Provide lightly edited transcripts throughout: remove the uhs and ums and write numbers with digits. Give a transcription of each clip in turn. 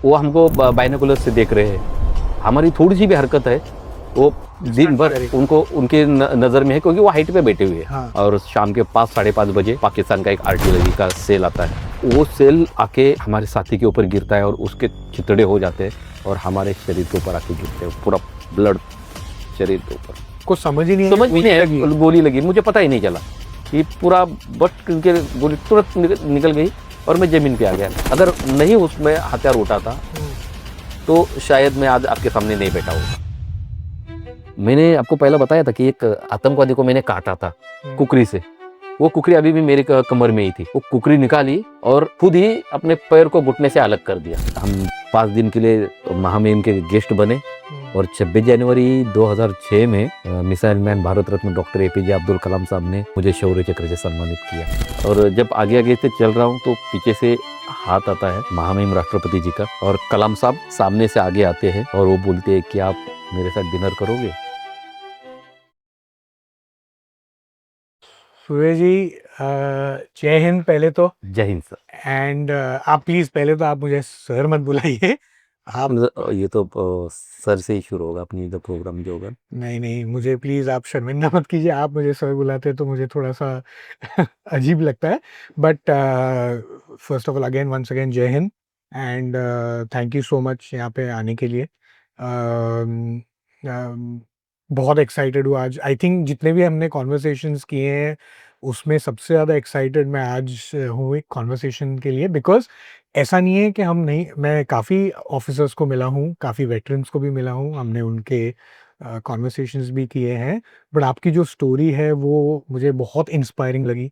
वो हमको बाइनोकुलर से देख रहे हैं। हमारी थोड़ी-सी भी हरकत है, वो दिन भर उनको उनके नज़र में है, क्योंकि वो हाइट पे बैठे हुए हैं। हाँ। और शाम के 5 साढ़े 5 बजे पाकिस्तान का एक आर्टिलरी का सेल आता है। वो सेल आके हमारे साथी के ऊपर गिरता है और उसके छितड़े हो जाते हैं और हमारे शरीर के ऊपर आके गिरते हैं, पूरा ब्लड शरीर के ऊपर। कुछ समझ ही नहीं समझ में नहीं आया, आया, गोली लगी, मुझे पता ही नहीं चला कि पूरा बट करके गोली तुरंत निकल गई और मैं ज़मीन पे आ गया। अगर नहीं उसमें हथियार उठा था तो शायद मैं आज आपके सामने नहीं बैठा होता। मैंने आपको पहले बताया था कि एक आतंकवादी को मैंने काटा था कुकरी से। वो कुकरी अभी भी मेरे कमर में ही थी। वो कुकरी निकाली और खुद ही अपने पैर को घुटने से अलग कर दिया। हम 5 दिन के लिए महामहिम के गेस्ट बने और 26 जनवरी 2006 में missile man Bharat Ratna doctor APJ Abdul Kalam साहब ने मुझे शौर्य चक्र से सम्मानित किया। और जब आगे आगे से चल रहा हूँ तो पीछे से हाथ आता है महामहिम राष्ट्रपति जी का और कलाम साहब सामने से आगे आते हैं और वो बोलते हैं कि आप मेरे साथ डिनर करोगे। सूर्य जी, जय हिंद पहले तो। जय हिंद सर। एंड आप प्लीज पहले तो आप मुझे सर मत बुलाइए। आप ये तो सर से ही शुरू होगा अपनी जो प्रोग्राम जो होगा। नहीं नहीं, मुझे प्लीज आप शर्मिंदा मत कीजिए। आप मुझे सर बुलाते हैं तो मुझे थोड़ा सा अजीब लगता है। But first of all again once again Jai Hind and thank you so much यहाँ पे आने के लिए। बहुत एक्साइटेड हूँ आज। आई थिंक जितने भी हमने कॉन्वर्सेशंस किए हैं उसमें सबसे ज़्यादा एक्साइटेड मैं आज हूँ एक कॉन्वर्सेशन के लिए, बिकॉज ऐसा नहीं है कि हम नहीं, मैं काफ़ी ऑफिसर्स को मिला हूँ, काफ़ी वेटरन्स को भी मिला हूँ, हमने उनके कॉन्वर्सेशंस भी किए हैं। बट आपकी जो स्टोरी है वो मुझे बहुत इंस्पायरिंग लगी,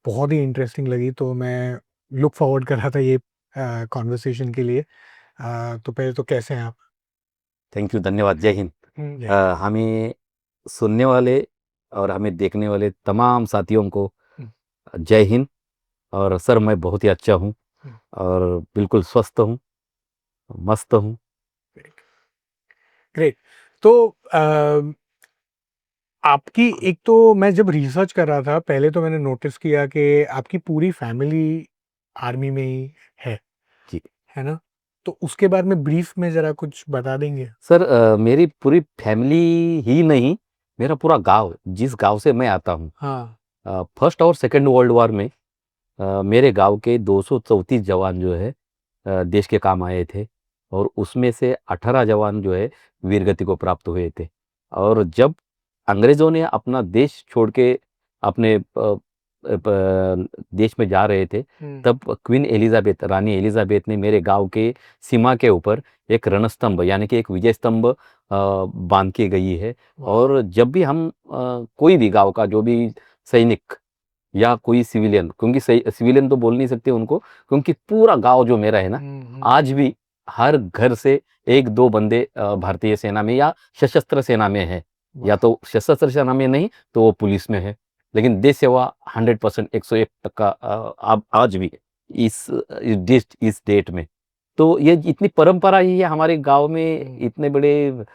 बहुत ही इंटरेस्टिंग लगी। तो मैं लुक फॉरवर्ड कर रहा था ये कॉन्वर्सेशन के लिए। तो पहले तो कैसे हैं आप? थैंक यू, धन्यवाद, जय हिंद। जय हिंद। हमें सुनने वाले और हमें देखने वाले तमाम साथियों को हम्म, जय हिंद। और सर मैं बहुत ही अच्छा हूँ हम्म, और बिल्कुल स्वस्थ हूँ, मस्त हूँ। ग्रेट। तो आपकी एक तो मैं जब रिसर्च कर रहा था पहले तो मैंने नोटिस किया कि आपकी पूरी फैमिली आर्मी में ही है जी है ना? तो उसके बारे में ब्रीफ में जरा कुछ बता देंगे? सर, मेरी पूरी फैमिली ही नहीं, मेरा पूरा गांव, जिस गांव से मैं आता हूँ, हाँ। फर्स्ट और सेकंड वर्ल्ड वॉर में मेरे गांव के 234 जवान जो है देश के काम आए थे और उसमें से 18 जवान जो है वीरगति को प्राप्त हुए थे। और जब अंग्रेज़ों ने अपना देश छोड़ के अपने देश में जा रहे थे, तब क्वीन एलिज़ाबेथ, रानी एलिज़ाबेथ ने मेरे गांव के सीमा के ऊपर एक रणस्तंभ यानी कि एक विजय स्तंभ बांध के गई है। और जब भी हम कोई भी गांव का जो भी सैनिक या कोई सिविलियन, क्योंकि सिविलियन तो बोल नहीं सकते उनको, क्योंकि पूरा गांव जो मेरा है ना, आज भी हर घर से 1-2 बंदे भारतीय सेना में या सशस्त्र सेना में है, या तो सशस्त्र सेना में नहीं तो वो पुलिस में है। लेकिन देश सेवा 100% 101% आज भी इस डेट में। तो ये इतनी परंपरा ही है हमारे गांव में, इतने बड़े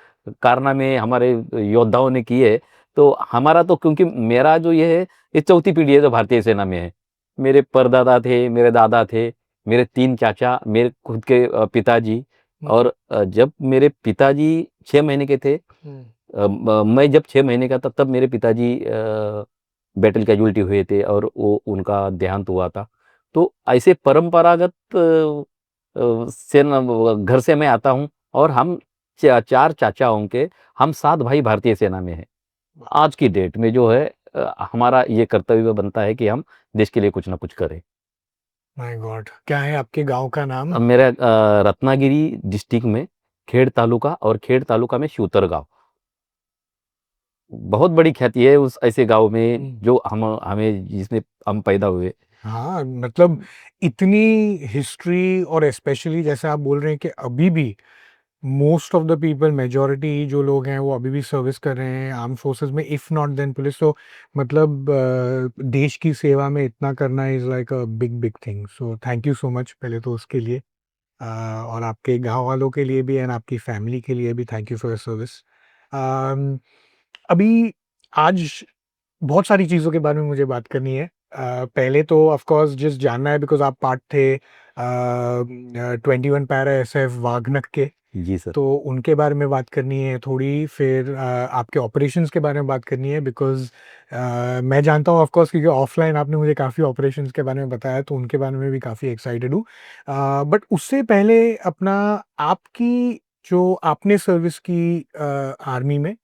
कारनामे हमारे योद्धाओं ने किए। तो हमारा तो, क्योंकि मेरा जो ये है, ये चौथी पीढ़ी है जो भारतीय सेना में है। मेरे परदादा थे, मेरे दादा थे, मेरे 3 चाचा, मेरे खुद के पिताजी। और जब मेरे पिताजी 6 महीने के थे, मैं जब 6 महीने का था तब मेरे पिताजी बैटल कैजुअल्टी हुए थे और वो उनका देहांत हुआ था। तो ऐसे परंपरागत सेना घर से मैं आता हूँ और हम 4 चाचा होंगे, हम 7 भाई भारतीय सेना में हैं। आज की डेट में जो है हमारा ये कर्तव्य बनता है कि हम देश के लिए कुछ ना कुछ करें। माय गॉड, क्या है आपके गांव का नाम? अब मेरा रत्नागिरी डिस्ट्रिक्ट में खेड़ तालुका, और खेड़ तालुका में शिवतर गाँव। बहुत बड़ी ख्याति है उस ऐसे गाँव में जो हमें जिसमें हम पैदा हुए। हाँ, मतलब इतनी हिस्ट्री, और स्पेशली जैसे आप बोल रहे हैं कि अभी भी most of the people, majority जो लोग हैं वो अभी भी सर्विस कर रहे हैं आर्म फोर्सेस में, इफ नॉट देन पुलिस। तो मतलब देश की सेवा में इतना करना is like a big big thing. So thank you so much पहले तो उसके लिए। और आपके गांव वालों के लिए भी एंड आपकी फैमिली के लिए भी thank you for your service. अभी आज बहुत सारी चीज़ों के बारे में मुझे बात करनी है। पहले तो ऑफ कोर्स जस्ट जानना है बिकॉज़ आप पार्ट थे 21 पैरा एसएफ वाघनक के, जी सर। तो उनके बारे में बात करनी है थोड़ी, फिर आपके ऑपरेशंस के बारे में बात करनी है, बिकॉज़ मैं जानता हूँ ऑफ कोर्स, क्योंकि ऑफलाइन आपने मुझे काफ़ी ऑपरेशंस के बारे में बताया, तो उनके बारे में भी काफ़ी एक्साइटेड हूँ। बट उससे पहले अपना आपकी जो आपने सर्विस की आर्मी में,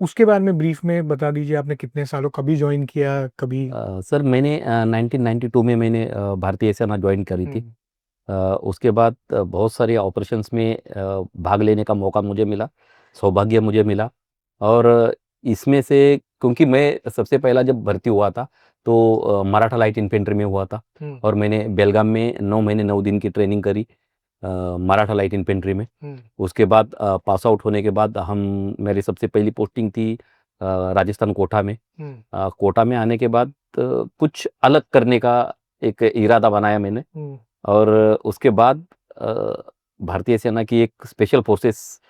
उसके बारे में ब्रीफ में बता दीजिए। आपने कितने सालों, कभी जॉइन किया, कभी? सर मैंने 1992 में मैंने भारतीय सेना ज्वाइन करी थी। हुँ, उसके बाद बहुत सारे ऑपरेशंस में भाग लेने का मौका मुझे मिला, सौभाग्य मुझे मिला। और इसमें से क्योंकि मैं सबसे पहला जब भर्ती हुआ था तो मराठा लाइट इन्फेंट्री में हुआ था, हुँ, और मैंने बेलगाम में 9 महीने 9 दिन की ट्रेनिंग करी मराठा लाइट इन्फेंट्री में। हुँ, उसके बाद पास आउट होने के बाद हम मेरी सबसे पहली पोस्टिंग थी राजस्थान कोटा में। हुँ, कोटा में आने के बाद कुछ अलग करने का एक इरादा बनाया मैंने। हुँ, और उसके बाद अ, भारतीय सेना की एक स्पेशल फोर्सेस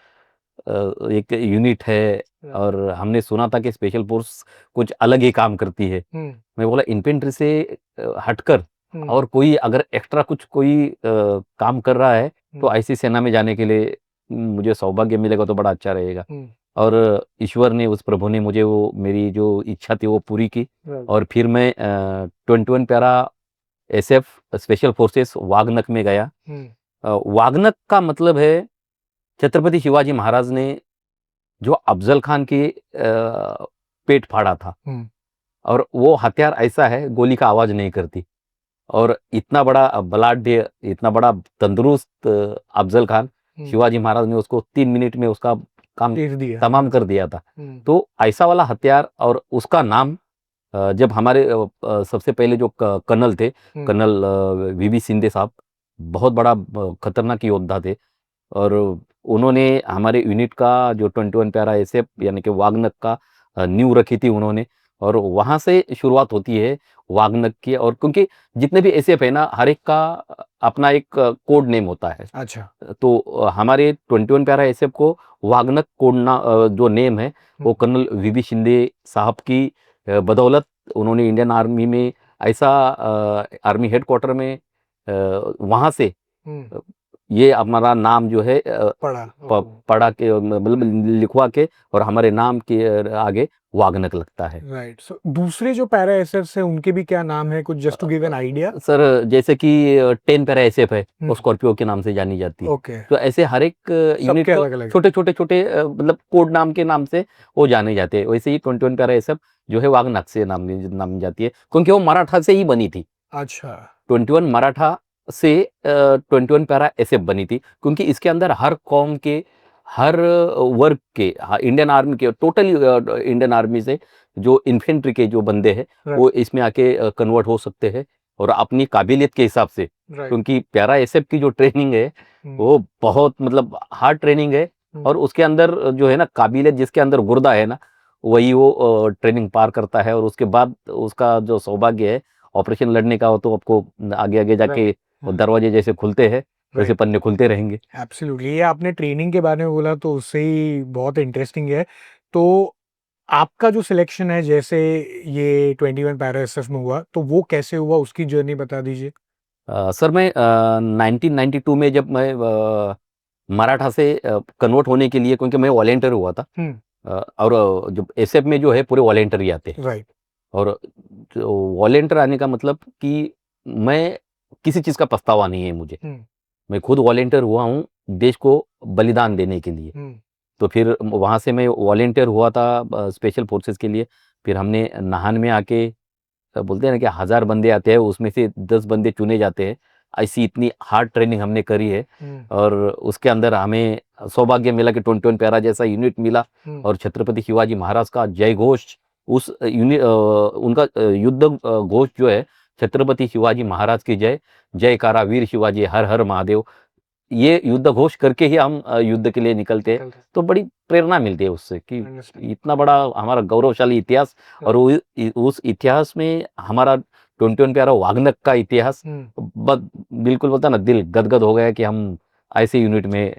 एक यूनिट है, राइट, और हमने सुना था कि स्पेशल फोर्स कुछ अलग ही काम करती है। हुँ, मैं बोला इन्फेंट्री से हटकर हुँ, और कोई अगर एक्स्ट्रा कुछ कोई काम कर रहा है तो हुँ, ऐसी सेना में जाने के लिए मुझे सौभाग्य मिलेगा तो बड़ा अच्छा रहेगा। हुँ, और ईश्वर ने, उस प्रभु ने मुझे वो मेरी जो इच्छा थी वो पूरी की। राइट, और फिर मैं 21 पैरा एसएफ स्पेशल फोर्सेस वागनक में गया। हुँ, वागनक का मतलब है छत्रपति शिवाजी महाराज ने जो अफ़ज़ल खान के पेट फाड़ा था, हुँ, और वो हथियार ऐसा है गोली का आवाज़ नहीं करती। और इतना बड़ा बलाढ्य, इतना बड़ा तंदुरुस्त अफ़ज़ल खान, हुँ, शिवाजी महाराज ने उसको 3 मिनट में उसका काम चीर दिया। तमाम कर दिया था। हुँ, तो ऐसा वाला हथियार, और उसका नाम जब हमारे सबसे पहले जो कर्नल थे, हुँ, कर्नल वीबी शिंदे साहब, बहुत बड़ा खतरनाक योद्धा थे। और उन्होंने हमारे यूनिट का जो 21 पैरा एसएफ यानी कि वागनक का नींव रखी थी उन्होंने। और वहाँ से शुरुआत होती है वागनक की। और क्योंकि जितने भी एसएफ है ना, हर एक का अपना एक कोड नेम होता है। अच्छा। तो हमारे 21 पैरा एसएफ को वागनक जो नेम है, हुँ, वो कर्नल वीबी शिंदे साहब की बदौलत उन्होंने इंडियन आर्मी में ऐसा आर्मी हेडक्वार्टर में वहाँ से हुँ, अ, ये हमारा नाम जो है पढ़ा, प ओके, पढ़ा के मतलब लिखवा के, और हमारे नाम के आगे वागनक लगता है। राइट। सो दूसरे जो पैरा एसएफ्स हैं, उनके भी क्या नाम है? कुछ just to give an idea? Sir जैसे कि 10 पैरा एसएफ है, हुँ, वो स्कॉर्पियो के नाम से जानी जाती है। ओके, तो ऐसे हर एक यूनिट सबके को अलग-अलग है। छोटे-छोटे मतलब कोड नाम के नाम से वो जाने जाते हैं। वैसे ही 21 पैरा एसएफ जो है वागनक से नाम जाती है, क्योंकि वो मराठा से ही बनी थी। अच्छा, 21 मराठा से 21 पैरा एसएफ बनी थी, क्योंकि इसके अंदर हर कौम के, हर वर्ग के, इंडियन आर्मी के टोटली इंडियन आर्मी से जो इन्फेंट्री के जो बंदे हैं राइट, वो इसमें आके कन्वर्ट हो सकते हैं, और अपनी काबिलियत के हिसाब से। राइट, क्योंकि पैरा एसएफ की जो ट्रेनिंग है हुँ, वो बहुत मतलब हार्ड ट्रेनिंग है। हुँ, और उसके अंदर जो है ना काबिलियत, जिसके अंदर गुर्दा है ना, वही वो ट्रेनिंग पार करता है। और उसके बाद उसका जो सौभाग्य है ऑपरेशन लड़ने का, हो तो आपको आगे-आगे राइट, जाके वो हाँ, दरवाजे जैसे खुलते हैं, वैसे राइट, पन्ने खुलते रहेंगे। एब्सोल्युटली। ये आपने ट्रेनिंग के बारे में बोला, तो उससे ही बहुत इंटरेस्टिंग है। तो आपका जो सिलेक्शन है, जैसे ये 21 पैरा एसएफ में हुआ, तो वो कैसे हुआ? उसकी जर्नी बता दीजिए। सर मैं 1992 में जब मैं मराठा से कन्वर्ट होने के लिए, क्योंकि मैं वॉलंटियर हुआ था। हुँ, और जो एसएफ में जो है पूरे वॉलंटियर ही आते हैं। राइट, और जो वॉलंटियर आने का मतलब कि मैं किसी चीज़ का पछतावा नहीं है मुझे। हुँ, मैं खुद वॉलंटियर हुआ हूँ देश को बलिदान देने के लिए। हुँ, तो फिर वहाँ से मैं वॉलंटियर हुआ था स्पेशल फोर्सेस के लिए। फिर हमने नाहन में आके बोलते हैं ना कि 1000 बंदे आते हैं, उसमें से 10 बंदे चुने जाते हैं। ऐसी इतनी हार्ड ट्रेनिंग हमने करी है। हुँ, और उसके अंदर हमें सौभाग्य मिला कि 21 पैरा जैसा यूनिट मिला। हुँ, और छत्रपति शिवाजी महाराज का जय घोष, उस उनका युद्ध घोष जो है, छत्रपति शिवाजी महाराज की जय, जयकारा वीर शिवाजी हर हर महादेव, ये युद्ध घोष करके ही हम युद्ध के लिए निकलते हैं। निकलते तो बड़ी प्रेरणा मिलती है उससे कि अंडरस्टैंड, इतना बड़ा हमारा गौरवशाली इतिहास। और राइट, वो उस इतिहास में हमारा 21 प्यारा वागनक का इतिहास हुँ, बिल्कुल बोलता ना दिल गदगद हो गया कि हम ऐसे यूनिट में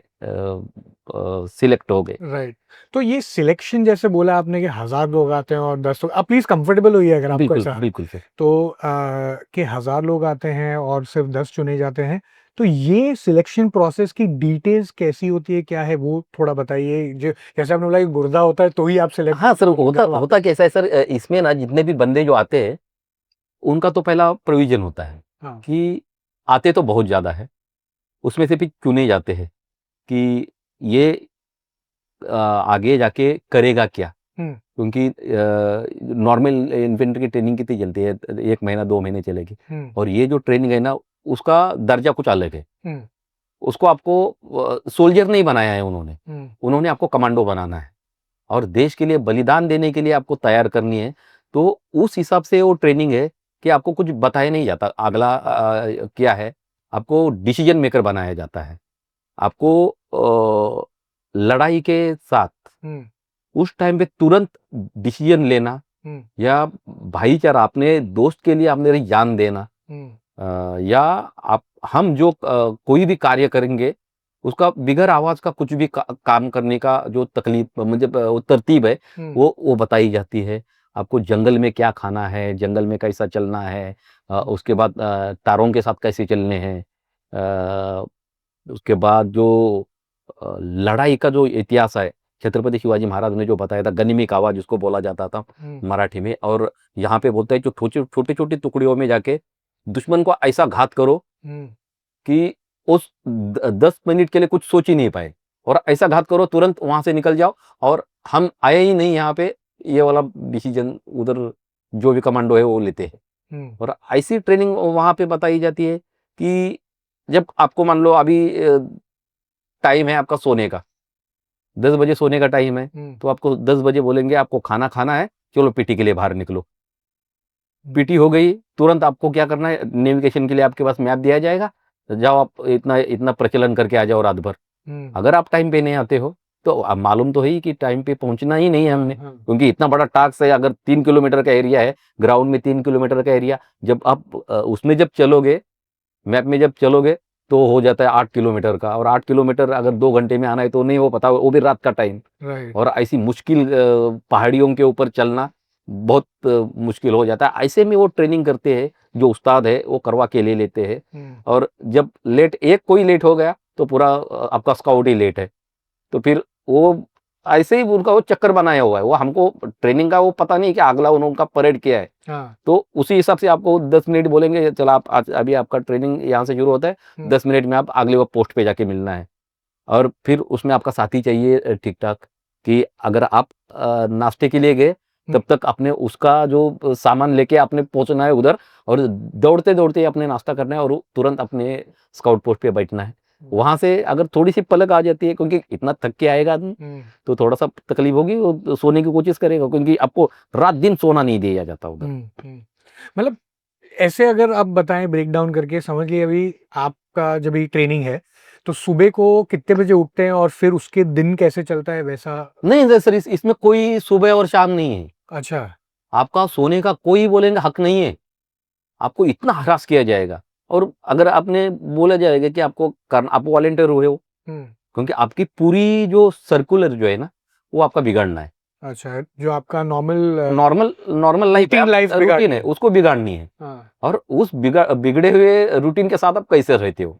सिलेक्ट हो गए। राइट। तो ये सिलेक्शन जैसे बोला आपने कि 1000 लोग आते हैं और 10 लोग, आप प्लीज़ कंफर्टेबल होइए अगर आपको बिल्कुल, ऐसा, बिल्कुल सर। तो कि 1000 लोग आते हैं और सिर्फ़ 10 चुने जाते हैं। तो ये सिलेक्शन प्रोसेस की डिटेल्स कैसी होती है, क्या है वो थोड़ा बताइए? जो जैसे आपने बोला कि गुर्दा होता है तो ही आप सिलेक्ट हाँ सर, होता गलवा होता कैसा है सर, इसमें ना जितने भी बंदे जो आते हैं, उनका तो पहला प्रोविज़न होता है हाँ, कि आते तो बहुत ज़्यादा है, उसमें से फिर चुने जाते हैं कि ये आगे जाके करेगा क्या? हुँ, क्योंकि नॉर्मल इन्फेंट्री की ट्रेनिंग कितनी चलती है? 1 महीना, 2 महीने चलेगी, हुँ, और ये जो ट्रेनिंग है ना, उसका दर्जा कुछ अलग है। हुँ, उसको आपको सोल्जर नहीं बनाया है उन्होंने, हुँ, उन्होंने आपको कमांडो बनाना है और देश के लिए बलिदान देने के लिए आपको तैयार करनी है। तो उस हिसाब से वो ट्रेनिंग है कि आपको कुछ बताया नहीं जाता, अगला क्या है, आपको डिसीजन मेकर बनाया जाता है। आपको लड़ाई के साथ हुँ, उस टाइम पे तुरंत डिसीजन लेना, हुँ, या भाईचारा, अपने दोस्त के लिए अपनी जान देना, हुँ, या आप हम जो कोई भी कार्य करेंगे, उसका बिगैर आवाज़ का कुछ भी काम करने का जो तकलीफ मतलब वो तरतीब है, हुँ, वो बताई जाती है। आपको जंगल में क्या खाना है, जंगल में कैसा चलना है, उसके बाद तारों के साथ कैसे चलने हैं, अ, उसके बाद जो लड़ाई का जो इतिहास है, छत्रपति शिवाजी महाराज ने जो बताया था, गनिमी कावा जिसको बोला जाता था हुँ, मराठी में, और यहाँ पे बोलते हैं जो छोटे-छोटे टुकड़ियों में जाके दुश्मन को ऐसा घात करो हुँ, कि उस 10 मिनट के लिए कुछ सोच ही नहीं पाए, और ऐसा घात करो तुरंत वहां से निकल जाओ, और हम आए ही नहीं यहाँ पे, ये वाला डिसीजन उधर जो भी कमांडो है वो लेते हैं। हुँ, और ऐसी ट्रेनिंग वहां पे बताई जाती है कि जब आपको मान लो अभी टाइम है आपका सोने का, 10 बजे सोने का टाइम है, हुँ, तो आपको 10 बजे बोलेंगे आपको खाना खाना है, चलो पीटी के लिए बाहर निकलो। हुँ, पीटी हो गई, तुरंत आपको क्या करना है, नेविगेशन के लिए आपके पास मैप दिया जाएगा, जाओ आप इतना इतना प्रचलन करके आ जाओ रात भर। हुँ, अगर आप टाइम पे नहीं आते हो, तो अब मालूम तो है ही कि टाइम पे पहुँचना ही नहीं है हाँ, हमने, हाँ, क्योंकि इतना बड़ा टास्क है, अगर 3 किलोमीटर का एरिया है, ग्राउंड में 3 किलोमीटर का एरिया, जब आप उसमें जब चलोगे, मैप में जब चलोगे, तो हो जाता है 8 किलोमीटर का, और 8 किलोमीटर अगर 2 घंटे में आना है तो नहीं हो पाता, वो भी रात का टाइम। राइट, और ऐसी मुश्किल पहाड़ियों के ऊपर चलना बहुत मुश्किल हो जाता है। ऐसे में वो ट्रेनिंग करते हैं, जो उस्ताद है वो करवा के ले लेते हैं, हुँ, और जब एक कोई लेट हो गया तो पूरा आपका स्काउट ही लेट है। तो फिर वो ऐसे ही उनका वो चक्कर बनाया हुआ है, वो हमको ट्रेनिंग का वो पता नहीं कि अगला उनका परेड क्या है। हाँ, तो उसी हिसाब से आपको 10 मिनट बोलेंगे, चलो आप आज अभी आपका ट्रेनिंग यहाँ से शुरू होता है, हुँ, 10 मिनट में आप अगले वो पोस्ट पे जाके मिलना है। और फिर उसमें आपका साथी चाहिए ठीक-ठाक, कि अगर आप नाश्ते के लिए गए, हुँ, तब तक आपने उसका जो सामान लेके आपने पहुँचना है उधर, और दौड़ते-दौड़ते आपने नाश्ता करना है, और वो तुरंत अपने स्काउट पोस्ट पे बैठना है। हुँ, वहाँ से अगर थोड़ी-सी पलक आ जाती है, क्योंकि इतना थक के आएगा आदमी, हुँ, तो थोड़ा-सा तकलीफ होगी, वो सोने की कोशिश करेगा, क्योंकि आपको रात-दिन सोना नहीं दिया जाता उधर। हुँ, हुँ। मतलब ऐसे अगर आप बताएँ ब्रेक डाउन करके, समझ लीजिए अभी आपका जब ये ट्रेनिंग है, तो सुबह को कितने बजे उठते हैं और फिर उसके दिन कैसे चलता है वैसा? नहीं सर, इसमें कोई सुबह और शाम नहीं है। अच्छा, आपका सोने का कोई बोलेंगे हक नहीं है। आपको इतना हरास किया जाएगा, और अगर आपने बोला जाएगा कि आपको आप वॉलंटियर हुए हो, हुँ, क्योंकि आपकी पूरी जो सर्कुलर जो है ना, वो आपका बिगाड़ना है। अच्छा, जो आपका नॉर्मल नॉर्मल नॉर्मल लाइफ है, रूटीन आप लाइफ रूटीन बिगाड़नी है, है। उसको बिगाड़नी है। हाँ, और उस बिगड़े हुए रूटीन के साथ आप कैसे रहते हो?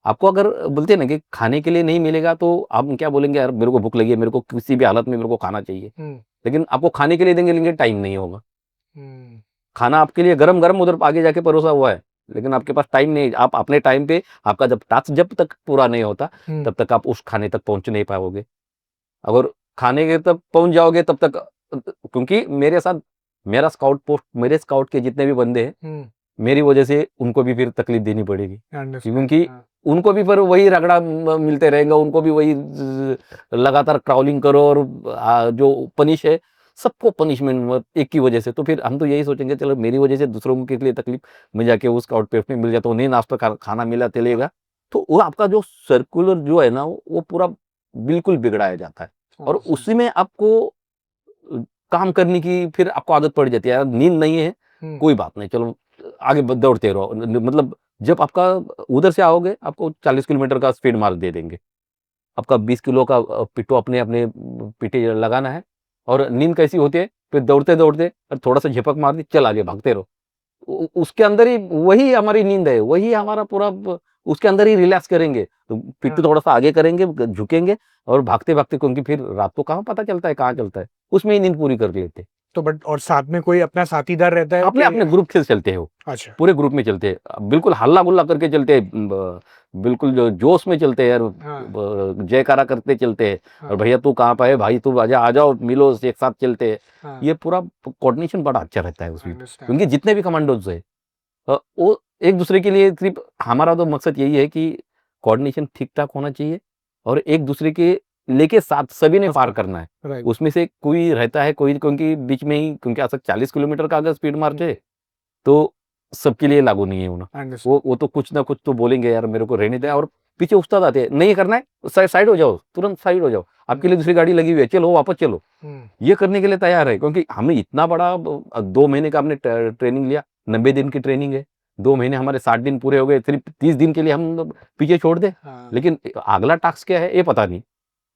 आपको अगर बोलते हैं ना कि खाने के लिए नहीं मिलेगा, तो आप क्या बोलेंगे, यार मेरे को भूख लगी है, मेरे को किसी भी हालत में मेरे को खाना चाहिए। हुँ, लेकिन आपको खाने के लिए देंगे, लेकिन टाइम नहीं होगा। हुँ, खाना आपके लिए गरम-गरम उधर आगे जाके परोसा हुआ है, लेकिन आपके पास टाइम नहीं है। आप अपने टाइम पे, आपका जब टास्क जब तक पूरा नहीं होता, हुँ, तब तक आप उस खाने तक पहुँच नहीं पाओगे। अगर खाने के तक पहुँच जाओगे तब तक, क्योंकि मेरे साथ मेरे स्काउट के जितने भी बंदे हैं, हुँ, मेरी वजह से उनको भी फिर तकलीफ देनी पड़ेगी। अंडरस्टैंड, क्योंकि हाँ, उनको भी फिर वही रगड़ा मिलते रहेगा, उनको भी वही लगातार क्राउलिंग करो, और जो पनिश है, सबको पनिशमेंट एक की वजह से, तो फिर हम तो यही सोचेंगे, चलो मेरी वजह से दूसरों के लिए तकलीफ, मैं जाके उस स्काउट पे मिल जाता हूँ, नहीं नाश्ता खाना मिला चलेगा, तो वो आपका जो सर्कुलर जो है ना, वो पूरा बिल्कुल बिगड़ाया जाता है, और समझ उसी में आपको काम करने की फिर आपको आदत पड़ जाती है। यार नींद नहीं है, हुँ, कोई बात नहीं, चलो आगे दौड़ते रहो, मतलब जब आपका उधर से आओगे, आपको 40 किलोमीटर का स्पीड मार्क दे देंगे। आपका 20 किलो का पिट्ठू अपने अपने पीठे लगाना है, और नींद कैसी होती है, फिर दौड़ते दौड़ते और थोड़ा सा झपक मार दी, चल आगे भागते रहो। उसके अंदर ही वही हमारी नींद है, वही हमारा पूरा उसके अंदर ही रिलैक्स करेंगे, तो पिट्ठू थोड़ा सा आगे करेंगे, झुकेंगे और भागते भागते, क्योंकि फिर रात को कहाँ पता चलता है कहाँ चलता है, उसमें ही नींद पूरी कर लेते। तो बट और साथ में कोई अपना साथीदार रहता है अपने कि? अपने ग्रुप से चलते हैं वो, अच्छा। पूरे ग्रुप में चलते हैं, बिल्कुल हल्ला गुल्ला करके चलते हैं, बिल्कुल जो जोश में चलते हैं यार, जयकारा करते चलते हैं, और भैया तू कहाँ पे है भाई, तू आजा, आ जाओ मिलो, एक साथ चलते हैं। ये पूरा कोऑर्डिनेशन बड़ा अच्छा रहता है उसमें, क्योंकि जितने भी कमांडोज है वो एक दूसरे के लिए, सिर्फ हमारा तो मकसद यही है कि कोऑर्डिनेशन ठीक ठाक होना चाहिए और एक दूसरे के लेके साथ सभी ने पार करना है। उसमें से कोई रहता है कोई, क्योंकि बीच में ही, क्योंकि आज तक 40 किलोमीटर का अगर स्पीड मार्च है तो सबके लिए लागू नहीं है होना। वो तो कुछ ना कुछ तो बोलेंगे, यार मेरे को रहने दें, और पीछे उस्ताद आते हैं, नहीं करना है साइड हो जाओ, तुरंत साइड हो जाओ, आपके लिए दूसरी गाड़ी लगी हुई है, चलो वापस चलो। ये करने के लिए तैयार है, क्योंकि हमें इतना बड़ा 2 महीने का हमने ट्रेनिंग लिया, 90 दिन की ट्रेनिंग है, 2 महीने हमारे 60 दिन पूरे हो गए, सिर्फ 30 दिन के लिए हम पीछे छोड़ दे। लेकिन अगला टास्क क्या है ये पता नहीं।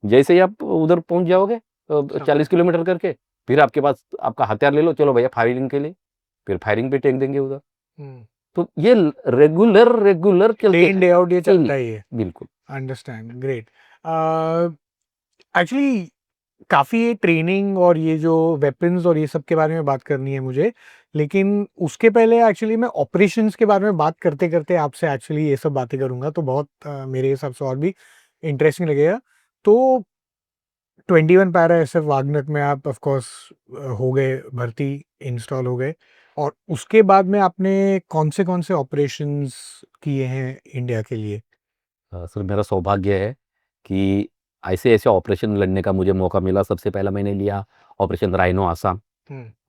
जैसे ही आप उधर पहुंच जाओगे 40 किलोमीटर करके, फिर आपके पास आपका हथियार ले लो, चलो भैया फायरिंग के लिए, फिर फायरिंग पे टेक देंगे उधर। तो ये रेगुलर चलते डे आउट ये चलता ही है। बिल्कुल। Understand, great. एक्चुअली काफ़ी ये ट्रेनिंग और ये जो वेपन्स और ये सब के बारे में बात करनी है मुझे, लेकिन उसके पहले एक्चुअली मैं ऑपरेशंस के बारे में बात करते करते आपसे एक्चुअली ये सब बातें करूंगा, तो बहुत मेरे हिसाब से और भी इंटरेस्टिंग लगेगा। तो 21 पैरा एसएफ वागनर में आप ऑफ कोर्स हो गए भर्ती, इंस्टॉल हो गए, और उसके बाद में आपने कौन से ऑपरेशंस किए हैं इंडिया के लिए? सर मेरा सौभाग्य है कि ऐसे ऐसे ऑपरेशन लड़ने का मुझे मौका मिला। सबसे पहला मैंने लिया operation rhino Assam,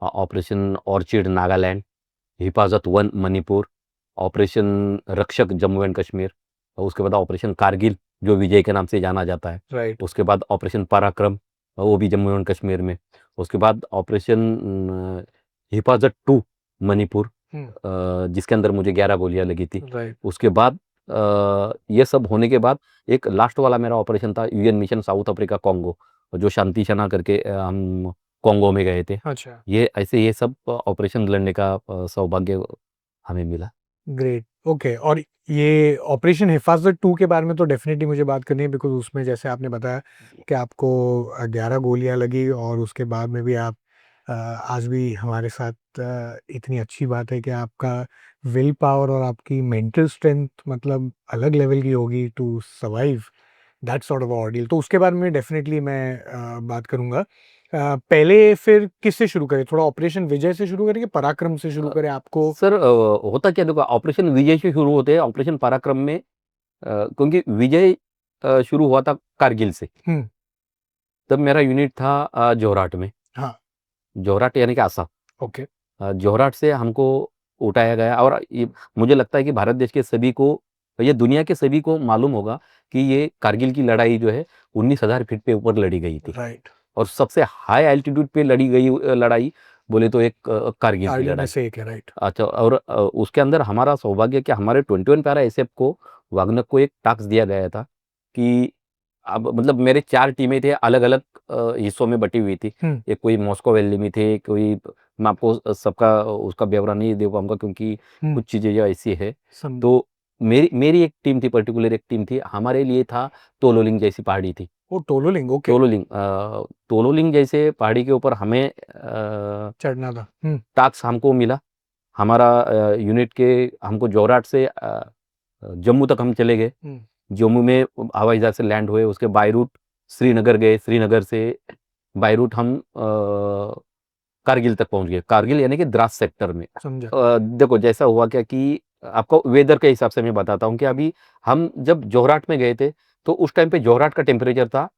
operation orchid Nagaland, हिफाजत 1 मणिपुर, ऑपरेशन रक्षक जम्मू एंड कश्मीर, और उसके बाद ऑपरेशन कारगिल जो विजय के नाम से जाना जाता है। राइट। उसके बाद ऑपरेशन पराक्रम, वो भी जम्मू एंड कश्मीर में। उसके बाद ऑपरेशन हिफाजत 2 मणिपुर, जिसके अंदर मुझे 11 गोलियां लगी थी। राइट। उसके बाद ये सब होने के बाद एक लास्ट वाला मेरा ऑपरेशन था UN mission south Africa Congo, जो शांति सेना करके हम कॉन्गो में गए थे। अच्छा। ये सब ऑपरेशन लड़ने का सौभाग्य हमें मिला। Great, okay. और ये ऑपरेशन हिफाजत 2 के बारे में तो डेफिनेटली मुझे बात करनी है, बिकॉज उसमें जैसे आपने बताया कि आपको 11 गोलियां लगी, और उसके बाद में भी आप आज भी हमारे साथ, इतनी अच्छी बात है कि आपका विल पावर और आपकी मेंटल स्ट्रेंथ मतलब अलग लेवल की होगी to survive that sort of ordeal. तो उसके बारे में डेफिनेटली मैं बात करूंगा। पहले फिर किससे शुरू करें? थोड़ा ऑपरेशन विजय से शुरू करें कि पराक्रम से शुरू करें? आपको सर होता क्या, देखो ऑपरेशन विजय से शुरू होते हैं, ऑपरेशन पराक्रम में क्योंकि विजय शुरू हुआ था कारगिल से। तब मेरा यूनिट था जोरहाट में। हाँ। जोरहाट यानी कि आसाम। ओके। जोरहाट से हमको उठाया गया, और ये मुझे लगता है कि भारत देश के सभी को, ये दुनिया के सभी को मालूम होगा कि ये कारगिल की लड़ाई जो है 19,000 फीट पे ऊपर लड़ी गई थी। राइट। और सबसे हाई एल्टीट्यूड पे लड़ी गई लड़ाई बोले तो एक कारगिल की कारगिल में लड़ाई। से एक है, राइट। अच्छा, और उसके अंदर हमारा सौभाग्य कि हमारे 21 पैरा एसएफ को वागनर को एक टास्क दिया गया था कि अब मतलब मेरे 4 टीमें थे, अलग-अलग हिस्सों में बटी हुई थी। एक कोई मॉस्को वैली में थे, कोई, मैं आपको सबका उसका ब्यौरा नहीं दे पाऊँगा क्योंकि कुछ चीज़ें जो ऐसी है। तो मेरी मेरी एक टीम थी, पर्टिकुलर एक टीम थी, हमारे लिए था तोलोलिंग जैसी पहाड़ी थी। वो टोलोलिंग, ओके। तोलोलिंग जैसे पहाड़ी के ऊपर हमें चढ़ना था। टास्क हमको मिला। हमारा यूनिट के, हमको जोरहाट से जम्मू तक हम चले गए। जम्मू में हवाई जहाज से लैंड हुए, उसके बाय रूट श्रीनगर गए, श्रीनगर से बाय रूट हम कारगिल तक पहुंच गए। कारगिल यानी कि द्रास सेक्टर में। समझा। देखो जैसा हुआ क्या कि आपको वेदर के हिसाब से मैं बताता हूँ कि अभी हम जब जोरहाट में गए थे तो उस टाइम पे जोरहाट का टेम्परेचर था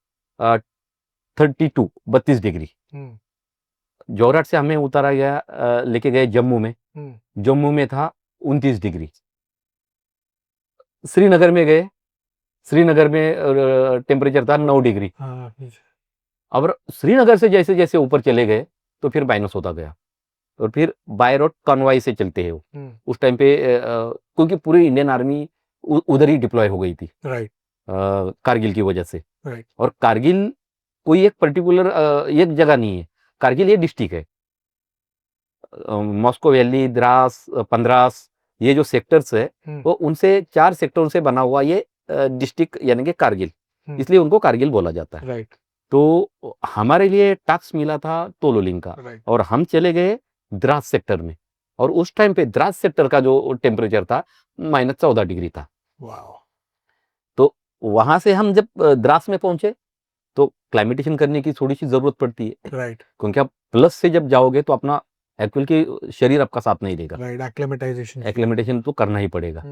32 डिग्री। जोरहाट से हमें उतारा गया, लेके गए जम्मू में। जम्मू में था 29 डिग्री। श्रीनगर में गए, श्रीनगर में टेम्परेचर था 9 डिग्री। अब श्रीनगर से जैसे जैसे ऊपर चले गए तो फिर माइनस होता गया, और फिर बाय रोड कॉन्वॉय से चलते हैं वो। उस टाइम पे क्योंकि पूरी इंडियन आर्मी उधर ही डिप्लॉय हो गई थी, राइट। कारगिल की वजह से। राइट। और कारगिल कोई एक पर्टिकुलर एक जगह नहीं है, कारगिल ये डिस्ट्रिक्ट है। मॉस्को वैली, द्रास, पंद्रास, ये जो सेक्टर्स है हम्म, वो उनसे 4 सेक्टरों से बना हुआ ये डिस्ट्रिक्ट यानी कि कारगिल, इसलिए उनको कारगिल बोला जाता है। राइट तो हमारे लिए टास्क मिला था तोलोलिंग का, राइट और हम चले गए द्रास सेक्टर में, और उस टाइम पे द्रास सेक्टर का जो टेम्परेचर था -14 डिग्री था। वाओ तो वहां से हम जब द्रास में पहुंचे तो क्लाइमेटेशन करने की थोड़ी सी जरूरत पड़ती है, राइट क्योंकि आप प्लस से जब जाओगे तो अपना एक्चुअल की शरीर आपका साथ नहीं देगा, राइट एक्लेमेटाइजेशन एक्लिमेटेशन तो करना ही पड़ेगा।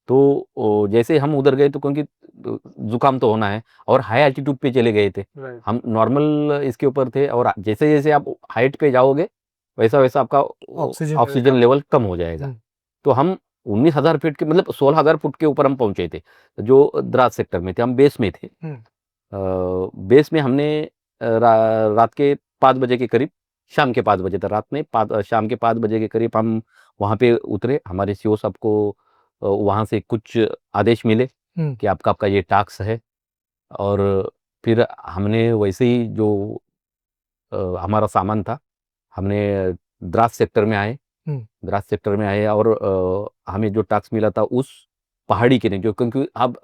तो जैसे हम उधर गए तो क्योंकि जुकाम तो होना है, और हाई एल्टीट्यूड पे चले गए थे, राइट हम नॉर्मल इसके ऊपर थे, और जैसे जैसे आप हाइट पे जाओगे वैसा वैसा आपका ऑक्सीजन ऑक्सीजन लेवल कम हो जाएगा। तो हम 19,000 फीट के मतलब 16,000 फुट के ऊपर हम पहुंचे थे, जो द्रास सेक्टर में थे, हम बेस में थे। बेस में हमने रात के 5 बजे के करीब, शाम के 5 बजे था, रात में शाम के 5 बजे के करीब हम वहाँ पे उतरे। हमारे सीओ साहब को वहाँ से कुछ आदेश मिले कि आपका आपका ये टास्क है, और फिर हमने वैसे ही जो हमारा सामान था, हमने द्रास सेक्टर में आए। द्रास सेक्टर में आए और हमें जो टास्क मिला था उस पहाड़ी के नहीं, जो क्योंकि आप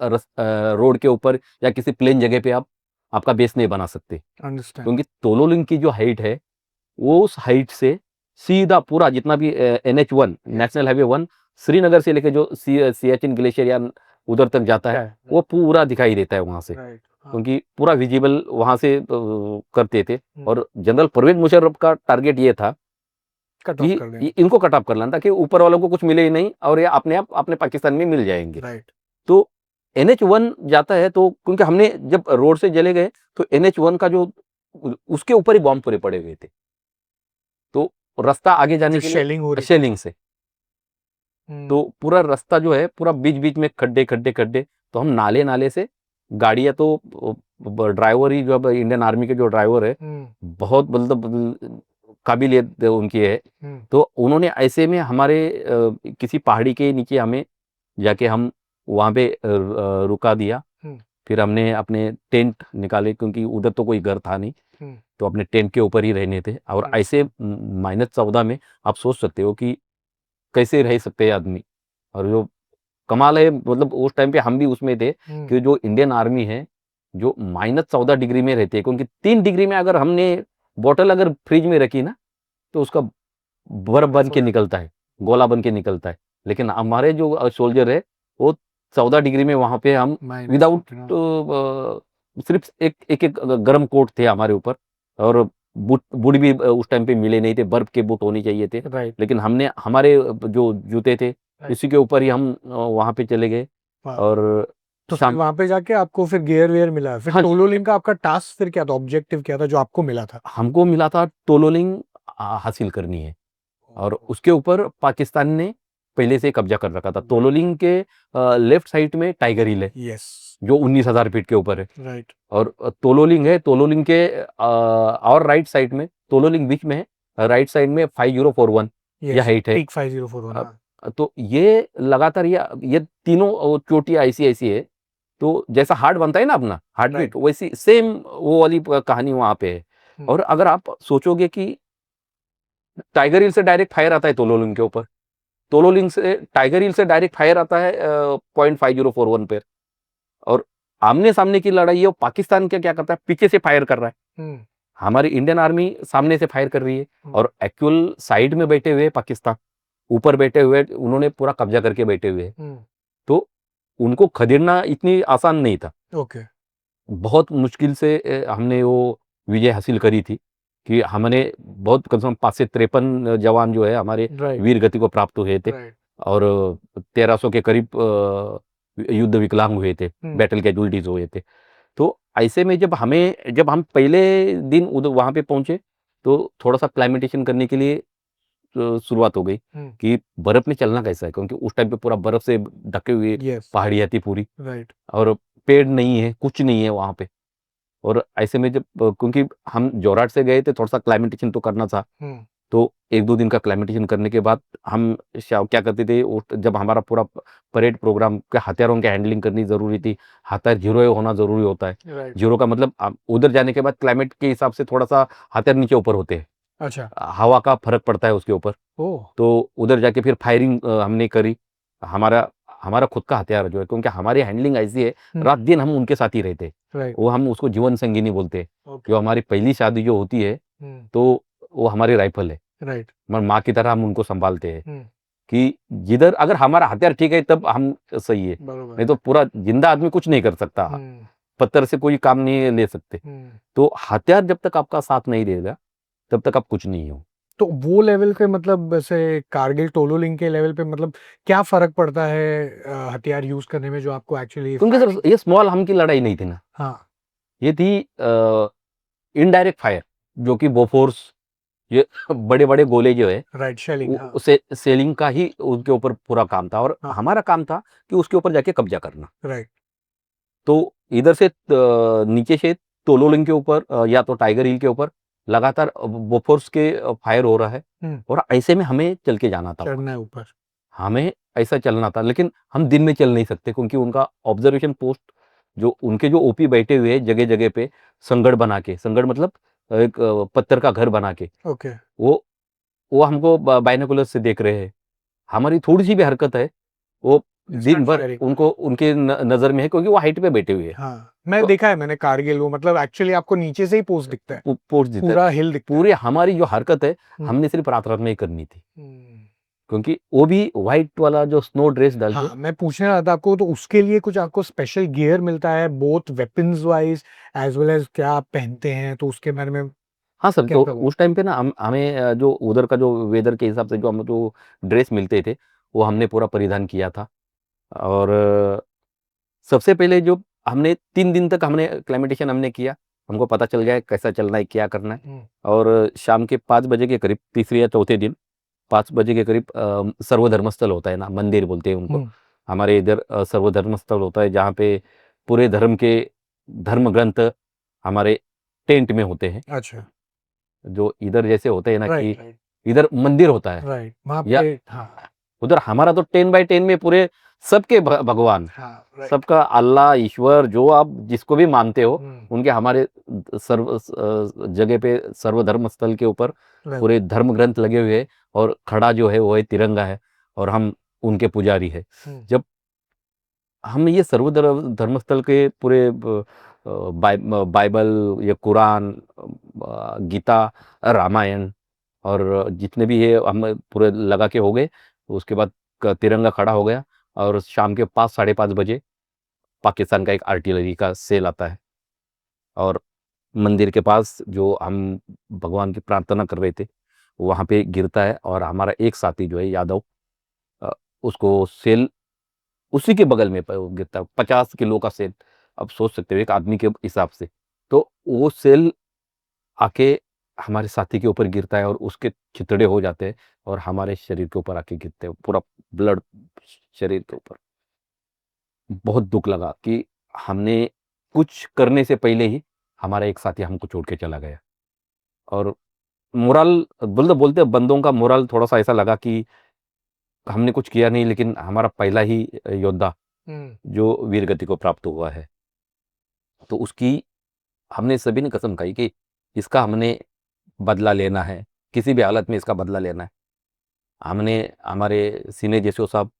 रोड के ऊपर या किसी प्लेन जगह पे आप आपका बेस नहीं बना सकते, अंडरस्टैंड क्योंकि तोलोलिंग की जो हाइट है वो उस हाइट से सीधा पूरा जितना भी NH1 नेशनल हाईवे 1 श्रीनगर से लेकर जो सियाचिन ग्लेशियर या उधर तक जाता है वो पूरा दिखाई देता है वहां से, राइट क्योंकि पूरा विजिबल वहां से करते थे। और जनरल परवेज मुशर्रफ का टारगेट ये था कट ऑफ कि कर देना इनको कट ऑफ कर लेना, ताकि ऊपर वालों को कुछ मिले ही नहीं और ये अपने आप अपने पाकिस्तान में मिल जाएंगे। राइट तो NH1 जाता है, तो क्योंकि हमने जब रोड से चले गए तो NH1 का जो उसके ऊपर ही बॉम्ब पूरे पड़े हुए थे, तो रास्ता आगे जाने जो के लिए शेलिंग हो रही शेलिंग से, तो थी पूरा रास्ता जो है पूरा बीच बीच में खड्डे खड्डे खड्डे, तो हम नाले नाले से गाड़ियां, तो ड्राइवर ही जो इंडियन आर्मी के जो ड्राइवर है बहुत मतलब काबिलियत उनकी है, तो उन्होंने ऐसे में हमारे किसी पहाड़ी के नीचे हमें जाके हम वहाँ पे रुका दिया। फिर हमने अपने टेंट निकाले, क्योंकि उधर तो कोई घर था नहीं, तो अपने टेंट के ऊपर ही रहने थे। और ऐसे -14 में आप सोच सकते हो कि कैसे रह सकते हैं आदमी। और जो कमाल है, मतलब उस टाइम पे हम भी उसमें थे कि जो इंडियन आर्मी है जो -14 डिग्री में रहती है, क्योंकि 3 डिग्री में अगर हमने बोतल अगर फ्रिज में रखी ना तो उसका बर्फ बन के निकलता है, गोला बन के निकलता है। लेकिन हमारे जो सोल्जर है वो 14 डिग्री में वहां पे हम विदाउट सिर्फ एक गर्म कोट थे हमारे ऊपर, और बूट बूट भी उस टाइम पे मिले नहीं थे, बर्फ के बूट होने चाहिए थे। राइट लेकिन हमने हमारे जो जूते थे इसी के ऊपर ही हम वहां पे चले गए। और तो फिर वहां पे जाके आपको फिर गियर वेयर मिला, फिर हाँ, टोलोलिंग का आपका टास्क फिर क्या था, ऑब्जेक्टिव क्या था जो आपको मिला था? हमको मिला था टोलोलिंग हासिल करनी है, और उसके ऊपर पाकिस्तान ने पहले से कब्जा कर रखा था। तोलोलिंग के लेफ्ट साइड में टाइगर हिल है, यस जो 19,000 फीट के ऊपर है, राइट और तोलोलिंग है, तोलोलिंग के और राइट साइड में, तोलोलिंग बीच में है, राइट साइड में 5041 यह हाइट है। पीक 5041 तो ये लगातार ये तीनों चोटियां ऐसी ऐसी है, तो जैसा हार्ट बनता है ना अपना हार्ट बीट, वैसी सेम वो वाली कहानी वहां पे है। और अगर आप सोचोगे कि टाइगर हिल से डायरेक्ट फायर आता है तोलोलिंग के ऊपर, तोलोलिंग से टाइगर हिल से डायरेक्ट फायर आता है 0.5041 पे, और आमने सामने की लड़ाई है, वो पाकिस्तान के क्या करता है पीछे से फायर कर रहा है, हमारी इंडियन आर्मी सामने से फायर कर रही है, और एक्चुअल साइड में बैठे हुए पाकिस्तान, ऊपर बैठे हुए उन्होंने पूरा कब्जा करके बैठे हुए हैं। तो उनको खदेड़ना इतनी आसान नहीं था, ओके बहुत मुश्किल से हमने वो विजय हासिल करी थी, कि हमने बहुत कम से कम 553 जवान जो है हमारे वीर गति को प्राप्त हुए थे, और 1300 के करीब युद्ध विकलांग हुए थे, बैटल कैजुअल्टीज हुए थे। तो ऐसे में जब हम पहले दिन उधर वहां पे पहुंचे तो थोड़ा सा क्लाइमेटेशन करने के लिए शुरुआत हो गई कि बर्फ में चलना कैसा है, क्योंकि उस टाइम पे पूरा बर्फ से ढके हुए पहाड़ियाँ थी पूरी, और पेड़ नहीं है, कुछ नहीं है वहां पे। और ऐसे में जब क्योंकि हम जोरहाट से गए थे, थोड़ा सा क्लाइमेटेशन तो करना था, तो 1-2 दिन का क्लाइमेटेशन करने के बाद हम क्या करते थे, जब हमारा पूरा परेड प्रोग्राम के हथियारों की हैंडलिंग करनी जरूरी थी, हथियार जीरो होना जरूरी होता है। जीरो का मतलब उधर जाने के बाद क्लाइमेट के हिसाब से थोड़ा सा हथियार नीचे ऊपर होते हैं, अच्छा हवा का फर्क पड़ता है उसके ऊपर। तो उधर जाके फिर फायरिंग हमने करी, हमारा हमारा खुद का हथियार जो है, क्योंकि हमारी हैंडलिंग ऐसी है, रात दिन हम उनके साथ ही रहते। वो हम उसको जीवन संगिनी बोलते हैं। जो हमारी पहली शादी जो होती है, तो वो हमारी राइफल है। राइट। मगर माँ की तरह हम उनको संभालते हैं कि जिधर अगर हमारा हथियार ठीक है तब हम सही है, नहीं तो पूरा जिंदा आदमी कुछ नहीं कर सकता, पत्थर से कोई काम नहीं ले सकते। तो हथियार जब तक आपका साथ नहीं देगा तब तक आप कुछ नहीं हो। तो वो लेवल पे मतलब वैसे कारगिल टोलो लिंक के लेवल पे मतलब क्या फर्क पड़ता है हथियार यूज करने में जो आपको एक्चुअली? क्योंकि सर ये स्मॉल हम की लड़ाई नहीं थी ना, हाँ। ये थी इनडायरेक्ट फायर, जो कि बोफोर्स, ये बड़े बड़े गोले जो है, राइट, शेलिंग। हाँ। उसे सेलिंग का ही उनके ऊपर पूरा काम था, और हाँ। हमारा काम था कि उसके ऊपर जाके कब्जा करना। राइट। तो इधर से नीचे से तोलो लिंक के ऊपर या तो टाइगर हिल के ऊपर लगातार बोफोर्स के फायर हो रहा है, और ऐसे में हमें चल के जाना था, चढ़ना है ऊपर। हमें ऐसा चलना था। लेकिन हम दिन में चल नहीं सकते, क्योंकि उनका ऑब्जर्वेशन पोस्ट, जो उनके जो ओपी बैठे हुए हैं जगह जगह पे, संगड़ बना के, संगड़ मतलब एक पत्थर का घर बना के, ओके। वो हमको बाइनोकुलर से देख रहे हैं। हमारी थोड़ी सी भी हरकत है, वो दिन भर उनको उनके नजर में है, क्योंकि वो हाइट पे बैठे हुए हैं। हाँ, मैं देखा है मैंने कारगिल, वो मतलब एक्चुअली आपको नीचे से ही पोस्ट दिखता है, पोस्ट दिखता है, पूरा हिल दिखता है। पूरी हमारी जो हरकत है हमने सिर्फ रात रात में ही करनी थी, क्योंकि वो भी व्हाइट वाला जो स्नो ड्रेस डाल के। हाँ, मैं पूछने वाला था आपको, तो उसके लिए कुछ आपको स्पेशल गियर मिलता है both weapons wise as well as क्या आप पहनते हैं, तो उसके बारे में हाँ सर, तो कैसा वो? उस टाइम पे ना हमें जो उधर का जो वेदर के हिसाब से जो हम जो ड्रेस मिलते थे, वो हमने पूरा परिधान किया था। और सबसे पहले जो हमने 3 दिन तक हमने एक्लिमेटेशन हमने किया, हमको पता चल गया है कैसा चलना है, क्या करना है। और शाम के 5 बजे के करीब, तीसरे या चौथे दिन 5 बजे के करीब सर्वधर्मस्थल होता है ना, मंदिर बोलते हैं उनको। हमारे इधर सर्वधर्मस्थल होता है, जहाँ पे पूरे धर्म के धर्म ग्रंथ हमारे टेंट में होते हैं। अच्छा। जो इधर जैसे होते हैं ना कि राइट। इधर मंदिर होता है, राइट, वहाँ या पे। हाँ। उधर हमारा तो 10 बाय 10 में पूरे सबके भगवान, हाँ। राइट। सबका अल्लाह, ईश्वर, जो आप जिसको भी मानते हो, उनके हमारे सर्व जगह पे सर्वधर्म स्थल के ऊपर पूरे धर्म ग्रंथ लगे हुए हैं, और खड़ा जो है वो है तिरंगा है, और हम उनके पुजारी है। जब हम ये धर्मस्थल के पूरे बाइबल या कुरान, गीता, रामायण, और जितने भी ये हम पूरे लगा के हो गए, उसके बाद तिरंगा खड़ा हो गया। और शाम के 5 साढ़े 5 बजे पाकिस्तान का एक आर्टिलरी का सेल आता है, और मंदिर के पास जो हम भगवान की प्रार्थना कर रहे थे वहाँ पे गिरता है, और हमारा एक साथी जो है यादव, अ, उसको सेल उसी के बगल में गिरता है, 50 किलो का सेल। अब सोच सकते हो एक आदमी के हिसाब से, तो वो सेल आके हमारे साथी के ऊपर गिरता है, और उसके छितड़े हो जाते हैं, और हमारे शरीर के ऊपर आके गिरते हैं, पूरा ब्लड शरीर के ऊपर। बहुत दुख लगा कि हमने कुछ करने से पहले ही हमारा एक साथी हमको छोड़ के चला गया। और मोरल बोलते बोलते बंदों का मोरल थोड़ा सा ऐसा लगा कि हमने कुछ किया नहीं, लेकिन हमारा पहला ही योद्धा जो वीरगति को प्राप्त हुआ है, तो उसकी हमने सभी ने कसम खाई कि इसका हमने बदला लेना है, किसी भी हालत में इसका बदला लेना है। हमने हमारे सीनियर जेसो साहब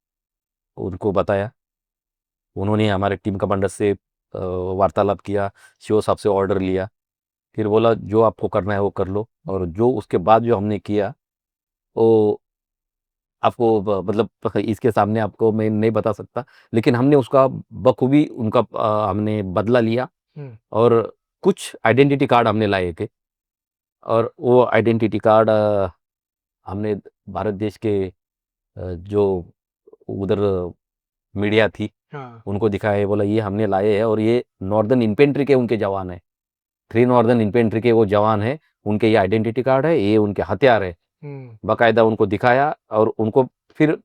उनको बताया, उन्होंने हमारे टीम कमांडर से वार्तालाप किया, सीओ साहब से ऑर्डर लिया, फिर बोला जो आपको करना है वो कर लो। और जो उसके बाद जो हमने किया वो आपको मतलब इसके सामने आपको मैं नहीं बता सकता, लेकिन हमने उसका बखूबी उनका हमने बदला लिया। और कुछ आइडेंटिटी कार्ड हमने लाए थे, और वो आइडेंटिटी कार्ड हमने भारत देश के जो उधर मीडिया थी उनको दिखाया, बोला ये हमने लाए हैं, और ये नॉर्दर्न इन्फेंट्री के उनके जवान है, 3 नॉर्दर्न इन्फेंट्री के वो जवान है, उनके ये आइडेंटिटी कार्ड है, ये उनके हथियार है। बाकायदा उनको दिखाया, और उनको फिर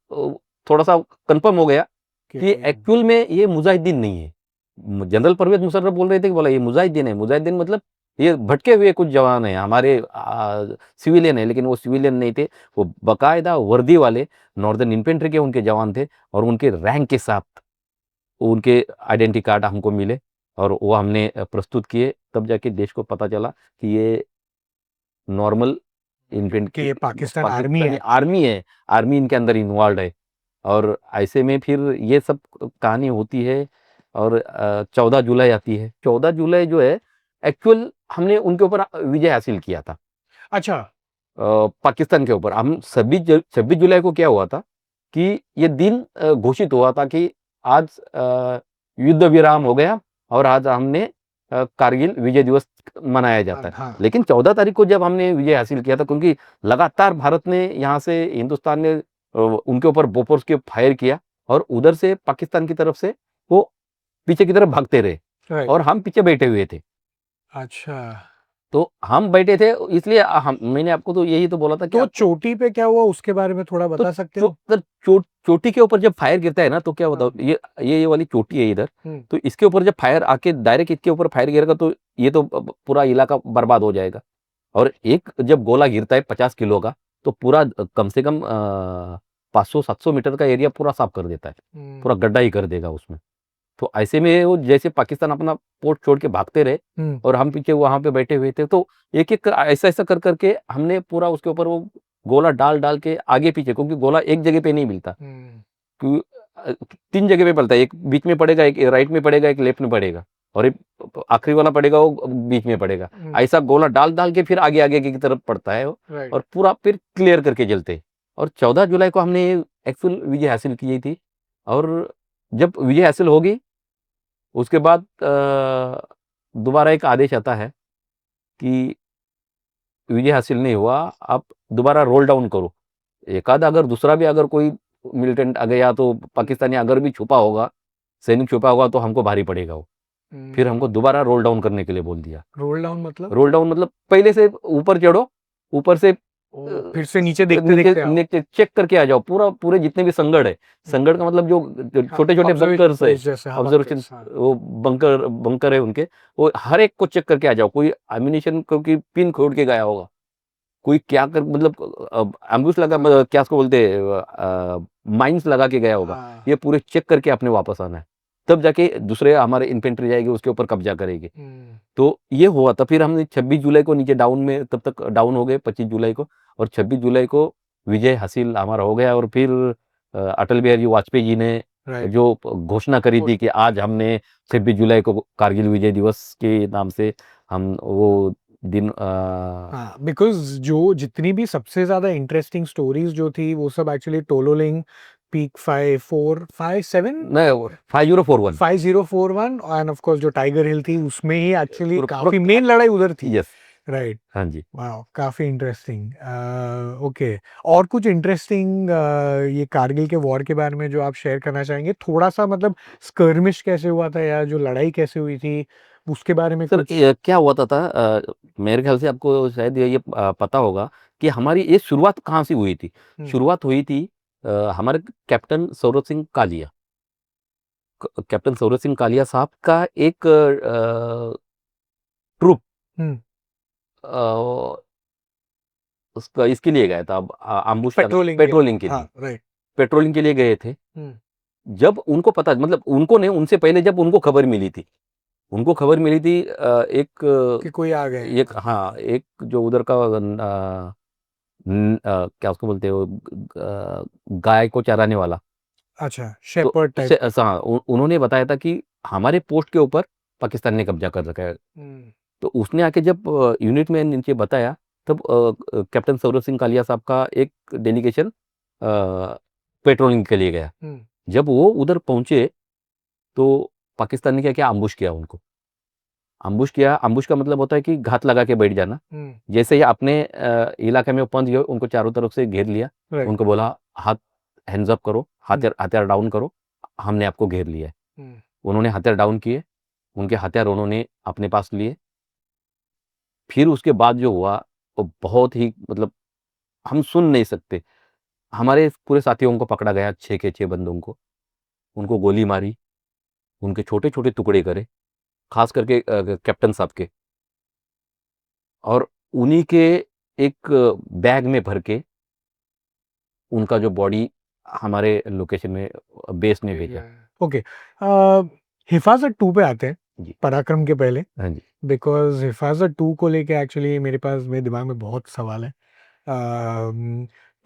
थोड़ा सा कंफर्म हो गया कि एक्चुअल में ये मुजाहिदीन नहीं है। जनरल परवेज मुशर्रफ बोल रहे थे कि बोला ये मुजाहिदीन है, मुजाहिदीन मतलब ये भटके हुए कुछ जवान हैं हमारे, सिविलियन है, लेकिन वो सिविलियन नहीं थे, वो बाकायदा वर्दी वाले नॉर्दर्न इन्फेंट्री के उनके जवान थे, और उनके रैंक के साथ उनके आइडेंटिटी कार्ड हमको मिले, और वो हमने प्रस्तुत किए। तब जाके देश को पता चला कि ये नॉर्मल कि ये पाकिस्तान आर्मी पाकिस्तानी है। आर्मी है, आर्मी इनके अंदर इन्वॉल्व है। और ऐसे में फिर ये सब कहानी होती है और 14 जुलाई आती है। 14 जुलाई जो है एक्चुअल हमने उनके ऊपर विजय हासिल किया था। अच्छा। पाकिस्तान के ऊपर हम 26 जुलाई को क्या हुआ था कि ये दिन घोषित हुआ था कि आज युद्ध विराम हो गया और आज हमने कारगिल विजय दिवस मनाया जाता है। हाँ। लेकिन 14 तारीख को जब हमने विजय हासिल किया था, क्योंकि लगातार भारत ने यहाँ से हिंदुस्तान ने उनके ऊपर बोफोर्स के फायर किया और उधर से पाकिस्तान की तरफ से वो पीछे की तरफ भागते रहे राइट। और हम पीछे बैठे हुए थे। अच्छा, तो हम बैठे थे इसलिए हम मैंने आपको तो यही तो बोला था कि तो आपको चोटी पे क्या हुआ उसके बारे में थोड़ा तो बता सकते हो? चोटी के ऊपर जब फायर गिरता है ना तो क्या होता हाँ। है, ये वाली चोटी है इधर। हम्म। तो इसके ऊपर जब फायर आके डायरेक्ट इसके ऊपर फायर गिरेगा तो ये तो पूरा इलाका बर्बाद हो जाएगा। और एक जब गोला गिरता है 50 किलो का तो पूरा कम से कम 500-700 मीटर का एरिया पूरा साफ कर देता है, पूरा गड्ढा ही कर देगा उसमें। तो ऐसे में वो जैसे पाकिस्तान अपना पोस्ट छोड़ के भागते रहे और हम पीछे वहां पे बैठे हुए थे, तो एक एक ऐसा ऐसा कर करके हमने पूरा उसके ऊपर वो गोला डाल डाल के आगे पीछे, क्योंकि गोला एक जगह पे नहीं मिलता, क्योंकि 3 जगह पे पड़ता है, एक बीच में पड़ेगा, एक राइट में पड़ेगा, एक लेफ्ट में पड़ेगा और एक आखिरी वाला पड़ेगा वो बीच में पड़ेगा। ऐसा गोला डाल डाल के फिर आगे आगे की तरफ पड़ता है वो, राइट। और पूरा फिर क्लियर करके चलते। और 14 जुलाई को हमने एक्चुअल विजय हासिल की थी। और जब विजय हासिल होगी उसके बाद दोबारा एक आदेश आता है कि विजय हासिल नहीं हुआ, आप दोबारा रोल डाउन करो। एक आधा अगर दूसरा भी अगर कोई मिलिटेंट आ गया तो पाकिस्तानी अगर भी छुपा होगा, सैनिक छुपा होगा तो हमको भारी पड़ेगा वो। फिर हमको दोबारा रोल डाउन करने के लिए बोल दिया। रोल डाउन मतलब? रोल डाउन मतलब पहले से ऊपर चढ़ो, ऊपर से फिर से नीचे देखते नीचे देखते आओ। नीचे चेक करके आ जाओ, पूरा पूरे जितने भी संगड़ है। संगड़ का मतलब जो हाँ, छोटे छोटे ऑब्जर्वेशन बंकर्स है, पोस्ट जैसे, हाँ, ऑब्जर्वेशन bunkers, हाँ। वो बंकर बंकर है उनके, वो हर एक को चेक करके आ जाओ। कोई एम्यूनिशन क्योंकि पिन खोल के गया होगा, कोई क्या कर मतलब एम्बुश लगा, मतलब क्या उसको बोलते हैं, माइंस लगा के गया होगा। हाँ। ये पूरे चेक करके अपने वापस आना है, तब जाके दूसरे हमारे इन्फेंट्री जाएगी उसके ऊपर कब्जा करेगी। तो ये हुआ था। फिर हमने 26 जुलाई को नीचे डाउन में, तब तक डाउन हो गए 25 जुलाई को, और 26 जुलाई को विजय हासिल हमारा हो गया। और फिर अटल बिहारी वाजपेयी जी ने राइट। जो घोषणा करी थी कि आज हमने 26 जुलाई को कारगिल विजय दिवस के नाम से हम वो दिन हाँ, बिकॉज जो जितनी भी सबसे ज्यादा इंटरेस्टिंग स्टोरीज जो थी वो सब एक्चुअली टोलोलिंग पीक 5457 नहीं 5041 5041 एंड ऑफ कोर्स जो टाइगर हिल थी उसमें ही एक्चुअली पूरा काफी मेन लड़ाई उधर थी। यस। राइट। हाँ जी। वाह, काफी इंटरेस्टिंग। ओके, और कुछ इंटरेस्टिंग ये कारगिल के वॉर के बारे में जो आप शेयर करना चाहेंगे थोड़ा सा, मतलब स्कर्मिश कैसे हुआ था या जो लड़ाई कैसे हुई थी उसके बारे में सर कुछ? क्या हुआ था, मेरे ख्याल से आपको शायद ये पता होगा कि हमारी ये शुरुआत कहाँ से हुई थी। शुरुआत हुई थी हमारे कैप्टन सौरभ सिंह कालिया, कैप्टन सौरभ सिंह कालिया साहब का एक ट्रुप उसका इसके लिए गया था, अम्बुश पेट्रोलिंग के लिए, हाँ, राइट। पेट्रोलिंग के लिए गए थे। जब उनको पता, मतलब उनको नहीं, उनसे पहले जब उनको खबर मिली थी, उनको खबर मिली थी कि कोई आ गए हैं। एक, हाँ, एक जो उधर का क्या उसको बोलते हो, गाय को चराने वाला। अच्छा, तो शेपर्ड टाइप। हाँ, उन्होंने बताया था कि हमारे पोस्ट के ऊपर पाकिस्तान ने कब्जा कर रखा है। तो उसने आके जब यूनिट में नीचे बताया, तब कैप्टन सौरभ सिंह कालिया साहब का एक डेलीगेशन पेट्रोलिंग के लिए गया। जब वो उधर पहुंचे तो पाकिस्तान ने क्या किया, अम्बुश किया उनको। अम्बुश किया, अम्बुश का मतलब होता है कि घात लगा के बैठ जाना। जैसे ही अपने इलाके में पहुंच गए, उनको चारों तरफ से घेर लिया। राइट। उनको बोला हाथ हैंड्स अप करो, हथियार हथियार डाउन करो, हमने आपको घेर लिया है। उन्होंने हथियार डाउन किए, उनके हथियार उन्होंने अपने पास लिए। फिर उसके बाद जो हुआ वो बहुत ही, मतलब हम सुन नहीं सकते। हमारे पूरे साथियों को पकड़ा गया, 6 के 6 बंदों को, उनको गोली मारी, उनके छोटे छोटे टुकड़े करे, खास करके कैप्टन साहब के, और उन्हीं के एक बैग में भर के उनका जो बॉडी हमारे लोकेशन में बेस में भेजा। ओके, हिफाजत 2 पे आते हैं, जी। पराक्रम के पहले। हाँ जी। बिकॉज हिफाजत 2 को लेके एक्चुअली मेरे दिमाग में बहुत सवाल है।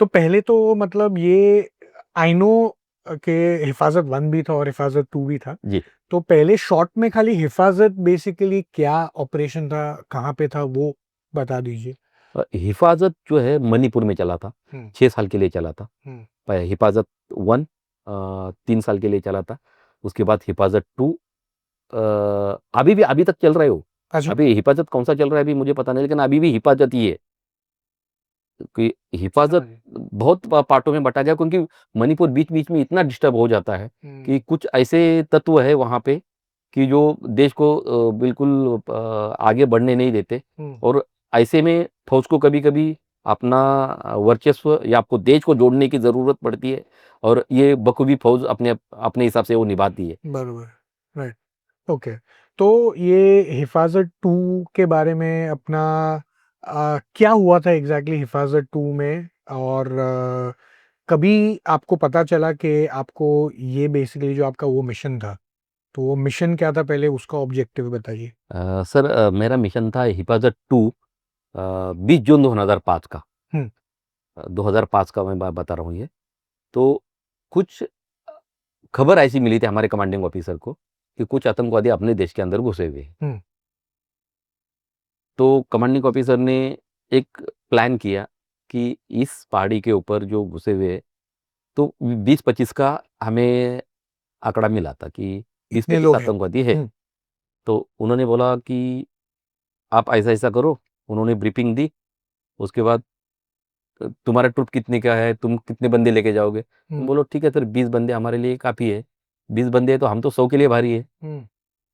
तो पहले तो मतलब ये आई नो के हिफाजत 1 भी था और हिफाजत 2 भी था। जी। तो पहले शॉट में खाली हिफाजत बेसिकली क्या ऑपरेशन था, कहाँ पे था, वो बता दीजिए? हिफाज़त जो है मणिपुर में चला था, हुँ, 6 साल के लिए चला था। हुँ। हिफाज़त 1 3 साल के लिए चला था। उसके बाद हिफाज़त 2 अभी तक चल रहा है वो। अच्छा। अभी हिफाज़त कौन-सा चल रहा है अभी मुझे पता नहीं, लेकिन अभी भी हिफाज़त ही है। कि हिफाज़त समझ गए। बहुत पार्टों में बँटा गया, क्योंकि मणिपुर बीच-बीच में इतना डिस्टर्ब हो जाता है हुँ, कि कुछ ऐसे तत्व है वहाँ पे कि जो देश को बिल्कुल आगे बढ़ने नहीं देते। हुँ। और ऐसे में फ़ौज को कभी-कभी अपना वर्चस्व या आपको देश को जोड़ने की ज़रूरत पड़ती है, और ये बखूबी फ़ौज अपने अपने हिसाब से वो निभाती है। बरोबर, राइट, ओके। तो ये हिफाज़त 2 के बारे में अपना क्या हुआ था एग्ज़ैक्टली हिफाज़त 2 में? और कभी आपको पता चला कि आपको ये बेसिकली जो आपका वो मिशन था, तो वो मिशन क्या था, पहले उसका ऑब्जेक्टिव बताइए? सर, मेरा मिशन था हिफाज़त 2, 20 जून 2005 का। हुँ, 2005 का मैं बता रहा हूँ ये। तो कुछ खबर ऐसी मिली थी हमारे कमांडिंग ऑफिसर को कि कुछ आतंकवादी अपने देश के अंदर घुसे हुए हैं। हुँ, तो कमांडिंग ऑफिसर ने एक प्लान किया कि इस पहाड़ी के ऊपर जो घुसे हुए हैं, तो 20-25 का हमें आंकड़ा मिला था कि इतने 20-25 लोग हैं। आतंकवादी है। हुँ, तो उन्होंने बोला कि आप ऐसा-ऐसा करो। उन्होंने ब्रीफिंग दी। उसके बाद तुम्हारा ट्रुप कितने का है? तुम कितने बंदे लेके जाओगे? तुम हुँ, बोलो ठीक है सर, 20 बंदे हमारे लिए काफ़ी है। 20 बंदे हैं तो हम तो 100 के लिए भारी है। हुँ,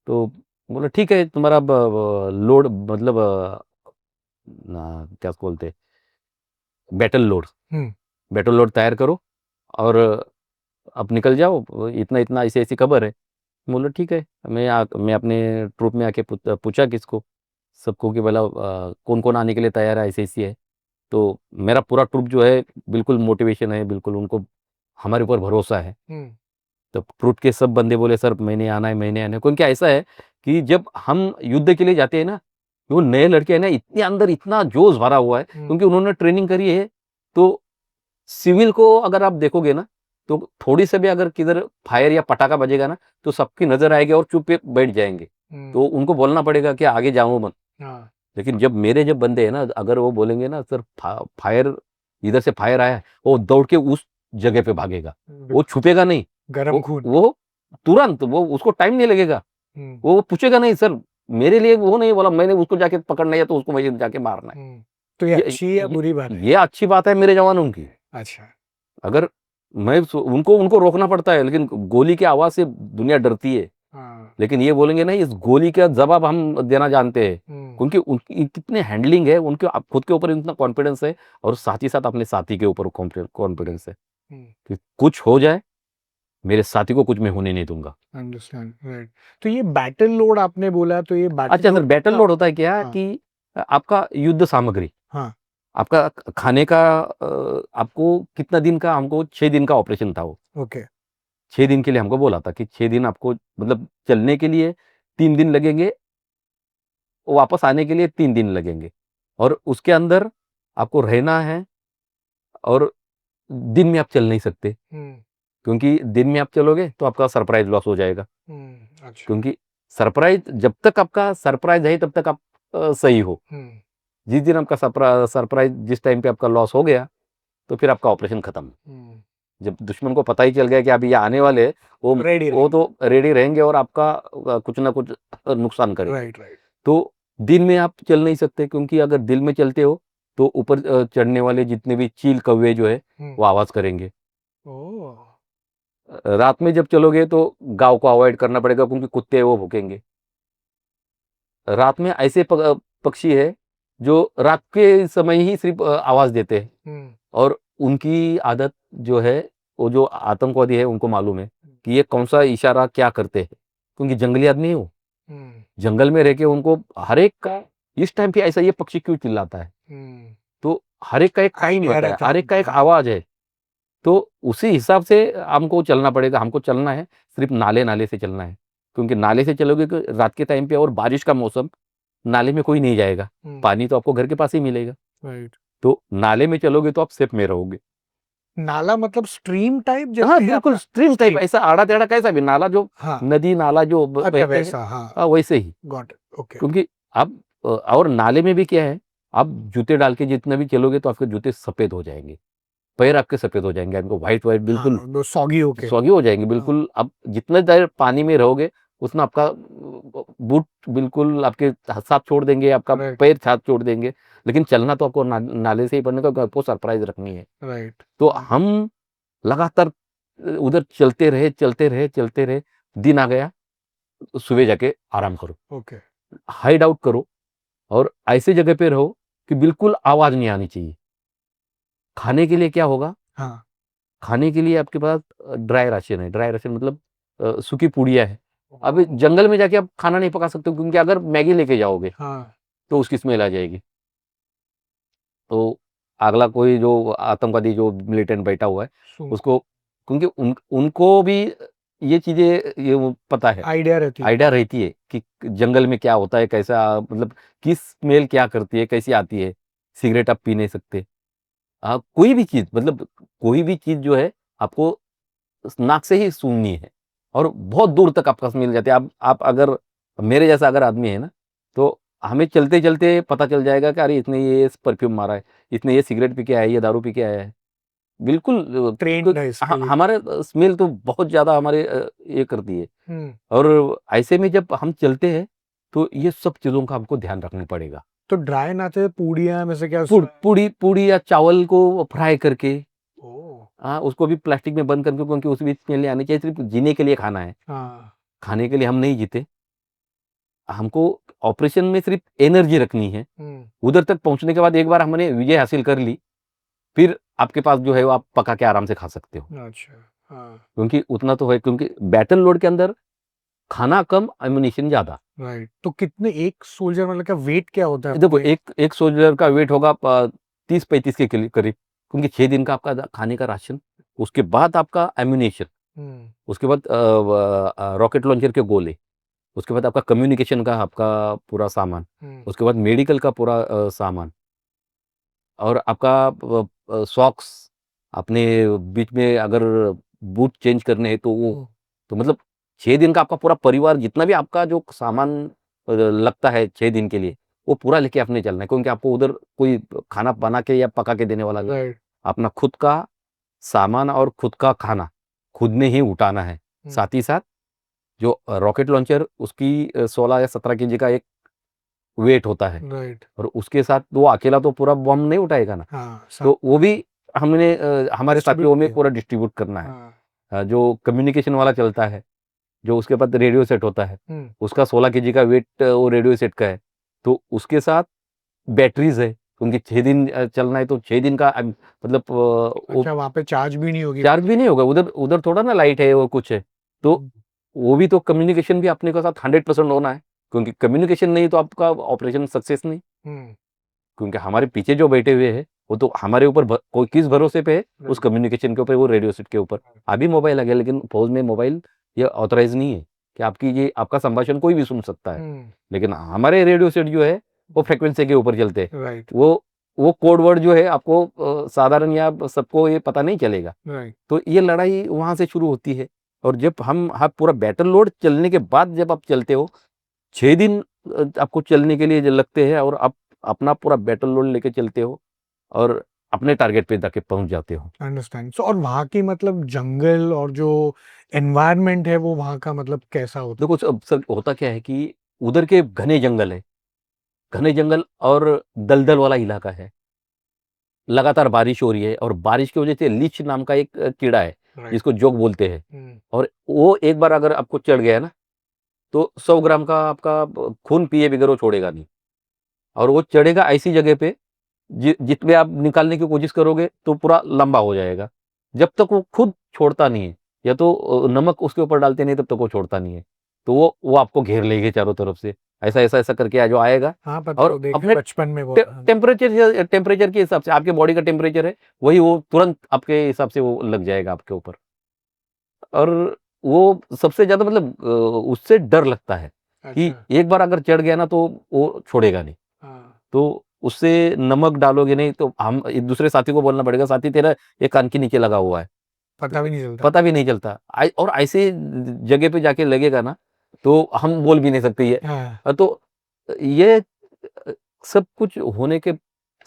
तो बोला ठीक है, तुम्हारा लोड मतलब क्या उसको बोलते हैं, बैटल लोड, हुँ, बैटल लोड तैयार करो और अब निकल जाओ, इतना-इतना ऐसी-ऐसी खबर है। बोला ठीक है। मैं अपने ट्रूप में आके पूछा किसको, सबको कि भला कौन-कौन आने के लिए तैयार है, ऐसी-ऐसी है। तो मेरा पूरा ट्रूप जो है बिल्कुल मोटिवेशन है, बिल्कुल उनको हमारे ऊपर भरोसा है। हुँ, तो ट्रूप के सब बंदे बोले सर मैंने आना है, मैंने आना है। क्योंकि ऐसा है कि जब हम युद्ध के लिए जाते हैं ना, वो नए लड़के हैं ना, इतने अंदर इतना जोश भरा हुआ है, हुँ, क्योंकि उन्होंने ट्रेनिंग करी है। तो सिविल को अगर आप देखोगे ना, तो थोड़ी सी भी अगर किधर फायर या पटाखा बजेगा ना, तो सबकी नज़र आएगी और चुप पे बैठ जाएँगे। हुँ, तो उनको बोलना पड़ेगा कि आगे जाओ मत। हाँ, लेकिन जब बंदे हैं ना, अगर वो बोलेंगे ना सर फायर, इधर से फायर आया है, वो दौड़ के उस जगह पे भागेगा। वो बिल्कुल, छुपेगा नहीं। गरम खून। वो तुरंत, वो उसको टाइम नहीं लगेगा। हुँ, वो पूछेगा नहीं सर, मेरे लिए वो नहीं बोला मैंने उसको जाके पकड़ना है या तो उसको वहीं जाके मारना है। हुँ। तो ये ये अच्छी या ये बुरी बात है? ये अच्छी बात है मेरे जवानों की। अच्छा, अगर मैं सो उनको उनको रोकना पड़ता है, लेकिन गोली की आवाज़ से दुनिया डरती है। हाँ, लेकिन ये बोलेंगे नहीं, इस गोली का जवाब हम देना जानते हैं। हुँ, क्योंकि उनकी कितने हैंडलिंग है, उनके खुद के ऊपर इतना कॉन्फिडेंस है, और साथ ही साथ अपने साथी के ऊपर कॉन्फिडेंस है हुँ। कि कुछ हो जाए, मेरे साथी को कुछ मैं होने नहीं दूँगा। Understand, right. तो ये बैटल लोड आपने बोला, तो ये बैटल अच्छा सर, लोड बैटल कितना? लोड होता है क्या हाँ, कि आपका युद्ध सामग्री, हाँ, आपका खाने का, आपको कितना दिन का, हमको 6 दिन का ऑपरेशन था वो। ओके। 6 दिन के लिए हमको बोला था कि 6 दिन आपको मतलब चलने के लिए 3 दिन लगेंगे, वापस आने के लिए 3 दिन लगेंगे, और उसके अंदर आपको रहना है, और दिन में आप चल नहीं सकते, हुँ, क्योंकि दिन में आप चलोगे तो आपका सरप्राइज़ लॉस हो जाएगा। हुँ, अच्छा, क्योंकि सरप्राइज़, जब तक आपका सरप्राइज़ है तब तक आप सही हो। हुँ, जिस दिन आपका सरप्राइज़ जिस टाइम पे आपका लॉस हो गया, तो फिर आपका ऑपरेशन खत्म। हुँ। जब दुश्मन को पता ही चल गया कि अभी ये आने वाले हैं, वो रेडी वो रहेंगे। तो रेडी रहेंगे और आपका कुछ ना कुछ नुकसान करेंगे। Right, right. तो दिन में आप चल नहीं सकते, क्योंकि अगर दिन में चलते हो तो ऊपर चढ़ने वाले जितने भी चील कौवे जो है, हुँ, वो आवाज़ करेंगे। ओह! रात में जब चलोगे तो गाँव को अवॉइड करना पड़ेगा, क्योंकि कुत्ते वो भौंकेंगे। रात में ऐसे पक्षी है जो रात के समय ही सिर्फ़ आवाज़ देते हैं, हुँ, और उनकी आदत जो है, वो जो आतंकवादी है उनको मालूम है कि ये कौन-सा इशारा क्या करते हैं, क्योंकि जंगली आदमी है वो। हुँ, जंगल में रह के उनको हर एक का, इस टाइम पे ऐसा ये पक्षी क्यों चिल्लाता है, हुँ। तो हर एक का एक टाइम आइडिया होता है, रहता हर है एक का उनको, एक हाँ। आवाज़ है। तो उसी हिसाब से हमको चलना पड़ेगा, हमको चलना है, सिर्फ़ नाले-नाले से चलना है। क्योंकि नाले से चलोगे तो रात के टाइम पे, और बारिश का मौसम, नाले में कोई नहीं जाएगा। हुँ, पानी तो आपको घर के पास ही मिलेगा। राइट। तो नाले में चलोगे तो आप सेफ में रहोगे। नाला मतलब स्ट्रीम टाइप हाँ जैसे है बिल्कुल आपका? स्ट्रीम टाइप, स्ट्रीम, ऐसा आड़ा टेढ़ा कैसा भी नाला, जो हाँ, नदी नाला जो अच्छा बहते हैं, वैसा, हाँ, वैसे ही। Got it, okay. क्योंकि आप और नाले में भी क्या है, आप जूते डाल के जितना भी चलोगे तो आपके जूते सफेद हो जाएंगे, पैर आपके सफेद हो जाएंगे, आपको व्हाइट व्हाइट हाँ, बिल्कुल वो सॉगी होके, सौगी हो जाएंगे हाँ, बिल्कुल। आप जितना देर पानी में रहोगे उतना आपका बूट बिल्कुल आपके साथ छोड़ देंगे, आपका राइट, पैर साथ छोड़ देंगे। लेकिन चलना तो आपको नाले से ही पड़ने का, आपको सरप्राइज रखनी है। राइट, तो हम लगातार उधर चलते रहे चलते रहे चलते रहे। दिन आ गया, सुबह जाके आराम करो, ओके, हाइड आउट करो, और ऐसे जगह पे रहो कि बिल्कुल आवाज नहीं आनी चाहिए। खाने के लिए क्या होगा, हाँ, खाने के लिए आपके पास ड्राई राशन है। ड्राई राशन मतलब सूखी पुड़िया है। अब जंगल में जाके आप खाना नहीं पका सकते हो, क्योंकि अगर मैगी लेके जाओगे हाँ, तो उसकी स्मेल आ जाएगी। तो अगला कोई जो आतंकवादी जो मिलिटेंट बैठा हुआ है सुन, उसको, क्योंकि उनको भी ये चीजें ये वो पता है, आइडिया रहती है, आइडिया रहती है कि जंगल में क्या होता है, कैसा मतलब किस स्मेल क्या करती है, कैसी आती है। सिगरेट आप पी नहीं सकते। कोई भी चीज मतलब कोई भी चीज जो है आपको नाक से ही सूंघनी है, और बहुत दूर तक आपका मिल जाती है। आप अगर मेरे जैसा अगर आदमी है ना, तो हमें चलते चलते पता चल जाएगा कि अरे इसने ये परफ्यूम मारा है, इसने ये सिगरेट पी के आया है, ये दारू पी के आया है। बिल्कुल ट्रेंड है इसके लिए। हमारे स्मेल तो बहुत ज्यादा हमारे ये करती है। हुँ, और ऐसे में जब हम चलते हैं तो ये सब चीजों का हमको ध्यान रखना पड़ेगा। तो ड्राई नाते पूड़ियाँ में से क्या पुड़ पूड़ी पूड़ी या चावल को फ्राई करके, ओह! उसको भी प्लास्टिक में बंद करके, क्योंकि उसमें स्मेल आनी चाहिए। सिर्फ जीने के लिए खाना है, हाँ, खाने के लिए हम नहीं जीते। हमको ऑपरेशन में सिर्फ एनर्जी रखनी है। हुँ, उधर तक पहुंचने के बाद एक बार हमने विजय हासिल कर ली, फिर आपके पास जो है वो आप पका के आराम से खा सकते हो। अच्छा, हाँ, क्योंकि उतना तो है, क्योंकि बैटल लोड के अंदर खाना कम, एम्यूनिशन ज्यादा। राइट। तो कितने एक सोल्जर मतलब का वेट क्या होता है देखो अपने? एक एक सोल्जर का वेट होगा 30-35 के करीब, क्योंकि 6 दिन का आपका खाने का राशन, उसके बाद आपका एम्यूनेशन, हुँ, उसके बाद रॉकेट लॉन्चर के गोले, उसके बाद आपका कम्युनिकेशन का आपका पूरा सामान, हुँ, उसके बाद मेडिकल का पूरा सामान, और आपका सॉक्स, अपने बीच में अगर बूट चेंज करने हैं तो वो, हुँ, तो मतलब 6 दिन का आपका पूरा परिवार, जितना भी आपका जो सामान लगता है 6 दिन के लिए, वो पूरा लेके आपने चलना है। क्योंकि आपको उधर कोई खाना बना के या पका के देने वाला नहीं। राइट, अपना खुद का सामान और खुद का खाना खुद ने ही उठाना है। हुँ, साथ ही साथ जो रॉकेट लॉन्चर, उसकी 16 या 17 केजी का एक वेट होता है, राइट, और उसके साथ वो अकेला तो पूरा बम नहीं उठाएगा ना। हाँ, साथ तो वो भी हमने हमारे डिस्ट्रीब्यूट साथियों में किया। पूरा डिस्ट्रीब्यूट करना है। हाँ, जो कम्युनिकेशन वाला चलता है, जो उसके बाद रेडियो सेट होता है, हुँ, उसका 16 केजी का वेट वो रेडियो सेट का है। तो उसके साथ बैटरीज़ है, क्योंकि 6 दिन चलना है, तो 6 दिन का मतलब वो अच्छा वहाँ पे चार्ज भी नहीं होगी चार्ज भी नहीं होगा। उधर उधर थोड़ा ना लाइट है और कुछ है। तो हुँ, वो भी तो कम्युनिकेशन भी अपने के साथ 100% होना है, क्योंकि कम्युनिकेशन नहीं तो आपका ऑपरेशन सक्सेस नहीं। हुँ, क्योंकि हमारे पीछे जो बैठे हुए हैं, वो तो हमारे ऊपर कोई किस भरोसे पे है, उस राइट, कम्युनिकेशन के ऊपर, वो रेडियो सेट के ऊपर। अभी मोबाइल आ गया, लेकिन फौज में मोबाइल ये ऑथराइज नहीं है कि आपकी ये आपका संभाषण कोई भी सुन सकता है। हुँ, लेकिन हमारे रेडियो सेट जो है वो फ्रीक्वेंसी के ऊपर चलते हैं। राइट, वो कोड वर्ड जो है आपको साधारण या सबको ये पता नहीं चलेगा। राइट, तो ये लड़ाई वहां से शुरू होती है। और जब हम पूरा बैटल लोड चलने के बाद जब आप चलते हो, 6 दिन आपको चलने के लिए जो लगते हैं, और आप अपना पूरा बैटल लोड लेके चलते हो, और अपने टारगेट पे जाके पहुंच जाते हो। अंडरस्टैंड। सो और वहाँ की मतलब जंगल और जो एनवायरनमेंट है वो वहाँ का मतलब कैसा होता देखो सब सब होता क्या है कि उधर के घने जंगल है, घने जंगल और दलदल वाला इलाका है। लगातार बारिश हो रही है, और बारिश की वजह से लीच नाम का एक कीड़ा है, है? राइट, जिसको जोक बोलते हैं। हुँ, और वो एक बार अगर आपको चढ़ गया ना, तो 100 ग्राम का आपका खून पिए बगैर वो छोड़ेगा नहीं। और वो चढ़ेगा ऐसी जगह पे जितने आप निकालने की कोशिश करोगे तो पूरा लंबा हो जाएगा। जब तक वो खुद छोड़ता नहीं है, या तो नमक उसके ऊपर डालते नहीं, तब तक वो छोड़ता नहीं है। तो वो आपको घेर लेगी चारों तरफ से। ऐसा करके जो आएगा, हाँ, पता है वो और देखा है अपने बचपन में बहुत हाँ, टेम्परेचर के हिसाब से, आपके बॉडी का टेम्परेचर है वही, वो तुरंत आपके हिसाब से वो लग जाएगा आपके ऊपर। और वो सबसे ज़्यादा मतलब उससे डर लगता है कि अच्छा, एक बार अगर चढ़ गया ना तो वो छोड़ेगा नहीं। हाँ, तो उससे नमक डालोगे नहीं तो हम एक दूसरे साथी को बोलना पड़ेगा, साथी तेरा ये कान के नीचे लगा हुआ है, पता भी नहीं चलता। पता भी नहीं चलता। और ऐसे जगह पे जाके लगेगा ना तो हम बोल भी नहीं सकते ये। हाँ। तो ये सब कुछ होने के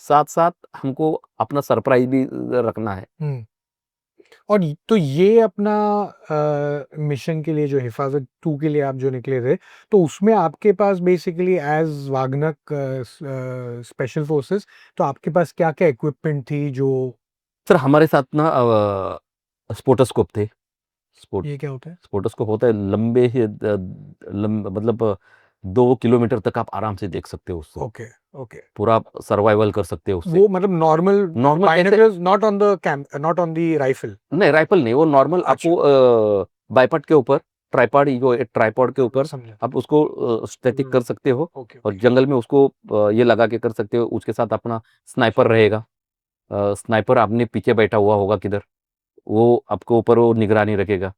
साथ साथ हमको अपना सरप्राइज भी रखना है। और तो ये अपना मिशन के लिए जो हिफाजत 2 के लिए आप जो निकले थे, तो उसमें आपके पास बेसिकली एज वागनक स्पेशल फोर्सेस, तो आपके पास क्या क्या इक्विपमेंट थी जो? सर हमारे साथ ना स्पोटोस्कोप थे। ये क्या होता है? स्पोटोस्कोप होता है लंबे ही मतलब 2 किलोमीटर तक आप आराम से देख सकते हो उससे, ओके, ओके। पूरा सर्वाइवल कर सकते हो उससे। वो मतलब नॉर्मल नॉर्मल कैसे? Binoculars, not on the not on the rifle? नहीं राइफल नहीं, वो नॉर्मल अच्छा। आपको बाइपॉड के ऊपर, ट्राइपॉड जो ट्राइपॉड के ऊपर समझा। आप उसको स्टैटिक कर सकते हो, ओके, और ओके। जंगल में उसको ये लगा के कर सकते हो। उसके साथ अपना स्नाइपर रहेगा, स्नाइपर अपने पीछे बैठा हुआ होगा किधर, वो आपको ऊपर वो निगरानी रखेगा।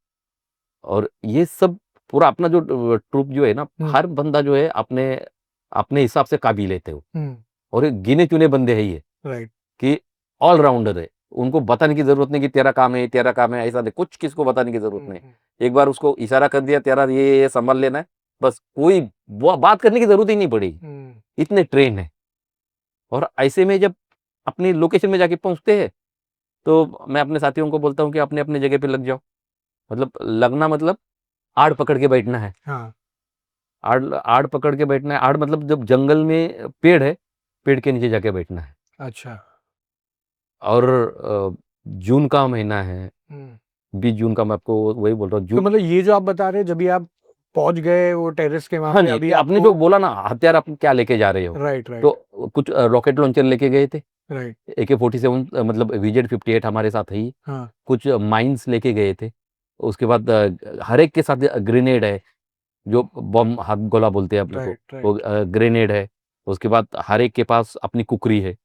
और ये सब पूरा अपना जो ट्रूप जो है ना, हर बंदा जो है अपने अपने हिसाब से काबिल है वो, और ये गिने चुने बंदे हैं ये, राइट। कि ऑलराउंडर है। उनको बताने की जरूरत नहीं कि तेरा काम है, तेरा काम है, ऐसा नहीं, कुछ किसको बताने की जरूरत नहीं। एक बार उसको इशारा कर दिया, तेरा ये संभाल लेना है, बस कोई बात करने की जरूरत ही नहीं पड़ेगी, इतने ट्रेन है। और ऐसे में जब अपनी लोकेशन में जाके पहुंचते हैं तो मैं अपने साथियों को बोलता हूँ कि अपने अपने जगह पे लग जाओ। मतलब लगना मतलब आड़ पकड़ के बैठना है। हाँ। आड़ आड़ पकड़ के बैठना है। आड़ मतलब जब जंगल में पेड़ है, पेड़ के नीचे जाके बैठना है। अच्छा। और जून का महीना है, 20 जून का, मैं आपको वही बोल रहा हूँ तो जून। मतलब ये जो आप बता रहे हैं, जब ये आप पहुंच गए वो टेरेस के वहां हाँ पे, जी, अभी आपने जो आपको? बोला ना हथियार आप क्या लेके जा रहे हो, राइट, राइट, तो कुछ रॉकेट लॉन्चर लेके गए थे, राइट। AK-47 मतलब VZ-58 हमारे साथ है ही। हाँ। कुछ माइंस लेके गए थे। उसके बाद हर एक के साथ ग्रेनेड है, जो बम हाथ गोला बोलते हैं अपने को, राइट, वो राइट। ग्रेनेड है। उसके बाद हर एक के पास अपनी कुकरी है,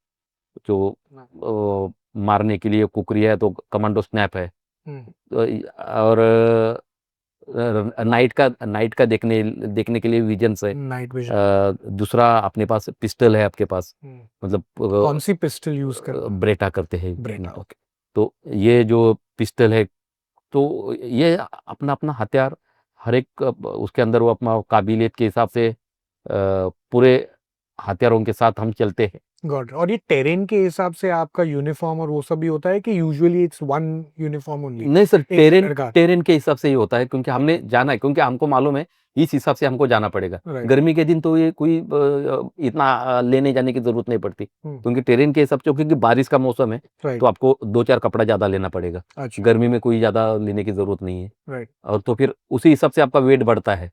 जो मारने के लिए कुकरी है, तो कमांडो स्नैप है। तो और नाइट का देखने देखने के लिए विजन्स है। Night vision. दूसरा अपने पास पिस्टल है आपके पास, मतलब कौन सी पिस्टल यूज करते हैं? ब्रेटा करते हैं। Beretta, okay. तो ये जो पिस्टल है, तो ये अपना अपना हथियार, हर एक उसके अंदर वो अपना काबिलियत के हिसाब से पूरे हथियारों के साथ हम चलते हैं। गॉट। और ये टेरेन के हिसाब से आपका यूनिफॉर्म और वो सब भी होता है कि usually it's one uniform only? नहीं सर, एक टेरेन कलर का? टेरेन के हिसाब से ही होता है, क्योंकि हमने जाना है, क्योंकि हमको मालूम है इस हिसाब से हमको जाना पड़ेगा। राइट। गर्मी के दिन तो ये कोई इतना लेने जाने की जरूरत नहीं पड़ती, क्योंकि टेरेन के हिसाब से, क्योंकि बारिश का मौसम है, राइट। तो आपको 2-4 कपड़ा ज्यादा लेना पड़ेगा। अच्छा। गर्मी में कोई ज्यादा लेने की जरूरत नहीं है। राइट। और तो फिर उसी हिसाब से आपका वेट बढ़ता है,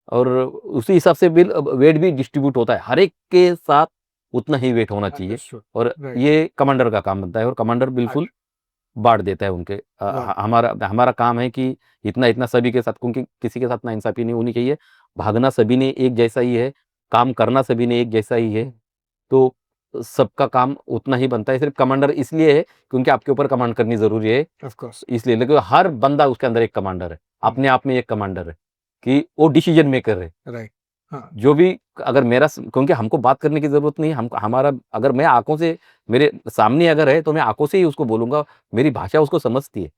और उसी हिसाब से बिल वेट भी डिस्ट्रीब्यूट होता है, हर एक के साथ उतना ही वेट होना चाहिए। अंडरस्टूड। और राइट। ये कमांडर का काम बनता है, और कमांडर बिल्कुल अच्छा। बाँट देता है उनके। गॉट। हमारा हमारा काम है कि इतना-इतना सभी के साथ, क्योंकि किसी के साथ नाइंसाफ़ी नहीं होनी चाहिए। भागना सभी ने एक जैसा ही है, काम करना सभी ने एक जैसा ही है, तो सबका काम उतना ही बनता है। सिर्फ़ कमांडर इसलिए है क्योंकि आपके ऊपर कमांड करनी ज़रूरी है, ऑफ कोर्स। इसलिए। लेकिन हर बंदा उसके अंदर एक कमांडर है, अपने आप में एक कमांडर है, कि वो डिसीज़न मेकर है। राइट। हाँ। जो भी, अगर मेरा क्योंकि हमको बात करने की ज़रूरत नहीं है, हमको हमारा, अगर मैं आँखों से, मेरे सामने अगर है तो मैं आँखों से ही उसको बोलूँगा, मेरी भाषा उसको समझती है,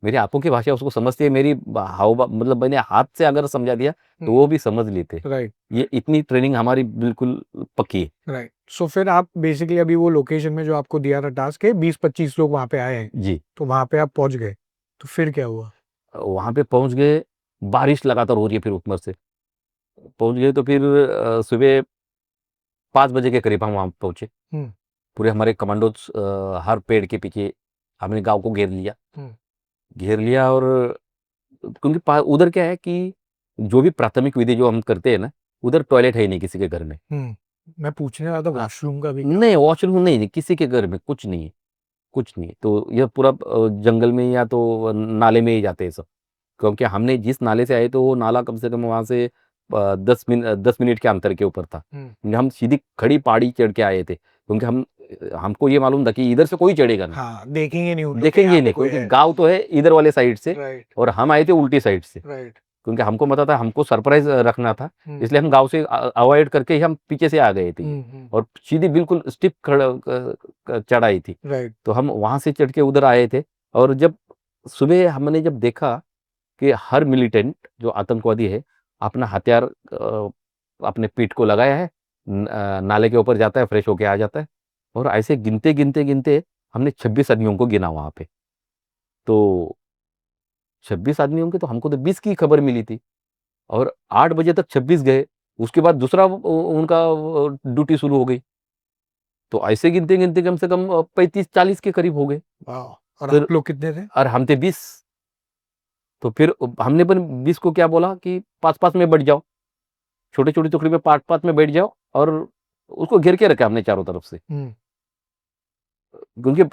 मेरी आँखों की भाषा उसको समझती है, मेरी हाव-भाव, मतलब मैंने हाथ से अगर समझा दिया तो वो भी समझ लेते हैं। राइट। ये इतनी ट्रेनिंग हमारी बिल्कुल पक्की है। राइट। सो फिर आप बेसिकली अभी वो लोकेशन में जो आपको दिया था टास्क है, 20-25 लोग वहां पे आए हैं, जी, तो वहां पे आप पहुंच गए, तो फिर क्या हुआ? वहाँ पे पहुँच गए, बारिश लगातार हो रही है, फिर ऊपर से पहुँच गए, तो फिर सुबह 5 बजे के करीब हम वहाँ पहुँचे। हम्म। पूरे हमारे कमांडोज़ हर पेड़ के पीछे हमने गाँव को घेर लिया। हम्म। घेर लिया, और क्योंकि उधर क्या है कि जो भी प्राथमिक विधि जो हम करते हैं ना, उधर टॉयलेट है ही नहीं किसी के घर में। मैं पूछने वाला था हाँ, वॉशरूम का भी क्या? नहीं वॉशरूम नहीं, नहीं किसी के घर में कुछ नहीं है, कुछ नहीं है। तो यह पूरा जंगल में या तो नाले में ही जाते हैं सब, क्योंकि हमने जिस नाले से आए तो वो नाला कम से कम वहाँ से 10 मिनट के अंतर के ऊपर था। हम सीधी खड़ी पहाड़ी चढ़ के आए थे, क्योंकि हमको ये मालूम था कि इधर से कोई चढ़ेगा नहीं, हाँ, देखेंगे नहीं, उठो कि देखेंगे यहाँ ही पे नहीं, कोई क्योंकि है। गाँव तो है इधर वाले साइड से, राइट। और हम आए थे उल्टी साइड से। राइट। क्योंकि हमको पता था हमको सरप्राइज रखना था, इसलिए हम गांव से अवॉइड करके ही हम पीछे से आ गए थे और सीधी बिल्कुल स्टिप चढ़ाई थी। राइट। तो हम वहां से चढ़ के उधर आए थे और जब सुबह हमने जब देखा कि हर मिलिटेंट जो आतंकवादी है अपना हथियार अपने पीठ को लगाया है, नाले के ऊपर जाता है, फ्रेश होके आ जाता है और ऐसे गिनते गिनते गिनते हमने 26 आदमियों को गिना वहां पे। तो 26 आदमियों के तो हमको तो 20 की खबर मिली थी और 8 बजे तक 26 गए, उसके बाद दूसरा उनका ड्यूटी शुरू हो गई। तो ऐसे गिनते गिनते कम से कम 35-40 के करीब हो गए। और फिर आप लोग कितने थे? और हम थे 20। तो फिर हमने पर 20 को क्या बोला कि पास पास में बैठ जाओ, छोटे छोटी टुकड़ी में पास पास में बैठ जाओ और उसको घेर के रखा हमने चारों तरफ से, क्योंकि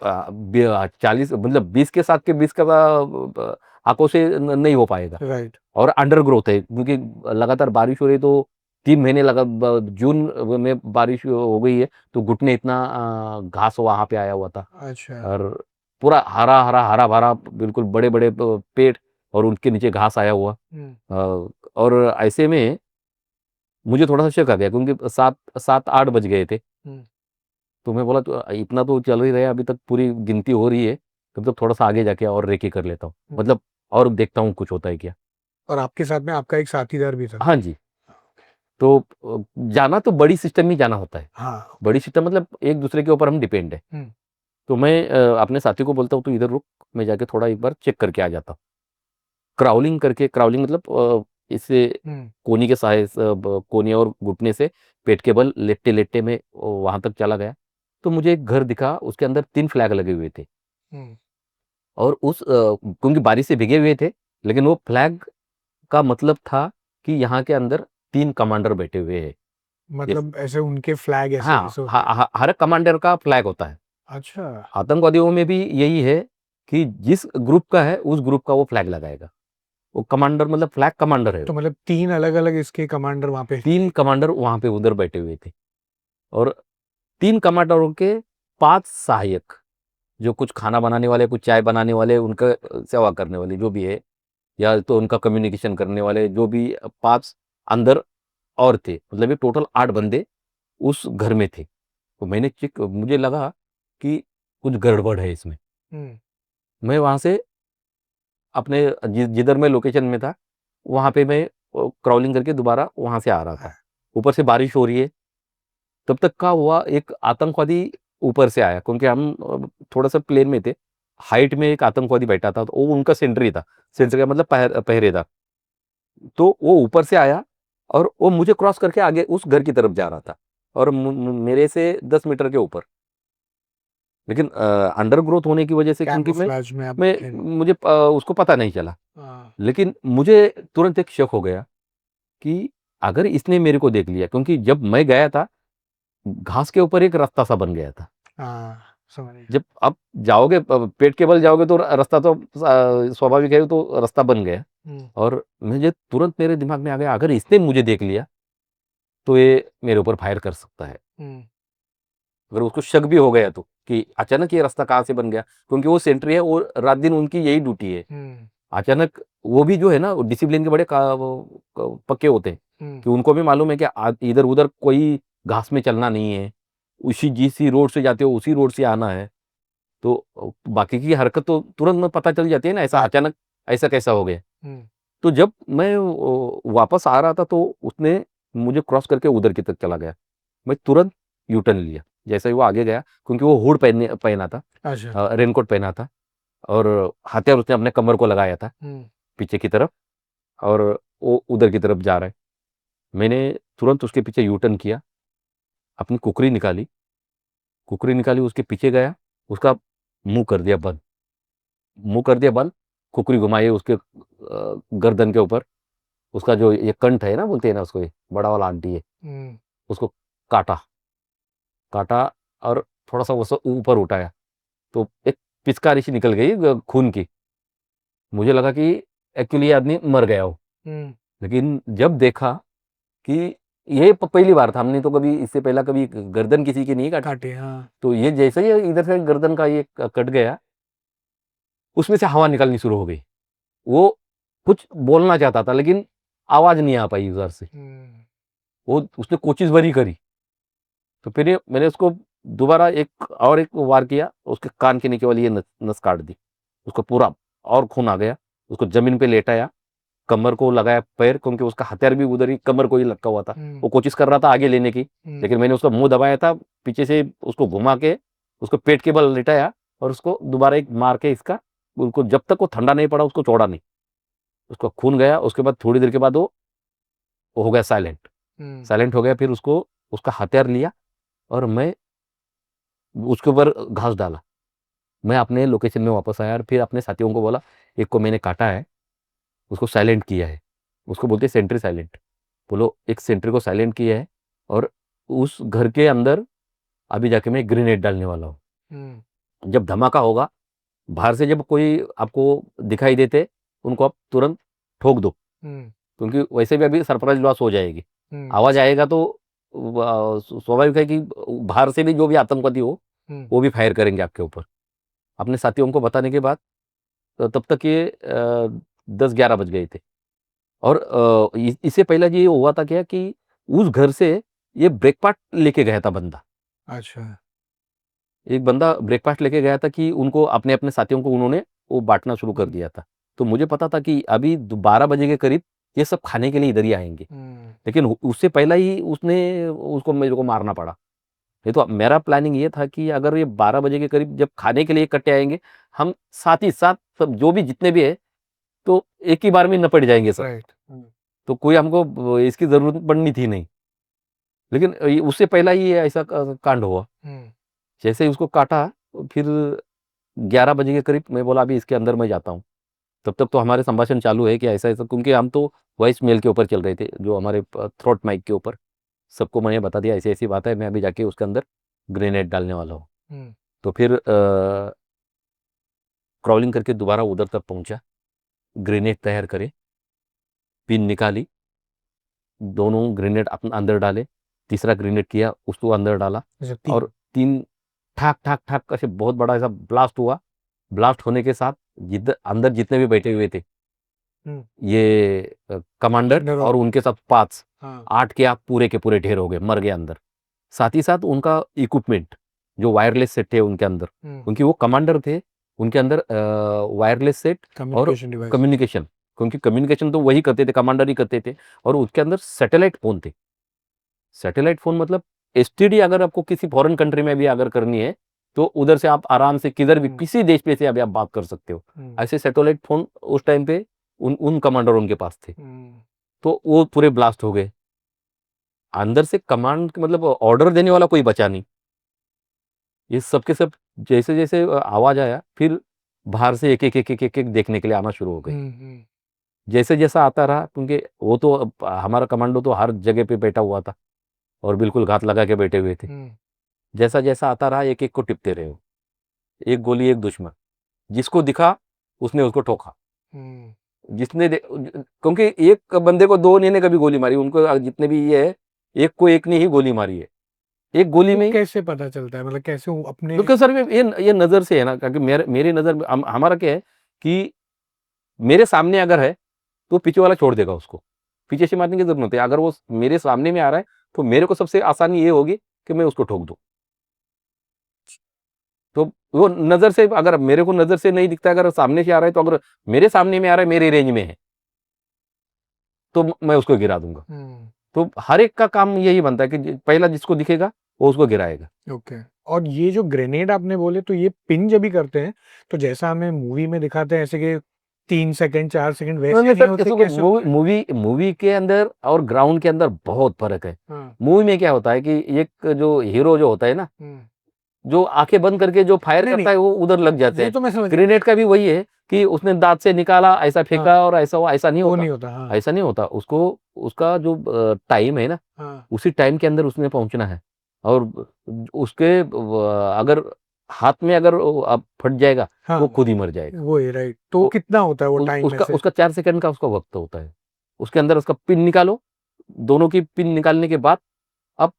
40 मतलब 20 के साथ के 20 का आंखों से नहीं हो पाएगा। राइट। और अंडर ग्रोथ है क्योंकि लगातार बारिश हो रही, तो 3 महीने लगा, जून में बारिश हो गई है तो घुटने इतना घास वहां पे आया हुआ था। अच्छा। और पूरा हरा हरा हरा भरा बिल्कुल बड़े बड़े पेड़ और उनके नीचे घास आया हुआ। और ऐसे में मुझे थोड़ा सा शक आ गया क्योंकि 7-8 बज गए थे। तो मैं बोला तो इतना तो चल ही रहा है, अभी तक पूरी गिनती हो रही है, तब तक थोड़ा सा आगे जाके और रेकी कर लेता हूँ, मतलब और देखता हूँ कुछ होता है क्या। और आपके साथ में आपका एक साथीदार भी था? हाँ जी। तो जाना तो बड़ी सिस्टम में जाना होता है। हाँ। बड़ी सिस्टम मतलब एक दूसरे के ऊपर हम डिपेंड है। तो मैं अपने साथी को बोलता हूँ तो इधर रुक, मैं जाके थोड़ा एक बार चेक करके आ जाता हूँ। क्राउलिंग करके, क्राउलिंग मतलब इससे कोनी के सहाय कोनी और घुटने से पेट के बल लेटते लेटते मैं वहां तक चला गया। तो मुझे एक घर दिखा, उसके अंदर 3 फ्लैग लगे हुए थे और क्योंकि बारिश से भीगे हुए थे, लेकिन वो फ्लैग का मतलब था कि यहाँ के अंदर 3 कमांडर बैठे हुए हैं। मतलब ऐसे उनके फ्लैग ऐसे हाँ, ऐसे होते हैं? हर कमांडर का फ्लैग होता है। अच्छा। आतंकवादियों में भी यही है कि जिस ग्रुप का है उस ग्रुप का वो फ्लैग लगाएगा। वो कमांडर मतलब फ्लैग कमांडर है तो वो। मतलब 3 अलग-अलग इसके कमांडर वहाँ पे? 3 कमांडर वहां पे उधर बैठे हुए थे और 3 कमांडरों के 5 सहायक, जो कुछ खाना बनाने वाले, कुछ चाय बनाने वाले, उनका सेवा करने वाले जो भी है, या तो उनका कम्युनिकेशन करने वाले जो भी 5 अंदर और थे, मतलब ये टोटल 8 बंदे उस घर में थे। तो मैंने चेक, मुझे लगा कि कुछ गड़बड़ है इसमें। मैं वहां से अपने जिधर मैं लोकेशन में था वहां पे मैं क्राउलिंग करके दोबारा वहां से आ रहा था। ऊपर से बारिश हो रही है, तब तक का हुआ एक आतंकवादी ऊपर से आया, क्योंकि हम थोड़ा सा प्लेन में थे। हाइट में एक आतंकवादी बैठा था, तो वो उनका सेंट्री था। सेंट्री का मतलब पहरेदार। तो वो ऊपर से आया और वो मुझे क्रॉस करके आगे उस घर की तरफ जा रहा था और मेरे से 10 मीटर के ऊपर। लेकिन अंडर ग्रोथ होने की वजह से, क्योंकि कैमोफ्लेज में आप मैं थे नहीं? मुझे उसको पता नहीं चला। हाँ। लेकिन मुझे तुरंत एक शक हो गया कि अगर इसने मेरे को देख लिया, क्योंकि जब मैं गया था घास के ऊपर एक रास्ता सा बन गया था। हाँ, समझ गया। जब आप जाओगे पेट के बल जाओगे तो रास्ता तो स्वाभाविक है, तो रास्ता बन गया। और मुझे तुरंत मेरे दिमाग में आ गया, अगर इसने मुझे देख लिया तो ये मेरे ऊपर फायर कर सकता है। अगर उसको शक भी हो गया तो कि अचानक ये रास्ता कहाँ से बन गया, क्योंकि वो सेंट्री है और रात दिन उनकी यही ड्यूटी है। अचानक वो भी जो है ना, डिसिप्लिन के बड़े पक्के होते हैं कि उनको भी मालूम है कि इधर उधर कोई घास में चलना नहीं है, उसी जिस रोड से जाते हो उसी रोड से आना है। तो बाकी की हरकत तो तुरंत में पता चल जाती है ना, ऐसा अचानक ऐसा कैसा हो गया। तो जब मैं वापस आ रहा था तो उसने मुझे क्रॉस करके उधर की तरफ चला गया। मैं तुरंत यू टर्न लिया जैसे ही वो आगे गया, क्योंकि वो हुड पहना था, अच्छा। रेनकोट पहना था और हथियार उसने अपने कमर को लगाया था पीछे की तरफ, और वो उधर की तरफ जा रहा है। मैंने तुरंत उसके पीछे यू टर्न किया, अपनी कुकरी निकाली, उसके पीछे गया, उसका मुंह कर दिया बंद, कुकरी घुमाई उसके गर्दन के ऊपर। उसका जो ये कंठ है ना, बोलते हैं ना उसको, ये बड़ा वाला आंटी है, उसको काटा काटा और थोड़ा सा वो ऊपर उठाया तो एक पिचकारी सी निकल गई खून की। मुझे लगा कि एक्चुअली ये आदमी मर गया हो। लेकिन जब देखा कि ये पहली बार था, हमने तो कभी इससे पहला कभी गर्दन किसी की नहीं काटी। हाँ। तो ये जैसे ही इधर से गर्दन का ये कट गया, उसमें से हवा निकलनी शुरू हो गई। वो कुछ बोलना चाहता था लेकिन आवाज़ नहीं आ पाई उधर से। वो उसने कोशिश भरी करी। तो फिर मैंने उसको दोबारा एक वार किया, उसके कान के नीचे वाली ये नस काट दी। उसको पूरा और खून आ गया। उसको ज़मीन पे लेटाया, कमर को लगाया पैर, क्योंकि उसका हथियार भी उधर ही कमर को ही लटका हुआ था। वो कोशिश कर रहा था आगे लेने की, लेकिन मैंने उसका मुँह दबाया था, पीछे से उसको घुमा के उसको पेट के बल लिटाया और उसको दोबारा एक मार के उसको जब तक वो ठंडा नहीं पड़ा उसको छोड़ा नहीं। उसका खून गया, उसके बाद थोड़ी देर के बाद वो हो गया साइलेंट। साइलेंट हो गया, फिर उसका हथियार लिया और मैं उसके ऊपर घास डाला। मैं अपने लोकेशन में वापस आया और फिर अपने साथियों को बोला, एक को मैंने काटा है, उसको साइलेंट किया है। उसको बोलते हैं सेंट्री साइलेंट। बोलो एक सेंट्री को साइलेंट किया है और उस घर के अंदर अभी जाके मैं ग्रेनेड डालने वाला हूँ। जब धमाका होगा, बाहर से जब कोई आपको दिखाई देते, उनको आप तुरंत ठोक दो, क्योंकि वैसे भी अभी सरप्राइज लॉस हो जाएगी। आवाज़ आएगा तो स्वाभाविक है कि बाहर से भी जो भी आतंकवादी हो, वो भी फायर करेंगे आपके ऊपर। अपने साथियों को बताने के बाद तब तक ये 10-11 बज गए थे। और इससे पहले ये हुआ था क्या कि उस घर से ये ब्रेकफास्ट लेके गया था बंदा। अच्छा। एक बंदा ब्रेकफास्ट लेके गया था कि उनको अपने-अपने साथियों को उन्होंने वो बाँटना शुरू कर दिया था। तो मुझे पता था कि अभी 12 बजे के करीब ये सब खाने के लिए इधर ही आएँगे। लेकिन उससे पहले ही उसको मेरे को मारना पड़ा। नहीं तो मेरा प्लानिंग ये था कि अगर ये 12 बजे के करीब जब खाने के लिए इकट्ठे आएँगे, हम साथ ही साथ सब जो भी जितने भी हैं, तो एक ही बार में निपट जाएँगे सब। राइट। तो कोई हमको इसकी ज़रूरत पड़नी थी नहीं। लेकिन उससे पहला ही ये ऐसा कांड हुआ। जैसे ही उसको काटा, फिर 11 बजे के करीब मैं बोला अभी इसके अंदर मैं जाता हूँ। तब तक तो हमारे संभाषण चालू है कि ऐसा-ऐसा, क्योंकि हम तो वॉइस मेल के ऊपर चल रहे थे, जो हमारे थ्रोट माइक के ऊपर। सबको मैंने बता दिया ऐसी-ऐसी बात है, मैं अभी जाके उसके अंदर ग्रेनेड डालने वाला हूँ। तो फिर क्राउलिंग करके दोबारा उधर तक पहुँचा, ग्रेनेड तैयार करे, पिन निकाली, दोनों ग्रेनेड अंदर डाले, तीसरा ग्रेनेड किया, उसको अंदर डाला और 3 ठाक, ठाक, ठाक ऐसे बहुत बड़ा ऐसा ब्लास्ट हुआ। ब्लास्ट होने के साथ अंदर जितने भी बैठे हुए थे, ये कमांडर और उनके साथ 5, 8 के आप पूरे के पूरे ढेर हो गए, मर गए अंदर। साथ ही साथ उनका इक्विपमेंट, जो वायरलेस सेट थे उनके अंदर, क्योंकि वो कमांडर थे, उनके अंदर वायरलेस सेट और कम्युनिकेशन, क्योंकि कम्युनिकेशन तो वही करते थे, कमांडर ही करते थे, और उसके अंदर सैटेलाइट फ़ोन थे। सैटेलाइट फ़ोन मतलब एसटीडी अगर आपको किसी फॉरेन कंट्री में भी अगर करनी है, तो उधर से आप आराम से किधर भी किसी देश पे से अभी आप बात कर सकते हो। ऐसे सैटेलाइट फ़ोन उस टाइम पे उन कमांडरों के पास थे। तो वो पूरे ब्लास्ट हो गए। अंदर से कमांड मतलब ऑर्डर देने वाला कोई बचा नहीं। ये सब के सब जैसे-जैसे आवाज़ आया, फिर बाहर से एक-एक, एक-एक, एक-एक देखने के लिए आना शुरू हो गए। जैसे-जैसा आता रहा, क्योंकि वो तो हमारा कमांडो तो हर जगह पे बैठा हुआ था और बिल्कुल घात लगा के बैठे हुए थे। जैसा-जैसा आता रहा, एक-एक को टिपते रहे वो। एक गोली एक दुश्मन। जिसको दिखा उसने उसको ठोका। जिसने क्योंकि एक बंदे को 2 ने कभी गोली मारी, उनको जितने भी ये है, एक को एक ने ही गोली मारी है। एक गोली में कैसे पता चलता है, मतलब कैसे वो अपने क्योंकि सर ये नज़र से है ना, क्योंकि मेरी नज़र में हमारा क्या है कि मेरे सामने अगर है, तो पीछे वाला छोड़ देगा उसको। पीछे से मारने की ज़रूरत नहीं है। अगर वो मेरे सामने में आ रहा है, तो मेरे को सबसे आसानी ये होगी कि मैं उसको ठोक दूँ। तो वो नज़र से अगर मेरे को नज़र से नहीं दिखता है, अगर सामने से आ रहा है, तो अगर मेरे सामने में आ रहा है, मेरे रेंज में है, तो मैं उसको गिरा दूँगा। तो हर एक का काम यही बनता है कि पहला जिसको दिखेगा, वो उसको गिराएगा। ओके। और ये जो ग्रेनेड आपने बोले, तो ये पिन जब भी करते हैं, तो जैसा हमें मूवी में दिखाते हैं ऐसे कि 3 सेकंड 4 सेकंड वैसे नहीं सर होते, देखो, कैसे होता है? मूवी के अंदर और ग्राउंड के अंदर बहुत फ़र्क है। मूवी में क्या होता है कि एक जो हीरो जो होता है ना, जो आँखें बंद करके जो फायर नहीं, करता है, वो उधर लग जाते ये हैं। तो मैं समझ गया। ग्रेनेड का भी वही है कि उसने दाँत से निकाला, ऐसा फेंका और ऐसा हुआ, ऐसा नहीं वो होता। नहीं होता, हाँ। ऐसा नहीं होता। उसको उसका जो टाइम है ना, उसी टाइम के अंदर उसने पहुँचना है और उसके अगर हाथ में अगर अब फट जाएगा, वो खुद ही मर जाएगा। वो है, राइट। तो कितना होता है वो टाइम उसका ऐसे? उसका 4 सेकंड का उसका वक़्त होता है। उसके अंदर उसका पिन निकालो, दोनों की पिन निकालने के बाद अब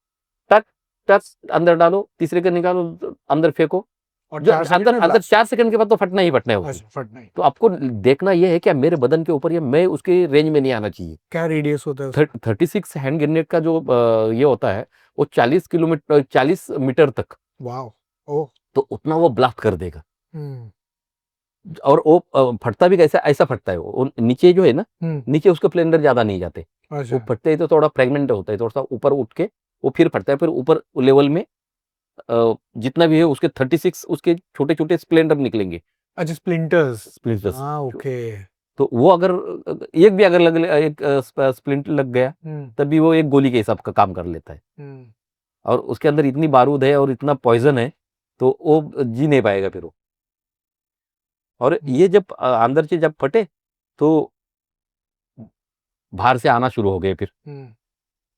टक, टच अंदर डालो, तीसरे का निकालो, अंदर फेंको और जो 4 सेकंड अंदर में अंदर 4 सेकंड के बाद तो फटना ही फटना है उसमें। अच्छा, फटना ही। तो आपको देखना ये है कि मेरे बदन के ऊपर, ये मैं उसके रेंज में नहीं आना चाहिए। क्या रेडियस होता है उसका? 36 हैंड ग्रेनेड का जो ये होता है, वो 40 मीटर तक, वाओ! ओह! तो उतना वो ब्लास्ट कर देगा। हुँ, और वो फटता भी कैसा, ऐसा फटता है वो नीचे जो है ना, हुँ, नीचे उसके प्लेंडर ज्यादा नहीं जाते, वो अच्छा, फटते हैं तो थोड़ा फ्रेगमेंट होता है, थोड़ा सा ऊपर उठ के वो फिर फटता है, फिर ऊपर लेवल में जितना भी है उसके 36 उसके छोटे छोटे स्प्लेंडर निकलेंगे, अच्छा स्प्लिंटर्स। स्प्लिंटर्स। हाँ, ओके। तो वो अगर एक भी अगर एक स्प्लिंटर लग गया, हुँ, तब भी वो एक गोली के हिसाब का काम कर लेता है। हुँ, और उसके अंदर इतनी बारूद है और इतना पॉइजन है, तो वो जी नहीं पाएगा फिर वो। और हुँ, ये जब अंदर से जब फटे, तो बाहर से आना शुरू हो गए फिर, हुँ,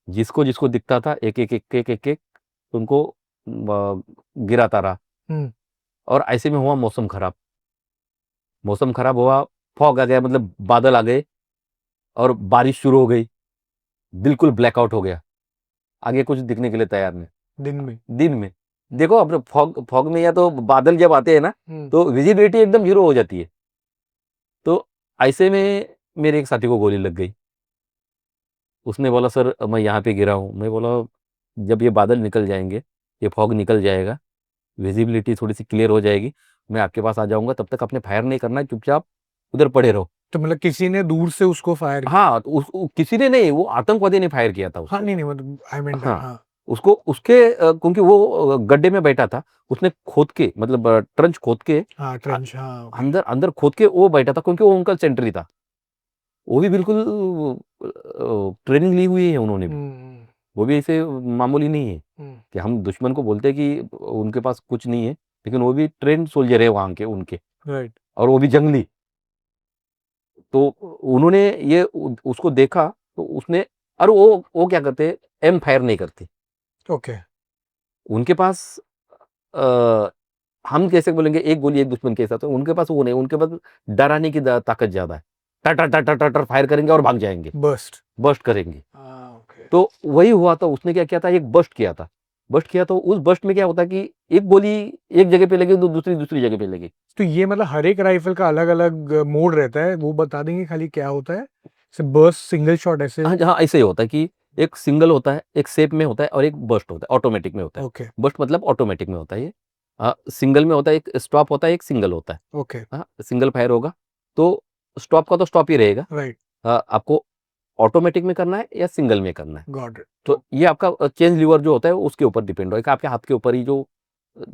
जिसको जिसको दिखता था एक एक एक एक एक एक उनको गिराता रहा। हुँ, और ऐसे में हुआ मौसम खराब। मौसम खराब हुआ, फॉग आ गया, मतलब बादल आ गए और बारिश शुरू हो गई, बिल्कुल ब्लैकआउट हो गया, आगे कुछ दिखने के लिए तैयार नहीं। दिन में। दिन में देखो, अब फॉग फॉग में या तो बादल जब आते हैं ना, हुँ, तो विजिबिलिटी एकदम जीरो हो जाती है। तो ऐसे में मेरे एक साथी को गोली लग गई। उसने बोला सर मैं यहाँ पे गिरा हूँ। मैं बोला जब ये बादल निकल जाएंगे, ये फॉग निकल जाएगा, विजिबिलिटी थोड़ी सी क्लियर हो जाएगी, मैं आपके पास आ जाऊंगा, तब तक आपने फायर नहीं करना है, चुपचाप उधर पड़े रहो। तो मतलब किसी ने दूर से उसको फायर किया? हाँ, तो किसी ने नहीं, वो आतंकवादी ने फायर किया था हाँ, उसको। नहीं, नहीं मतलब आई मेंट दैट हाँ, हाँ। उसको उसके क्योंकि वो गड्ढे में बैठा था, उसने खोद के, मतलब ट्रंच खोद के हाँ, अ, ट्रेंच हाँ, ओके। अंदर अंदर खोद के वो बैठा था, क्योंकि वो उनका सेंट्री था। वो भी बिल्कुल ट्रेनिंग ली हुई है उन्होंने भी। हुँ, वो भी ऐसे मामूली नहीं है हुँ, कि हम दुश्मन को बोलते हैं कि उनके पास कुछ नहीं है, लेकिन वो भी ट्रेंड सोल्जर है वहाँ के उनके, राइट, और वो भी जंगली। तो उन्होंने ये उसको देखा, तो उसने, और वो क्या करते हैं, एम फायर नहीं करते ओके। उनके पास। अ, हम कैसे बोलेंगे एक गोली एक दुश्मन के साथ, उनके पास वो नहीं, उनके पास डराने की ताकत ज्यादा है। टर टर टर टर टर टर फायर करेंगे और भाग जाएंगे, बर्स्ट। बर्स्ट करेंगे। हाँ, ओके। तो वही हुआ था, उसने क्या किया था, एक बर्स्ट किया था। बर्स्ट किया तो उस बर्स्ट में क्या होता है कि एक गोली एक जगह पे लगी तो दूसरी दूसरी जगह पे लगी। तो ये मतलब हर एक राइफल का अलग-अलग मोड रहता है, वो बता देंगे खाली क्या होता है? जैसे बर्स्ट, सिंगल शॉट ऐसे? हाँ, हाँ, ऐसे ही होता है कि एक सिंगल होता है, एक सेफ में होता है और एक बर्स्ट होता है, ऑटोमेटिक में होता है। ओके, बर्स्ट मतलब ऑटोमेटिक में होता है ये। सिंगल में होता है, एक स्टॉप होता है, एक सिंगल होता है। ओके, हाँ, सिंगल फायर होगा तो स्टॉप का तो स्टॉप ही रहेगा। राइट, आपको ऑटोमेटिक में करना है या सिंगल में करना है, गॉट इट। तो ये आपका चेंज लीवर जो होता है उसके ऊपर डिपेंड होगा, आपके हाथ के ऊपर ही जो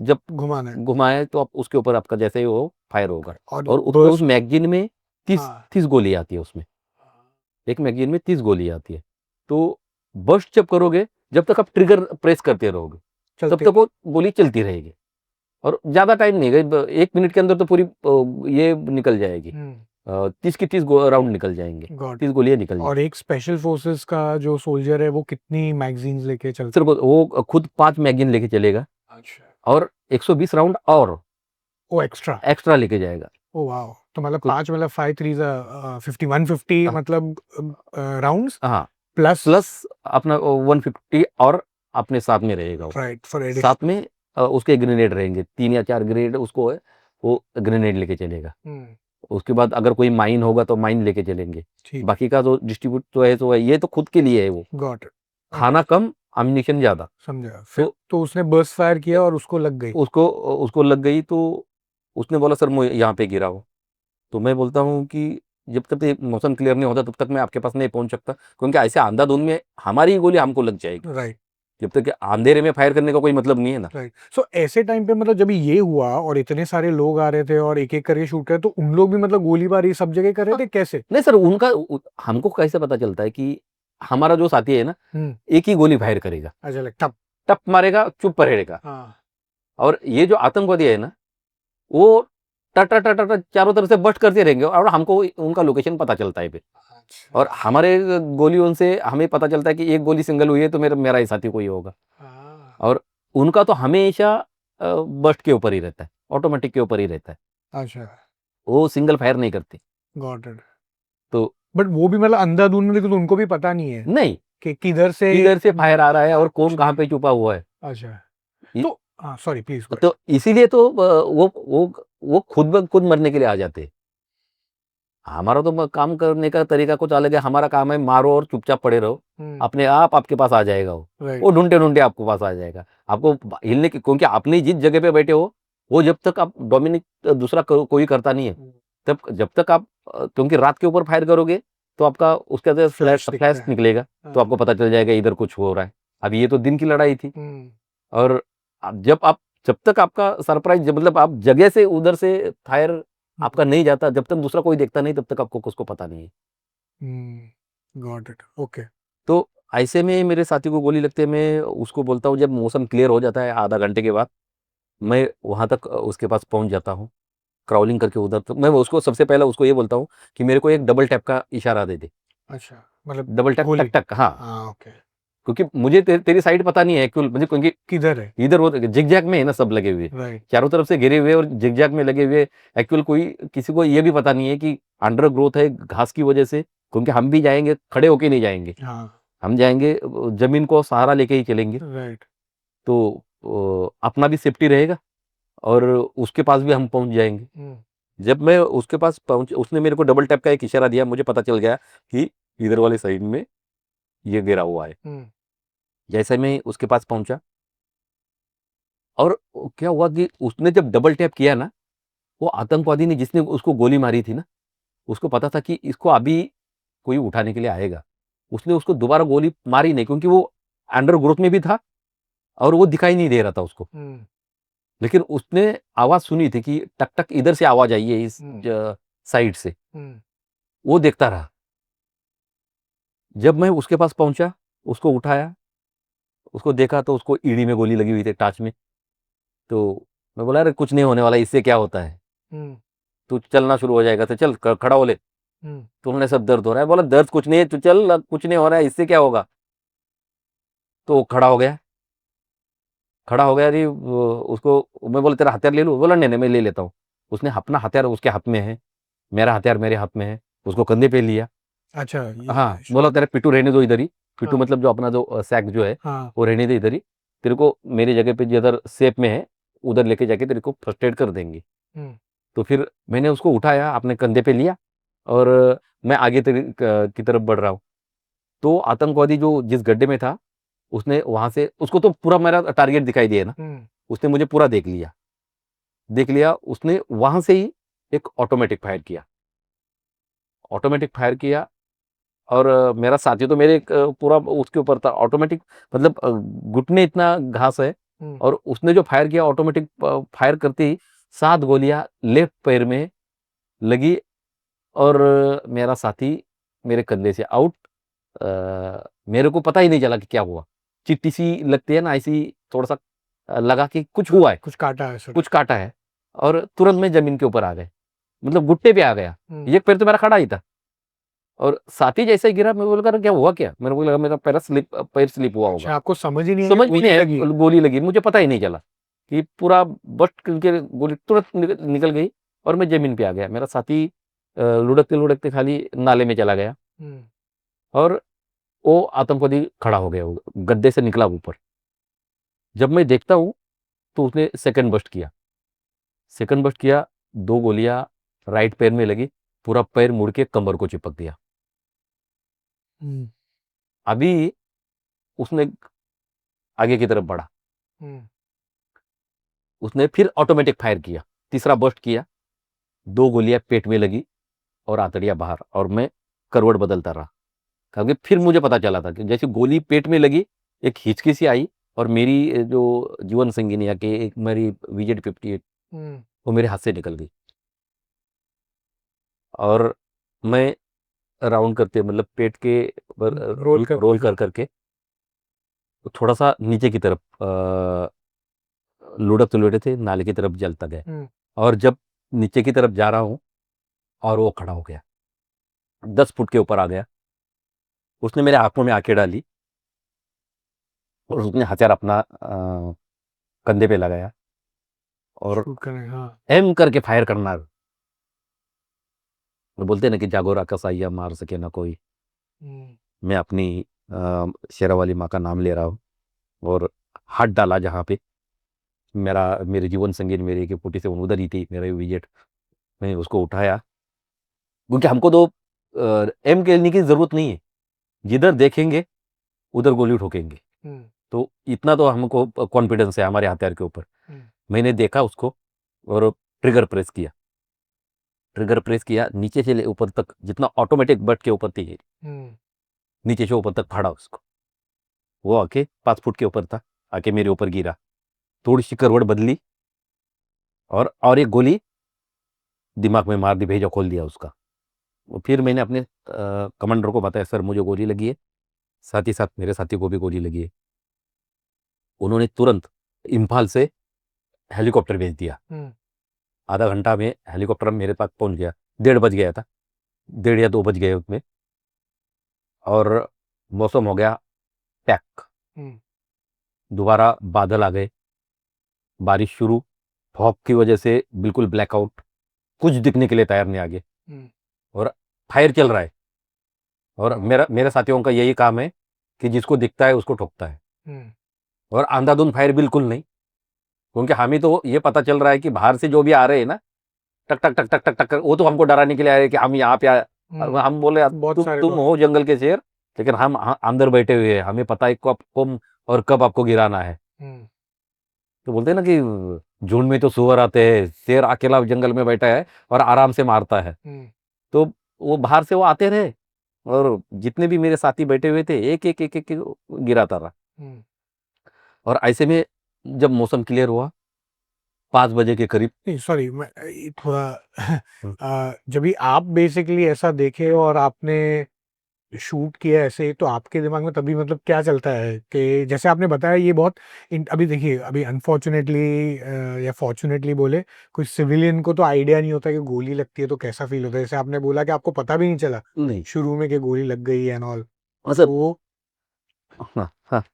जब घुमाना है घुमाए तो आप उसके ऊपर आपका जैसे ही वो फायर होगा। और और उस बर्स्ट मैगजीन में तीस हाँ, 30 गोली आती है उसमें, एक मैगजीन में 30 गोली आती है। तो बर्स्ट जब करोगे, जब तक आप ट्रिगर प्रेस करते रहोगे, तब चलते तक वो गोली चलती रहेगी। और ज़्यादा टाइम नहीं है, 1 मिनट के अंदर तो पूरी ये निकल जाएगी। हुँ, 30 की 30 राउंड निकल जाएंगे, गॉट 30 इट। गोलियां निकल और जाएंगी। एक स्पेशल फोर्सेस का जो सोल्जर है, वो कितनी मैगज़ीन्स लेके चलता सिर्फ वो खुद 5 मैगजीन लेके चलेगा, है? अच्छा। और 120 राउंड और ओह! एक्स्ट्रा? एक्स्ट्रा लेके जाएगा। Oh wow! तो मतलब कुछ 5 मतलब 5 थ्रीज़ 50 150 अ, मतलब राउंड्स हाँ, प्लस प्लस अपना 150 और अपने साथ में रहेगा वो। राइट फॉर साथ एडिशनल। में उसके ग्रेनेड रहेंगे, 3 या 4 ग्रेनेड उसको है, वो ग्रेनेड लेके चलेगा। हुँ, उसके बाद अगर कोई माइन होगा तो माइन लेके चलेंगे। ठीक है, बाकी का जो डिस्ट्रीब्यूट तो है, ये तो खुद के लिए है वो। Got it. खाना कम, एम्युनिशन ज़्यादा। समझा। फिर तो तो उसने बर्स्ट फायर किया और उसको लग गई। उसको उसको लग गई, तो उसने बोला सर मैं यहाँ पे गिरा हूँ। तो मैं बोलता हूँ कि जब तक ये मौसम क्लियर नहीं होता तब तक मैं आपके पास नहीं पहुँच सकता, क्योंकि ऐसे अंधाधुंध में हमारी ही गोली हमको लग जाएगी। राइट, जब तक कि अंधेरे में फायर करने का कोई मतलब नहीं है ना। राइट। सो ऐसे टाइम पे मतलब जब ये हुआ और इतने सारे लोग आ रहे थे और एक-एक करके शूट रहे, तो उन लोग भी मतलब गोलीबारी सब जगह कर रहे हाँ, थे, कैसे? नहीं सर, उनका हमको कैसे पता चलता है कि हमारा जो साथी है ना, हुँ, एक ही गोली फायर करेगा, अच्छा लाइक टप टप मारेगा, चुप रहेगा। हाँ, और ये जो आतंकवादी है ना, वो ट चारों तरफ से बस्ट करते रहेंगे, और हमको उनका लोकेशन पता चलता है फिर। अच्छा, और हमारे गोलियों से हमें पता चलता है कि एक गोली सिंगल हुई है तो मेरा ही साथी कोई होगा। हाँ, और उनका तो हमेशा बस्ट के ऊपर ही रहता है, ऑटोमेटिक के ऊपर ही रहता है। अच्छा, वो सिंगल फायर नहीं करते। Got it. तो बट वो भी मतलब अंधाधुंध में, लेकिन उनको भी पता नहीं है नहीं, कि किधर से किधर से फायर आ रहा है और कौन अच्छा, कहाँ पे छुपा हुआ है। अच्छा। ये तो सॉरी प्लीज गो तो इसीलिए तो वो खुद ब खुद मरने के लिए आ जाते हैं। हमारा तो काम करने का तरीका कुछ अलग है। हमारा काम है मारो और चुपचाप पड़े रहो, अपने आप आपके पास आ जाएगा वो ढूंढते ढूंढते आपके पास आ जाएगा। आपको हिलने की, क्योंकि अपनी जिस जगह पे बैठे हो वो जब तक आप डोमिनेट दूसरा कोई करता नहीं है, तब जब तक आप क्योंकि रात के ऊपर फायर करोगे तो आपका उसके अंदर फ्लैश निकलेगा, तो आपको पता चल जाएगा इधर कुछ हो रहा है। अब ये तो दिन की लड़ाई थी, और जब तक आपका सरप्राइज, मतलब आप जगह से उधर से फायर आपका नहीं जाता, जब तक दूसरा कोई देखता नहीं तब तक आपको उसको पता नहीं है। Got it, okay. तो ऐसे में मेरे साथी को गोली लगते, मैं उसको बोलता हूँ, जब मौसम क्लियर हो जाता है आधा घंटे के बाद, मैं वहां तक उसके पास पहुंच जाता हूँ, क्राउलिंग करके उधर तक। मैं उसको सबसे पहले उसको ये बोलता हूँ कि मेरे को एक डबल टैप का इशारा दे दे। अच्छा, मतलब डबल टैप, गोली। टक टक, हाँ। ओके। क्योंकि मुझे तेरी साइड पता नहीं है एक्चुअल, मुझे क्योंकि किधर है? इधर वो जिगजैग में है ना सब लगे हुए, राइट। चारों तरफ से घिरे हुए और जिगजैग में लगे हुए। एक्चुअल कोई किसी को ये भी पता नहीं है कि अंडर ग्रोथ है घास की वजह से, क्योंकि हम भी जाएंगे खड़े होके नहीं जाएंगे, हाँ। हम जाएंगे जमीन को सहारा लेके ही चलेंगे। राइट। तो अपना भी सेफ्टी रहेगा और उसके पास भी हम पहुंच जाएंगे। जब मैं उसके पास पहुंच, उसने मेरे को डबल टैप का एक इशारा दिया, मुझे पता चल गया कि इधर वाले साइड में ये गिरा हुआ है। जैसे मैं उसके पास पहुंचा, और क्या हुआ कि उसने जब डबल टैप किया ना, वो आतंकवादी ने जिसने उसको गोली मारी थी ना, उसको पता था कि इसको अभी कोई उठाने के लिए आएगा। उसने उसको दोबारा गोली मारी नहीं, क्योंकि वो अंडर ग्रोथ में भी था और वो दिखाई नहीं दे रहा था उसको। लेकिन उसने आवाज सुनी थी कि टक टक इधर से आवाज आई है, इस साइड से। वो देखता रहा। जब मैं उसके पास पहुंचा, उसको उठाया, उसको देखा तो उसको ईड़ी में गोली लगी हुई थी, टाच में। तो मैं बोला, अरे कुछ नहीं होने वाला, इससे क्या होता है, तू चलना शुरू हो जाएगा, तो चल खड़ा हो ले, तुमने सब दर्द हो रहा है। बोला, दर्द कुछ नहीं है, तू चल, कुछ नहीं हो रहा है, इससे क्या होगा। तो वो खड़ा हो गया, खड़ा हो गया। अरे उसको मैं बोला, तेरा हथियार ले लूं? बोला, नहीं नहीं मैं ले लेता हूँ। उसने अपना हथियार उसके हाथ में है, मेरा हथियार मेरे हाथ में है, उसको कंधे पे लिया। अच्छा, हाँ, बोला, तेरा पिट्टू रहने दो इधर ही। पिट्टू मतलब जो अपना जो सैक जो है, वो रहने दे इधर ही। तेरे को मेरी जगह पे जिधर सेफ में है उधर लेके जाके तेरे को फर्स्ट एड कर देंगे। तो फिर मैंने उसको उठाया, अपने कंधे पे लिया, और मैं आगे की तरफ बढ़ रहा हूँ। तो आतंकवादी जो जिस गड्ढे में था, उसने वहां से, उसको तो पूरा मेरा टारगेट दिखाई दिया ना, उसने मुझे पूरा देख लिया। देख लिया उसने, वहां से ही एक ऑटोमेटिक फायर किया, ऑटोमेटिक फायर किया। और मेरा साथी तो मेरे पूरा उसके ऊपर था। ऑटोमेटिक मतलब घुटने इतना घास है, और उसने जो फायर किया, ऑटोमेटिक फायर करते ही 7 गोलियां लेफ्ट पैर में लगी, और मेरा साथी मेरे कंधे से आउट। मेरे को पता ही नहीं चला कि क्या हुआ। चिट्टी सी लगती है ना, ऐसी थोड़ा सा लगा कि कुछ हुआ है, कुछ काटा है सर। कुछ काटा है, और तुरंत मैं जमीन के ऊपर आ गए, मतलब घुट्टे पे आ गया। एक पैर तो मेरा खड़ा ही था, और साथी जैसे ही गिरा, मैं बोला, क्या हुआ, क्या? मेरे को लगा मेरा पैर स्लिप हुआ होगा। अच्छा, आपको समझ ही नहीं समझ में नहीं आया, लगी? गोली लगी, मुझे पता ही नहीं चला कि पूरा बस्ट करके गोली तुरंत निकल गई, और मैं जमीन पे आ गया। मेरा साथी लुढ़कते लुढ़कते खाली नाले में चला गया, और वो आतंकवादी खड़ा हो गया, वो गड्ढे से निकला ऊपर। जब मैं देखता हूँ तो उसने सेकंड बस्ट किया, सेकंड बस्ट किया, 2 गोलियां राइट पैर में लगी, पूरा पैर मुड़ के कमर को चिपक दिया। अभी उसने आगे की तरफ बढ़ा, उसने फिर ऑटोमेटिक फायर किया, तीसरा बस्ट किया, 2 गोलियां पेट में लगी और आंतड़ियां बाहर, और मैं करवट बदलता रहा। क्योंकि फिर मुझे पता चला था कि जैसे गोली पेट में लगी, एक हिचकी सी आई, और मेरी जो जीवन संगिनी या कि एक मेरी VZ-58 वो मेरे हाथ से निकल गई, और मैं राउंड करते, मतलब पेट के रोल कर करके थोड़ा सा नीचे की तरफ लुढ़कते लुढ़कते नाले की तरफ जलता गया। और जब नीचे की तरफ जा रहा हूँ, और वो खड़ा हो गया, 10 फुट के ऊपर आ गया। उसने मेरे आंखों में आंखें डाली, और उसने हथियार अपना कंधे पे लगाया, और एम करके फायर करना। वो बोलते हैं ना कि जागो राकस आइया मार सके ना कोई। मैं अपनी शेरा वाली माँ का नाम ले रहा हूँ, और हाथ डाला जहाँ पे, मेरे जीवन संगी मेरी AK-47 उधर ही थी, मेरा विजेट। मैंने उसको उठाया, क्योंकि हमको तो एम खेलने की ज़रूरत नहीं है, जिधर देखेंगे उधर गोली ठोकेंगे। तो इतना तो हमको कॉन्फिडेंस है हमारे हथियार के ऊपर। मैंने देखा उसको और ट्रिगर प्रेस किया, नीचे से ऊपर तक, जितना ऑटोमेटिक बट के ऊपर थी, नीचे से ऊपर तक फाड़ा उसको। वो आके 5 फुट के ऊपर था, आके मेरे ऊपर गिरा, थोड़ी सी करवट बदली और एक गोली दिमाग में मार दी, भेजा खोल दिया उसका। फिर मैंने अपने कमांडर को बताया, सर मुझे गोली लगी है, साथ ही साथ मेरे साथी को भी गोली लगी है। उन्होंने तुरंत इम्फाल से हेलीकॉप्टर भेज दिया। आधा घंटा में हेलीकॉप्टर मेरे पास पहुंच गया। 1:30 बज गया था, 1:30 या 2 बज गए उसमें, और मौसम हो गया पैक। दोबारा बादल आ गए, बारिश शुरू, फॉग की वजह से बिल्कुल ब्लैकआउट, कुछ दिखने के लिए तैयार नहीं आगे, और फायर चल रहा है। और मेरे साथियों का यही काम है कि जिसको दिखता है उसको ठोकता है, और अंधाधुंध फायर बिल्कुल नहीं, क्योंकि हमें तो ये पता चल रहा है कि बाहर से जो भी आ रहे हैं ना, टक टक टक टक टक टक, वो तो हमको डराने के लिए आ रहे हैं कि हम यहाँ पे हम बोले तुम हो जंगल के शेर, लेकिन हम अंदर बैठे हुए हैं, हमें पता है कब और कब आपको गिराना है। तो बोलते हैं ना कि झुंड में तो सुअर आते हैं, शेर अकेला जंगल में बैठा है और आराम से मारता है। तो वो बाहर से वो आते रहे, और जितने भी मेरे साथी बैठे हुए थे, एक एक एक एक गिराता रहा। और ऐसे में जब मौसम क्लियर हुआ 5 बजे के करीब, नहीं सॉरी, मैं थोड़ा जब भी आप बेसिकली ऐसा देखे और आपने शूट किया ऐसे, तो आपके दिमाग में तभी मतलब क्या चलता है कि जैसे आपने बताया ये बहुत अभी देखिए, अभी अनफॉर्चुनेटली या फॉर्चुनेटली बोले, कोई सिविलियन को तो आइडिया नहीं होता कि गोली लगती है तो कैसा फील होता है। जैसे आपने बोला कि आपको पता भी नहीं चला नहीं शुरू में कि गोली लग गई एंड ऑल, सर, तो हाँ हाँ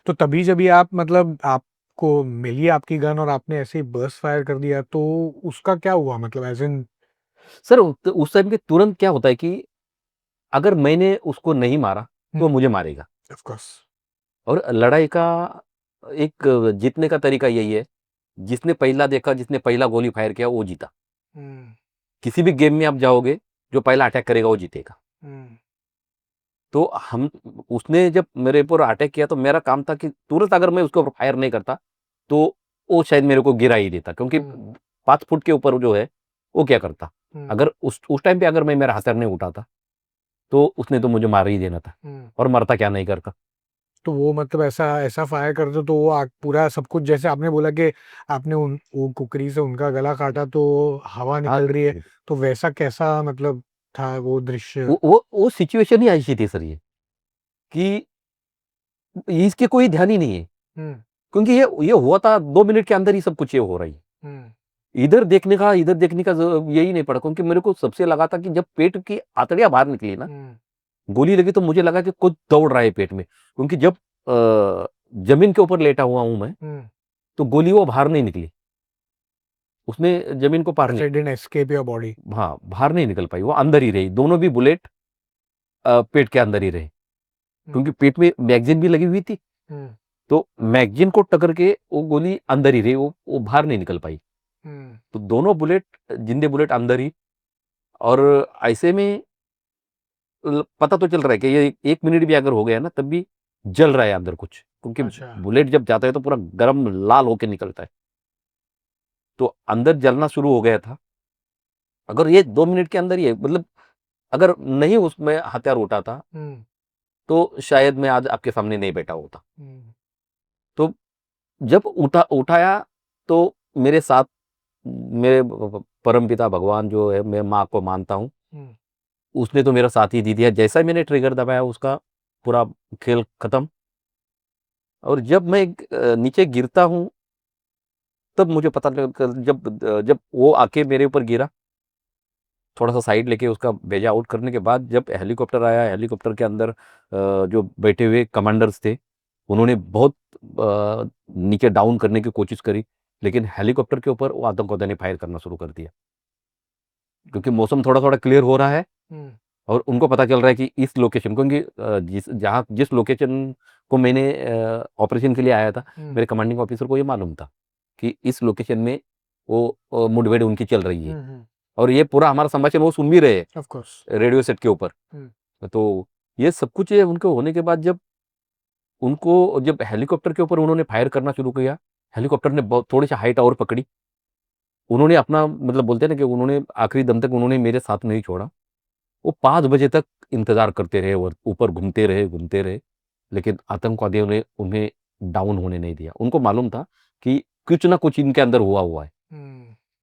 तो तभी जब भी आप मतलब आपको मिली आपकी गन और आपने ऐसे ही बर्स्ट फायर कर दिया, तो उसका क्या हुआ मतलब एज इन? सर, उस टाइम के तुरंत क्या होता है कि अगर मैंने उसको नहीं मारा तो मुझे मारेगा। Of course. और लड़ाई का एक जीतने का तरीका यही है, जिसने पहला देखा, जिसने पहला गोली फायर किया वो जीता। किसी भी गेम में आप जाओगे, जो पहला अटैक करेगा वो जीतेगा। तो हम उसने जब मेरे ऊपर अटैक किया तो मेरा काम था कि तुरंत अगर मैं उसके ऊपर फायर नहीं करता तो वो शायद मेरे को गिरा ही देता, क्योंकि 5 फुट के ऊपर जो है वो क्या करता। अगर उस टाइम पे अगर मैं मेरा हथियार नहीं उठाता तो उसने तो मुझे मार ही देना था, और मरता क्या नहीं करता। तो वो मतलब ऐसा ऐसा फायर कर दो तो वो पूरा सब कुछ, जैसे आपने बोला कि आपने वो कुकरी से उनका गला काटा तो हवा हाँ, निकल रही है, तो वैसा कैसा मतलब था वो दृश्य? वो सिचुएशन ही ऐसी थी सर, ये कि इसके कोई ध्यान ही नहीं है, क्योंकि ये हुआ था 2 मिनट के अंदर ही सब कुछ ये हो रही है। इधर देखने का यही नहीं पड़ा, क्योंकि मेरे को सबसे लगा था कि जब पेट की आंतड़ियां बाहर निकली ना, गोली लगी, तो मुझे लगा कि कुछ दौड़ रहा है पेट में, क्योंकि जब जमीन के ऊपर लेटा हुआ हूं मैं, तो गोली वो बाहर नहीं निकली, उसने जमीन को पार नहीं, डिडंट एस्केप योर बॉडी। हाँ बाहर नहीं निकल पाई, वो अंदर ही रही, दोनों भी बुलेट पेट के अंदर ही रहे, क्योंकि पेट में मैगजीन भी लगी हुई थी, तो मैगजीन को टकर के वो गोली अंदर ही रही, वो बाहर नहीं निकल पाई। तो दोनों बुलेट, जिंदे बुलेट अंदर ही, और ऐसे में पता तो चल रहा है कि ये 1 मिनट भी अगर हो गया ना तब भी जल रहा है अंदर कुछ, क्योंकि अच्छा। बुलेट जब जाता है तो पूरा गर्म लाल होके निकलता है, तो अंदर जलना शुरू हो गया था। अगर ये 2 मिनट के अंदर ही मतलब अगर नहीं उसमें हथियार उठाता तो शायद मैं आज आपके सामने नहीं बैठा होता। तो जब उठाया तो मेरे साथ मेरे परमपिता भगवान जो है, मैं माँ को मानता हूँ, उसने तो मेरा साथ ही दे दिया। जैसा ही मैंने ट्रिगर दबाया उसका पूरा खेल खत्म। और जब मैं नीचे गिरता हूँ तब मुझे पता लगा, जब वो आके मेरे ऊपर गिरा, थोड़ा सा साइड लेके उसका भेजा आउट करने के बाद जब हेलीकॉप्टर आया, हेलीकॉप्टर के अंदर जो बैठे हुए कमांडर्स थे उन्होंने बहुत नीचे डाउन करने की कोशिश करी, लेकिन हेलीकॉप्टर के ऊपर वो आतंकवादियों ने फायर करना शुरू कर दिया, क्योंकि मौसम थोड़ा थोड़ा क्लियर हो रहा है और उनको पता चल रहा है कि इस लोकेशन, क्योंकि जिस लोकेशन को मैंने ऑपरेशन के लिए आया था, मेरे कमांडिंग ऑफिसर को ये मालूम था कि इस लोकेशन में वो मुठभेड़ उनकी चल रही है, हम्म, और ये पूरा हमारा संभाषण वो सुन भी रहे हैं ऑफ कोर्स। रेडियो सेट के ऊपर। तो ये सब कुछ ये उनके होने के बाद जब हेलीकॉप्टर के ऊपर उन्होंने फायर करना शुरू किया, हेलीकॉप्टर ने बहुत थोड़ी सी हाइट और पकड़ी, उन्होंने अपना मतलब बोलते हैं ना कि उन्होंने आखिरी दम तक उन्होंने मेरे साथ नहीं छोड़ा। वो 5 बजे तक इंतजार करते रहे और ऊपर घूमते रहे, लेकिन आतंकवादियों ने उन्हें डाउन होने नहीं दिया। उनको मालूम था कि कुछ ना कुछ इनके अंदर हुआ है।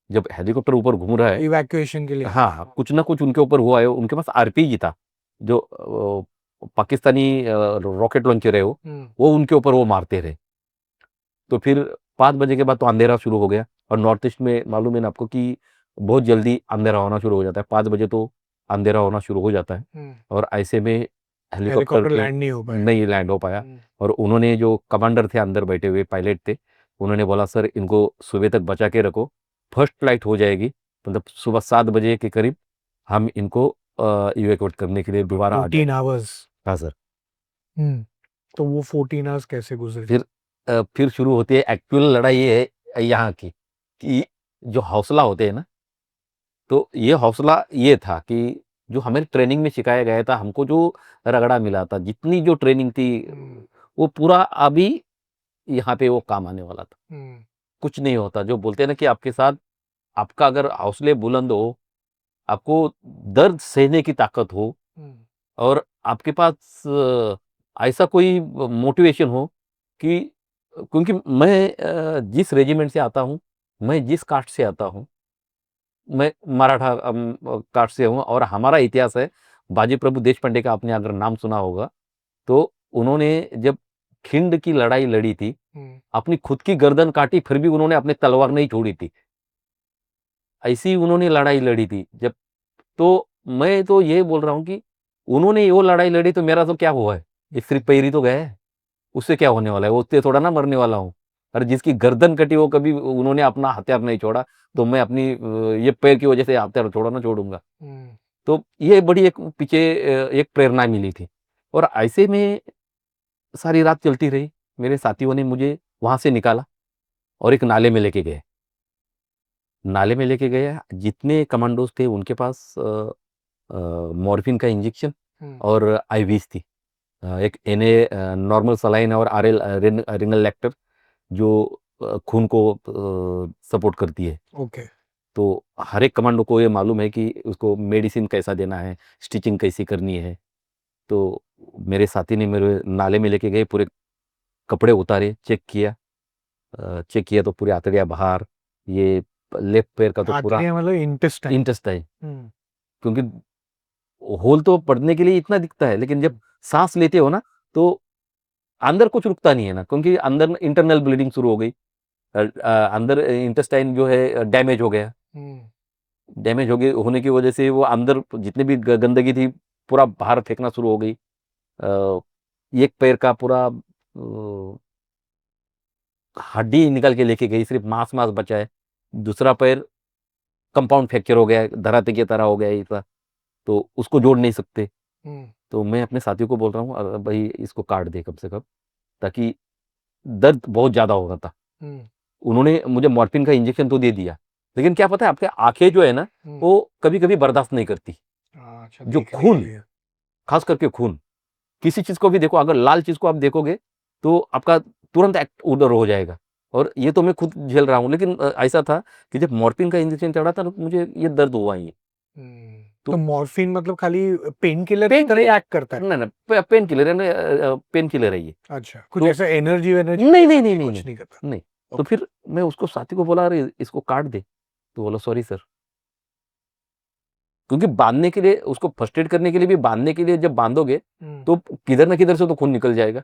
जब हेलीकॉप्टर ऊपर घूम रहा है, इवैक्यूएशन के लिए। हाँ, कुछ ना कुछ उनके ऊपर हुआ है। उनके पास आरपीजी था, जो पाकिस्तानी रॉकेट लॉन्चर है वो उनके ऊपर वो मारते रहे। तो फिर 5 बजे के बाद तो अंधेरा शुरू हो गया, और नॉर्थ ईस्ट में मालूम है ना आपको कि बहुत जल्दी अंधेरा होना शुरू हो जाता है। 5 बजे तो अंधेरा होना शुरू हो जाता है, और ऐसे में हेलीकॉप्टर हेलीकॉप्टर लैंड नहीं लैंड हो पाया। और उन्होंने जो कमांडर थे अंदर बैठे हुए पायलट थे, उन्होंने बोला सर इनको सुबह तक बचा के रखो, फर्स्ट फ्लाइट हो जाएगी, मतलब सुबह 7 बजे के करीब हम इनको इवैक्यूएट करने के लिए दोबारा आ 14 जाएंगे। आवर्स। हाँ सर। तो वो 14 आवर्स कैसे गुजरे? फिर शुरू होती है एक्चुअल लड़ाई। ये है यहाँ की कि जो हौसला होते हैं ना, तो ये हौसला ये था कि जो हमें ट्रेनिंग में सिखाया गया था, हमको जो रगड़ा मिला था, जितनी जो ट्रेनिंग थी, वो पूरा अभी यहाँ पे वो काम आने वाला था। कुछ नहीं होता, जो बोलते हैं ना कि आपके साथ आपका अगर हौसले बुलंद हो, आपको दर्द सहने की ताकत हो, और आपके पास ऐसा कोई मोटिवेशन हो कि, क्योंकि मैं जिस रेजिमेंट से आता हूँ, मैं जिस कास्ट से आता हूँ, मैं मराठा कास्ट से हूँ, और हमारा इतिहास है बाजी प्रभु देशपांडे का, आपने अगर नाम सुना होगा, तो उन्होंने जब खिंड की लड़ाई लड़ी थी, अपनी खुद की गर्दन काटी, फिर भी उन्होंने अपनी तलवार नहीं छोड़ी थी। ऐसी उन्होंने लड़ाई लड़ी थी। जब तो मैं तो ये बोल रहा हूँ कि उन्होंने वो लड़ाई लड़ी, तो मेरा तो क्या हुआ है, ये सिर्फ पैर ही तो गया है, उससे क्या होने वाला है, उससे थोड़ा ना मरने वाला हूँ। और जिसकी गर्दन कटी, वो कभी उन्होंने अपना हथियार नहीं छोड़ा, तो मैं अपनी ये पैर की वजह से हथियार छोड़ा ना छोड़ूंगा। तो ये बड़ी एक पीछे एक प्रेरणा मिली थी। और ऐसे में सारी रात चलती रही। मेरे साथियों ने मुझे वहां से निकाला और एक नाले में लेके गए। नाले में लेके गए, जितने कमांडोज थे उनके पास मॉर्फिन का इंजेक्शन और आईवीज थी। एक एनए नॉर्मल सलाइन और आरएल रिनल लैक्टर, जो खून को सपोर्ट करती है। ओके। तो हर एक कमांडो को ये मालूम है कि उसको मेडिसिन कैसा देना है, स्टिचिंग कैसी करनी है। तो मेरे साथी ने मेरे नाले में लेके गए, पूरे कपड़े उतारे, चेक किया तो पूरे आंतड़ियाँ बाहर, ये लेफ्ट पैर का तो पूरा आंतड़ियाँ मतलब इंटेस्टाइन। इंटेस्टाइन, क्योंकि होल तो पढ़ने के लिए इतना दिखता है, लेकिन जब सांस लेते हो ना, तो अंदर कुछ रुकता नहीं है ना, क्योंकि अंदर इंटरनल ब्लीडिंग शुरू हो गई। अंदर इंटेस्टाइन जो है डैमेज हो गया। डैमेज हो गई होने की वजह से वो अंदर जितनी भी गंदगी थी पूरा बाहर फेंकना शुरू हो गई। एक पैर का पूरा हड्डी निकल के लेके गई, सिर्फ मांस मांस बचा है। दूसरा पैर कंपाउंड फ्रैक्चर हो गया है, धराते की तरह हो गया है ऐसा, तो उसको जोड़ नहीं सकते। तो मैं अपने साथियों को बोल रहा हूँ, भाई इसको काट दे कम से कम, ताकि दर्द बहुत ज्यादा हो रहा था। उन्होंने मुझे मॉर्फिन का इंजेक्शन तो दे दिया, लेकिन क्या पता है, आपके आंखें जो है ना, वो कभी कभी बर्दाश्त नहीं करती। अच्छा, जो देखने के खून, लिए। खास करके खून, किसी चीज को भी देखो, अगर लाल चीज को आप देखोगे तो आपका तुरंत एक्ट उधर हो जाएगा। और ये तो मैं खुद झेल रहा हूँ, लेकिन ऐसा था कि जब मॉर्फिन का इंजेक्शन चढ़ा था तो मुझे ये दर्द हुआ ही। तो मॉर्फिन मतलब खाली पेन किलर की पेन तरह एक्ट करता है? ना ना, पेन किलर है ना, पेन किलर है ये। अच्छा, कुछ तो ऐसा एनर्जी वेनर्जी नहीं नहीं नहीं नहीं कुछ नहीं नहीं करता? नहीं। तो फिर मैं उसको साथी को बोला, अरे इसको काट दे, तो बोला सॉरी सर। क्योंकि बांधने के लिए, उसको फर्स्ट एड करने के लिए भी, बांधने के लिए जब बांधोगे तो किधर ना किधर से तो खून निकल जाएगा,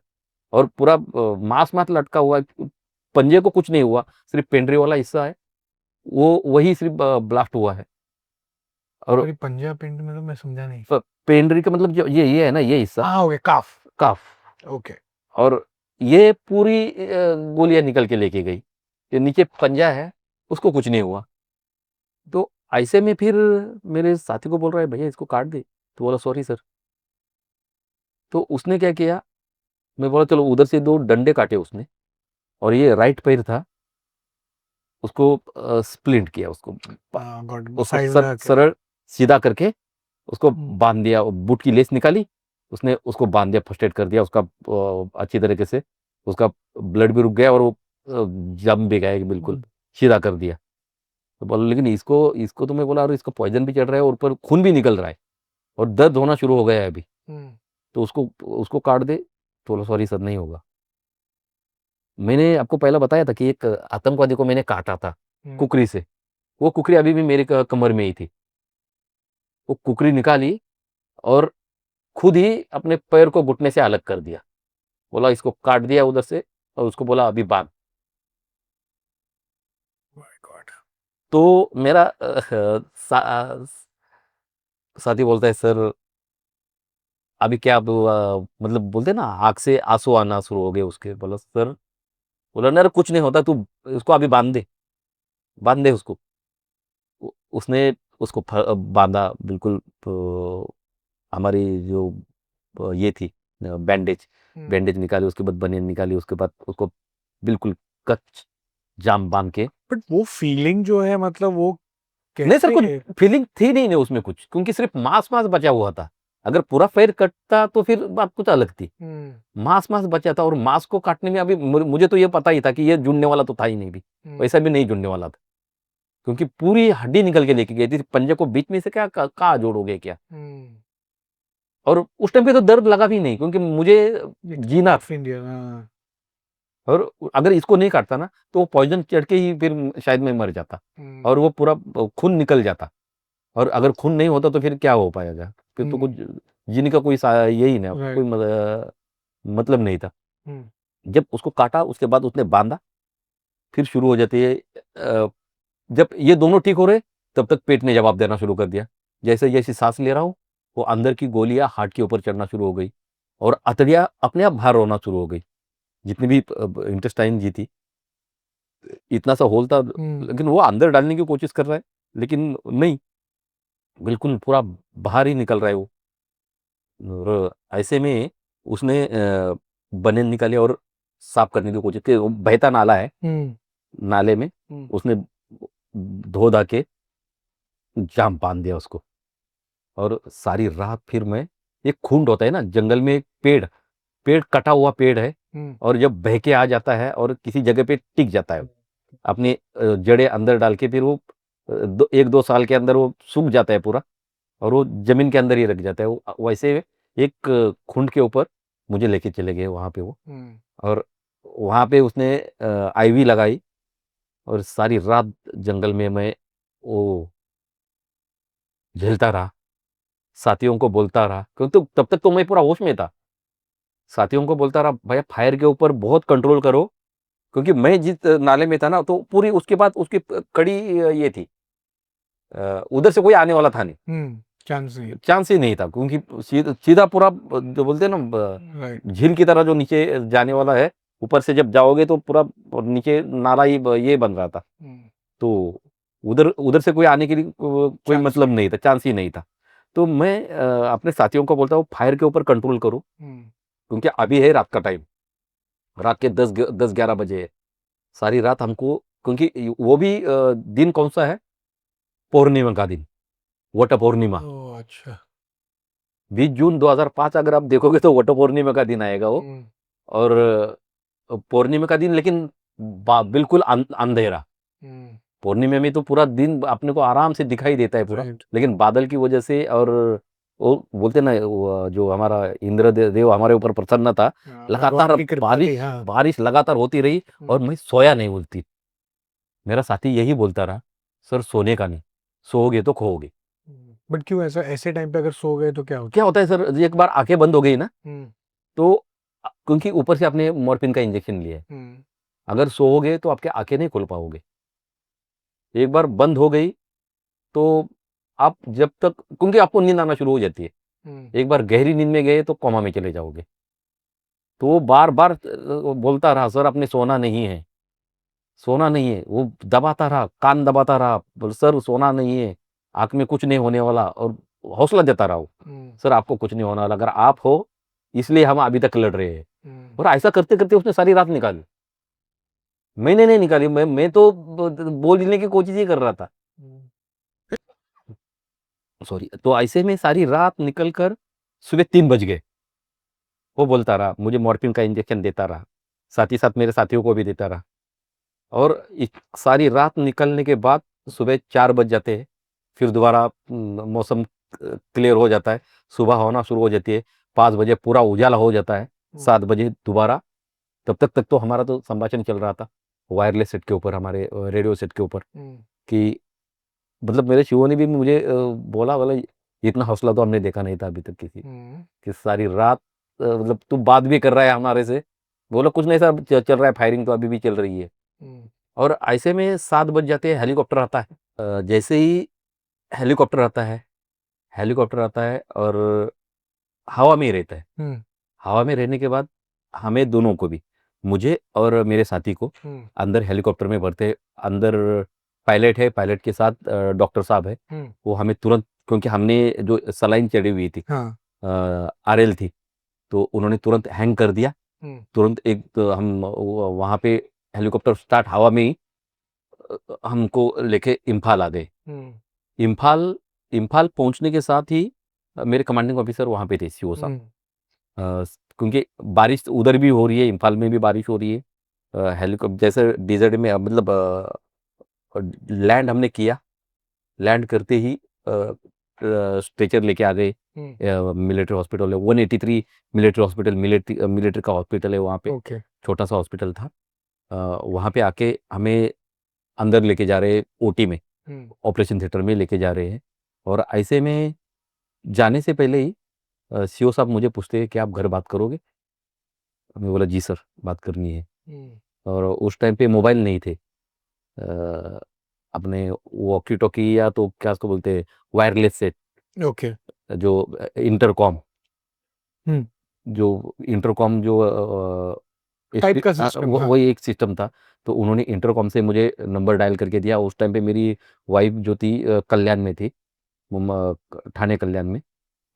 और पूरा मांस मांस लटका हुआ है। पंजे को कुछ नहीं हुआ, सिर्फ पेंड्री वाला हिस्सा है, वो वही सिर्फ ब्लास्ट हुआ है। और सॉरी, पंजा पेंट मतलब मैं समझा नहीं। पेंड्री का मतलब ये है ना, ये हिस्सा हाँ, ओके, काफ। काफ। ओके। और ये पूरी गोलियां निकल के लेके गई। ये नीचे पंजा है, उसको कुछ नहीं हुआ। तो ऐसे में फिर मेरे साथी को बोल रहा है, भैया इसको काट दे, तो बोला सॉरी सर। तो उसने क्या किया, मैं बोला चलो, उधर से 2 डंडे काटे उसने, और ये राइट पैर था, उसको स्प्लिंट किया, उसको उसको साइड में आके सरळ सीधा करके उसको हम्म, बांध दिया, बूट की लेस निकाली, उसने उसको बांध दिया, फर्स्ट एड कर दिया उसका अच्छी तरीके से, उसका ब्लड भी रुक गया और वो जम भी गया बिल्कुल, हम्म, सीधा कर दिया। तो बोला लेकिन इसको इसको तो मैं बोला और इसको पॉइजन भी चढ़ रहा है और ऊपर खून भी निकल रहा है और दर्द होना शुरू हो गया है अभी, हम्म, तो उसको उसको काट दे। तो बोला सॉरी सर नहीं होगा। मैंने आपको पहले बताया था कि एक आतंकवादी को मैंने काटा था हम्म, कुकरी से, वो कुकरी अभी भी मेरे कमर में ही थी। वो कुकरी निकाली और खुद ही अपने पैर को घुटने से अलग कर दिया, बोला इसको काट दिया उधर से और उसको बोला अभी बांध। my God, तो मेरा साथी बोलता है सर अभी क्या अब मतलब बोलते हैं ना आंख से आंसू आना शुरू हो गए उसके। बोला सर, बोला ना कुछ नहीं होता, तू उसको अभी बांध दे, बांध दे उसको। उसने उसको बांधा बिल्कुल। तो हमारी जो ये थी बैंडेज, हम्म, बैंडेज निकाली, उसके बाद बनियान निकाली, उसके बाद उसको बिल्कुल कच जाम बांध के। बट वो फीलिंग जो है मतलब वो नहीं सर, कुछ कैसे फीलिंग थी नहीं उसमें कुछ, क्योंकि सिर्फ मांस मांस बचा हुआ था। अगर पूरा पैर कटता तो फिर बात कुछ अलग थी। हम्म, मांस मांस बचा था और मांस को काटने में अभी मुझे तो ये पता ही था कि ये जुड़ने वाला तो था ही नहीं भी, हम्म, वैसा भी नहीं जुड़ने वाला था, क्योंकि पूरी हड्डी निकल के लेके गई थी पंजे को, बीच में से क्या कहाँ जोड़ोगे क्या। हम्म, और उस टाइम पे तो दर्द लगा भी नहीं क्योंकि मुझे जीना था। ऑफ इंडिया हाँ, और अगर इसको नहीं काटता ना तो वो पॉइजन चढ़ के ही फिर शायद मैं मर जाता हम्म, और वो पूरा खून निकल जाता। और अगर खून नहीं होता तो फिर क्या हो पाएगा, फिर तो कुछ हम्म, जीने का कोई यही ना कोई राइट, मतलब नहीं था। हम्म, जब उसको काटा उसके बाद उसने बांधा, फिर शुरू हो जाती है जब ये दोनों ठीक हो रहे तब तक पेट ने जवाब देना शुरू कर दिया। जैसे जैसी सांस ले रहा हूँ वो अंदर की गोलियां हार्ट के ऊपर चढ़ना शुरू हो गई और अतड़ियाँ अपने आप बाहर होना शुरू हो गई, जितनी भी इंटेस्टाइन जी थी। इतना सा होल था, हम्म, लेकिन वो अंदर डालने की कोशिश कर रहा है, लेकिन नहीं, बिल्कुल पूरा बाहर ही निकल रहा है वो। और ऐसे में उसने बनियान निकाली और साफ करने की कोशिश की। वो बहता नाला है, हम्म, नाले में हम्म, उसने धो धा के जाम बांध दिया उसको। और सारी रात फिर मैं, एक खूंड होता है ना जंगल में, एक पेड़, पेड़ कटा हुआ पेड़ है, हम्म, और जब बह के आ जाता है और किसी जगह पे टिक जाता है, अपनी जड़ें अंदर डाल के, फिर वो 1-2 साल के अंदर वो सूख जाता है पूरा और वो जमीन के अंदर ही रख जाता है। वो वैसे एक खुंड के ऊपर मुझे लेके चले गए वहाँ पे वो। हम्म, और वहाँ पे उसने आईवी लगाई और सारी रात जंगल में मैं वो झेलता रहा, साथियों को बोलता रहा, क्योंकि तब तक तो मैं पूरा होश में था। साथियों को बोलता रहा भैया फायर के ऊपर बहुत कंट्रोल करो, क्योंकि मैं जिस नाले में था ना तो पूरी उसके बाद उसकी कड़ी ये थी, उधर से कोई आने वाला था नहीं, चांस नहीं, चांस ही नहीं था, क्योंकि सीधा सीधा पूरा जो बोलते हैं ना राइट, झील की तरह जो नीचे जाने वाला है, ऊपर से जब जाओगे तो पूरा और नीचे नाला ही ये बन रहा था। तो उधर उधर से कोई आने के लिए कोई चांस मतलब नहीं, नहीं था, चांस ही नहीं था। तो मैं अपने साथियों को बोलता हूँ फायर के ऊपर कंट्रोल करो, हम्म, क्योंकि अभी है रात का टाइम, रात के 10-11 बजे है। सारी रात हमको, क्योंकि वो भी दिन कौन सा है, पौर्णिमा का दिन, वट पूर्णिमा। ओह अच्छा, 20 जून 2005 अगर आप देखोगे तो वट पूर्णिमा का दिन आएगा वो। हम्म, और पूर्णिमा का दिन, लेकिन बिल्कुल अंधेरा। हम्म, पूर्णिमा में तो पूरा दिन अपने को आराम से दिखाई देता है पूरा, राइट, लेकिन बादल की वजह से, और वो बोलते ना जो हमारा इंद्र देव हमारे ऊपर प्रसन्न था, लगातार भगवान की कृपा थी बारिश हाँ, बारिश लगातार होती रही और मैं सोया नहीं बोलती। मेरा साथी यही बोलता रहा सर सोने का नहीं, सोओगे तो खोओगे। बट क्यों ऐसा, ऐसे टाइम पे अगर सो गए तो क्या होता क्या होता है सर, एक बार आंखें बंद हो गई ना, है? तो क्योंकि ऊपर से आपने मॉर्फिन का इंजेक्शन लिया है, हुँ, अगर सोओगे तो आपके आंखें नहीं खोल पाओगे। एक बार बंद हो गई तो आप जब तक, क्योंकि आपको नींद आना शुरू हो जाती है, हुँ, एक बार गहरी नींद में गए तो कोमा में चले जाओगे। तो वो बार-बार बोलता रहा सर आपने सोना नहीं है, सोना नहीं है। वो दबाता रहा, कान दबाता रहा, बोले सर सोना नहीं है, आँख में कुछ नहीं होने वाला, और हौसला देता रहा वो, हुँ, सर आपको कुछ नहीं होने वाला, अगर आप हो इसलिए हम अभी तक लड़ रहे हैं। हुँ, और ऐसा करते-करते उसने सारी रात निकाली। मैंने नहीं निकाली, मैं तो बोलने की कोशिश ही कर रहा था, सॉरी। तो ऐसे में सारी रात निकल कर सुबह 3 बज गए। वो बोलता रहा, मुझे मॉर्फिन का इंजेक्शन देता रहा, साथ ही साथ मेरे साथियों को भी देता रहा। और सारी रात निकलने के बाद सुबह 4 बज जाते हैं, फिर दोबारा मौसम क्लियर हो जाता है, सुबह होना शुरू हो जाती है, 5 बजे पूरा उजाला हो जाता है, 7 बजे दोबारा। तब तक तो हमारा तो संभाषण चल रहा था वायरलेस सेट के ऊपर, हमारे रेडियो सेट के ऊपर, कि मतलब मेरे शिवों ने भी मुझे बोला, इतना हौसला तो हमने देखा नहीं था अभी तक किसी, कि सारी रात मतलब तू बात भी कर रहा है हमारे से। बोला कुछ नहीं सर, चल रहा है, फायरिंग तो अभी भी चल रही है। और ऐसे में 7 बज जाते हैं, हेलीकॉप्टर आता है। जैसे ही हेलीकॉप्टर आता है और हवा में ही रहता है। हवा में रहने के बाद हमें दोनों को भी, मुझे और मेरे साथी को, अंदर हेलीकॉप्टर में भरते। अंदर पायलट है, पायलट के साथ डॉक्टर साहब है। वो हमें तुरंत, क्योंकि हमने जो सलाइन चढ़ी हुई थी, आरएल थी, तो उन्होंने तुरंत हैंग कर दिया। तुरंत एक तो हम वहाँ पे हेलीकॉप्टर स्टार्ट हवा में ही हमको लेके इम्फाल आ गए। इम्फाल इम्फाल पहुंचने के साथ ही मेरे कमांडिंग ऑफिसर वहाँ पे थे, सीओ साहब। क्योंकि बारिश उधर भी हो रही है, इम्फाल में भी बारिश हो रही है। हेलीकॉप्टर जैसे डिजर्ट में, मतलब लैंड हमने किया। लैंड करते ही स्ट्रेचर लेके आ गए मिलिट्री हॉस्पिटल है, 183 मिलिट्री हॉस्पिटल, मिलिट्री का हॉस्पिटल है वहाँ पे। छोटा सा हॉस्पिटल था। वहाँ पे आके हमें अंदर लेके जा रहे हैं, ओटी में, ऑपरेशन थिएटर में लेके जा रहे हैं। और ऐसे में जाने से पहले ही सीओ साहब मुझे पूछते हैं कि आप घर बात करोगे। मैं बोला जी सर, बात करनी है। और उस टाइम पे मोबाइल नहीं थे, अपने वॉकी टॉकी, या तो क्या उसको बोलते हैं, वायरलेस सेट, जो इंटरकॉम, टाइप का सिस्टम, वही एक सिस्टम था। तो उन्होंने इंटरकॉम से मुझे नंबर डायल करके दिया। उस टाइम पे मेरी वाइफ जो थी कल्याण में थी, ठाणे कल्याण में।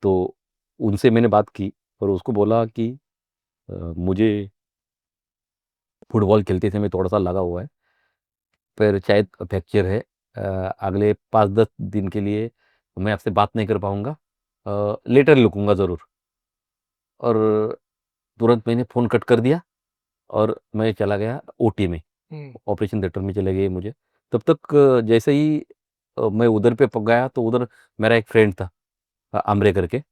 तो उनसे मैंने बात की और उसको बोला कि मुझे फुटबॉल खेलते समय थोड़ा सा लगा हुआ है, पैर शायद फ्रैक्चर है, अगले 5-10 दिन के लिए मैं आपसे बात नहीं कर पाऊंगा, लेटर लिखूंगा ज़रूर। और तुरंत मैंने फ़ोन कट कर दिया और मैं चला गया ओटी में, ऑपरेशन थिएटर में चले गए मुझे। तब तक जैसे ही मैं उधर पे पक गया, तो उधर मेरा एक फ्रेंड था, आमरे करके।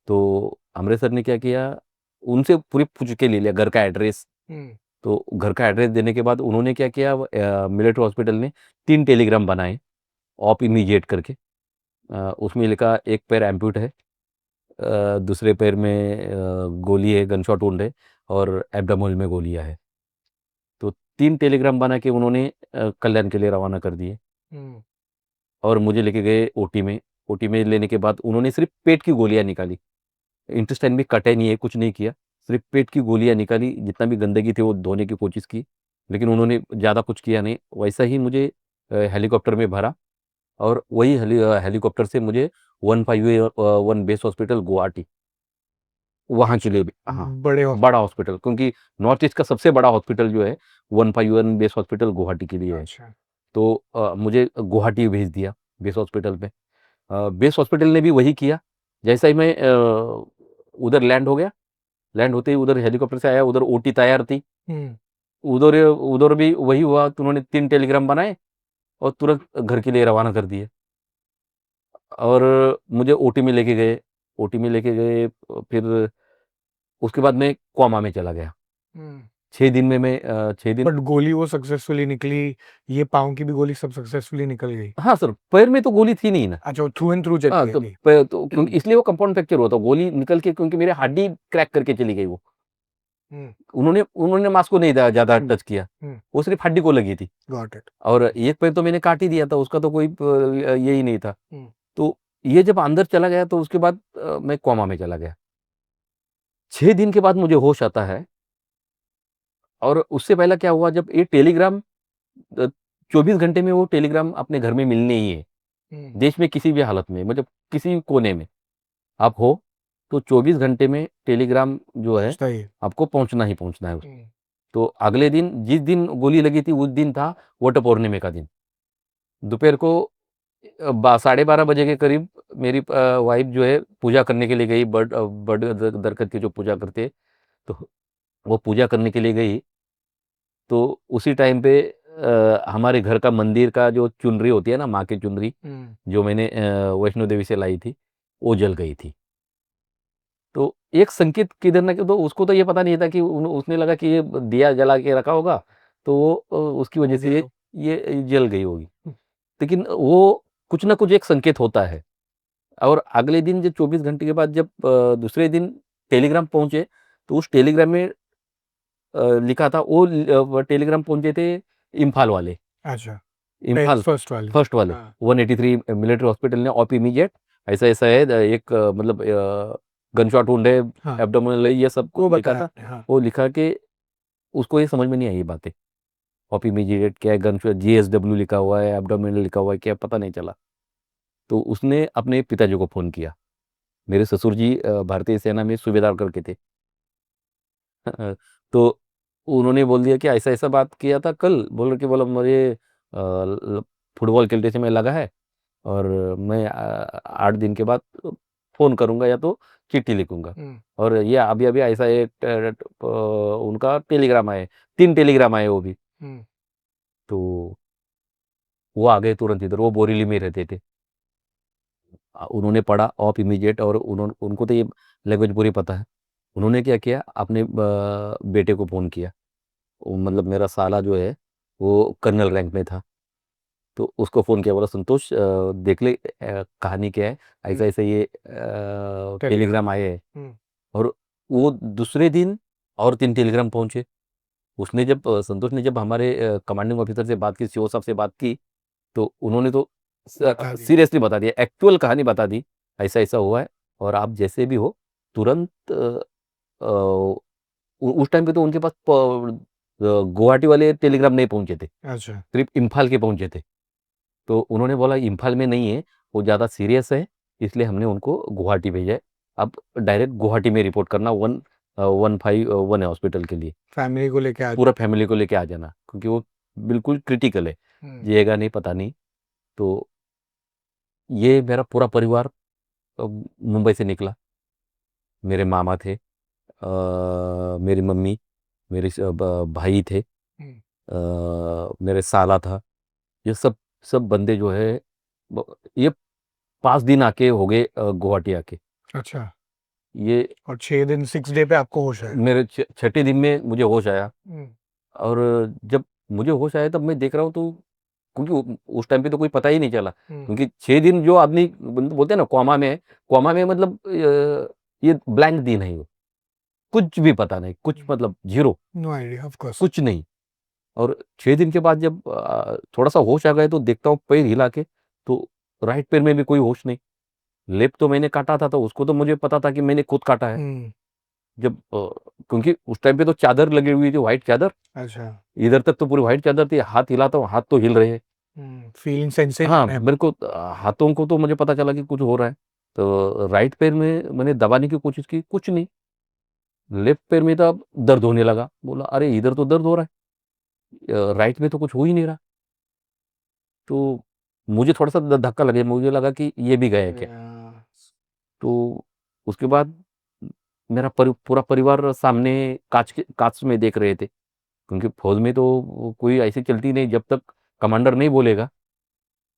तो आमरे सर ने क्या किया, उनसे पूरी पूछ के ले लिया घर का एड्रेस। तो घर का एड्रेस देने के बाद उन्होंने क्या किया, मिलिट्री हॉस्पिटल ने 3 टेलीग्राम बनाए, ऑप इमीडिएट करके। उसमें लिखा एक पैर एम्प्यूट है, दूसरे पैर में गोली है, गन शॉट वुंड है, और एब्डोमेन में गोलियां है। तो 3 टेलीग्राम बना के उन्होंने कल्याण के लिए रवाना कर दिए। और मुझे लेके गए ओटी में। ओटी में लेने के बाद उन्होंने सिर्फ पेट की गोलियां निकाली, इंटेस्टाइन भी कटे नहीं है, कुछ नहीं किया, सिर्फ पेट की गोलियां निकाली। जितना भी गंदगी थी वो धोने की कोशिश की, लेकिन उन्होंने ज़्यादा कुछ किया नहीं। वैसा ही मुझे हेलीकॉप्टर में भरा, और वही हेलीकॉप्टर से मुझे 151 बेस हॉस्पिटल गुवाहाटी, वहाँ के लिए भी, हाँ, बड़ा हॉस्पिटल, क्योंकि नॉर्थ ईस्ट का सबसे बड़ा हॉस्पिटल जो है 151 बेस हॉस्पिटल गुवाहाटी के लिए है। तो मुझे गुवाहाटी भेज दिया बेस हॉस्पिटल में। बेस हॉस्पिटल ने भी वही किया। जैसा ही मैं उधर लैंड हो गया, लैंड होते ही उधर हेलीकॉप्टर से आया, उधर ओटी तैयार थी। उधर उधर भी वही हुआ, तो उन्होंने 3 टेलीग्राम बनाए और तुरंत घर के लिए रवाना कर दिए। और मुझे ओटी में लेके गए। ओटी में लेके गए, फिर उसके बाद मैं कोमा में चला गया। 6 दिन में मैं 6 दिन। बट गोली वो सक्सेसफुली निकली, ये पाँव की भी गोली सब सक्सेसफुली निकल गई? हाँ सर, पैर में तो गोली थी नहीं ना। अच्छा, थ्रू एंड थ्रू चली हाँ, गई। तो क्योंकि इसलिए वो कंपाउंड फ्रैक्चर हुआ था, गोली निकल के, क्योंकि मेरे हड्डी क्रैक करके चली गई वो। उन्होंने उन्होंने मांस को नहीं ज़्यादा टच किया, वो सिर्फ हड्डी को लगी थी। Got it. और एक पैर तो मैंने काट ही दिया था, उसका तो कोई यही नहीं था। तो ये जब अंदर चला गया, तो उसके बाद मैं कोमा में चला गया। 6 दिन के बाद मुझे होश आता है। और उससे पहले क्या हुआ, जब ये टेलीग्राम 24 घंटे में वो टेलीग्राम अपने घर में मिलने ही है, देश में किसी भी हालत में, मतलब किसी कोने में आप हो, तो 24 घंटे में टेलीग्राम जो है आपको पहुंचना ही पहुंचना है। तो अगले दिन जिस दिन गोली लगी थी उस दिन था वट पौर्णिमे का दिन। दोपहर को 12:30 बजे के करीब मेरी वाइफ जो है पूजा करने के लिए गई, बड़ दरकत की जो पूजा करते हैं, तो वो पूजा करने के लिए गई। तो उसी टाइम पे हमारे घर का मंदिर का जो चुनरी होती है ना, माँ की चुनरी, जो मैंने वैष्णो देवी से लाई थी, वो जल गई थी। तो एक संकेत किधर ना, तो उसको तो ये पता नहीं था कि उसने लगा कि ये दिया जला के रखा होगा, तो वो उसकी वजह से ये जल गई होगी। लेकिन वो कुछ ना कुछ एक संकेत होता है। और अगले दिन जब 24 घंटे के बाद जब दूसरे दिन टेलीग्राम पहुंचे, तो उस टेलीग्राम में लिखा था, वो टेलीग्राम पहुंचे थे इम्फाल वाले, अच्छा, इम्फाल फर्स्ट वाले। फर्स्ट वाले, 183 मिलिट्री हॉस्पिटल ने ऑप इमीडिएट, ऐसा ऐसा है, एक मतलब गन शॉट वुंड है, एब्डोमिनल है, ये सब कुछ लिखा था। वो लिखा के उसको ये समझ में नहीं आई ये बातें, ऑप इमीडिएट क्या है, गन शॉट, जीएसडब्ल्यू लिखा हुआ है, एब्डोमिनल लिखा हुआ है, क्या पता नहीं चला। तो उसने अपने पिताजी को फ़ोन किया। मेरे ससुर जी भारतीय सेना में सूबेदार करके थे। तो उन्होंने बोल दिया कि ऐसा-ऐसा बात किया था कल, बोला मुझे फुटबॉल खेलते समय लगा है, और मैं 8 दिन के बाद फ़ोन करूँगा या तो चिट्ठी लिखूँगा। और ये अभी-अभी ऐसा एक उनका टेलीग्राम आया है, 3 टेलीग्राम आए वो भी। तो वो आ गए तुरंत इधर, वो बोरीली में रहते थे। उन्होंने पढ़ा ऑफ इमीडिएट, और उनको तो ये लैंग्वेज पूरी पता है। उन्होंने क्या किया, अपने बेटे को फ़ोन किया। मतलब मेरा साला जो है वो कर्नल रैंक में था। तो उसको फ़ोन किया, बोला संतोष देख ले कहानी क्या है, ऐसा-ऐसा ये टेलीग्राम आए हैं। और वो दूसरे दिन और 3 टेलीग्राम पहुँचे। उसने जब संतोष ने जब हमारे कमांडिंग ऑफिसर से बात की, सीओ साहब से बात की, तो उन्होंने तो सीरियसली बता दिया, एक्चुअल कहानी बता दी, ऐसा-ऐसा हुआ है, और आप जैसे भी हो तुरंत उस टाइम पे तो उनके पास गुवाहाटी वाले टेलीग्राम नहीं पहुँचे थे, अच्छा, सिर्फ़ इम्फाल के पहुँचे थे। तो उन्होंने बोला इम्फाल में नहीं है, वो ज़्यादा सीरियस है, इसलिए हमने उनको गुवाहाटी भेजा है। आप डायरेक्ट गुवाहाटी में रिपोर्ट करना, 151 है हॉस्पिटल के लिए। फैमिली को लेके आ पूरा फैमिली को लेके आ जाना, क्योंकि वो बिल्कुल क्रिटिकल है, जिएगा नहीं पता नहीं। तो ये मेरा पूरा परिवार मुंबई से निकला। मेरे मामा थे, मेरी मम्मी, मेरे भाई थे, मेरे साला था, ये सब सब बंदे जो है, ये 5 दिन आके हो गए गुवाहाटी आके। अच्छा, ये और 6 दिन 6 डे पे आपको होश आया? मेरे छठे दिन में मुझे होश आया। और जब मुझे होश आया तब मैं देख रहा हूँ, तो क्योंकि उस टाइम पे तो कोई पता ही नहीं चला, क्योंकि 6 दिन जो आदमी बोलते हैं ना कोमा में है, कोमा में मतलब ये ब्लैंक दिन है, वो कुछ भी पता नहीं, कुछ मतलब zero, no idea, of course. कुछ नहीं। और 6 दिन के बाद जब थोड़ा सा होश आ गया, तो देखता हूँ पैर हिला के, तो राइट पैर में भी कोई होश नहीं। लेफ्ट तो मैंने काटा था, तो उसको तो मुझे पता था कि मैंने खुद काटा है। जब क्योंकि उस टाइम पे तो चादर लगी हुई थी, व्हाइट चादर, अच्छा, इधर तक तो पूरी व्हाइट चादर थी, हाथ हिलाता हूँ, हाथ तो हिल रहे हैं। फीलिंग सेंसेशन हाँ, है। मेरे को हाथों को तो मुझे पता चला कि कुछ हो रहा है। तो राइट पैर में मैंने दबाने की कोशिश की, कुछ नहीं। लेफ्ट पैर में तब दर्द होने लगा, बोला अरे इधर तो दर्द हो रहा है, राइट में तो कुछ हो ही नहीं रहा। तो मुझे थोड़ा-सा धक्का लगे, मुझे लगा कि ये भी गया है क्या? तो उसके बाद मेरा पूरा परिवार सामने काँच में देख रहे थे, क्योंकि फ़ौज में तो कोई ऐसी चलती नहीं, जब तक कमांडर नहीं बोलेगा,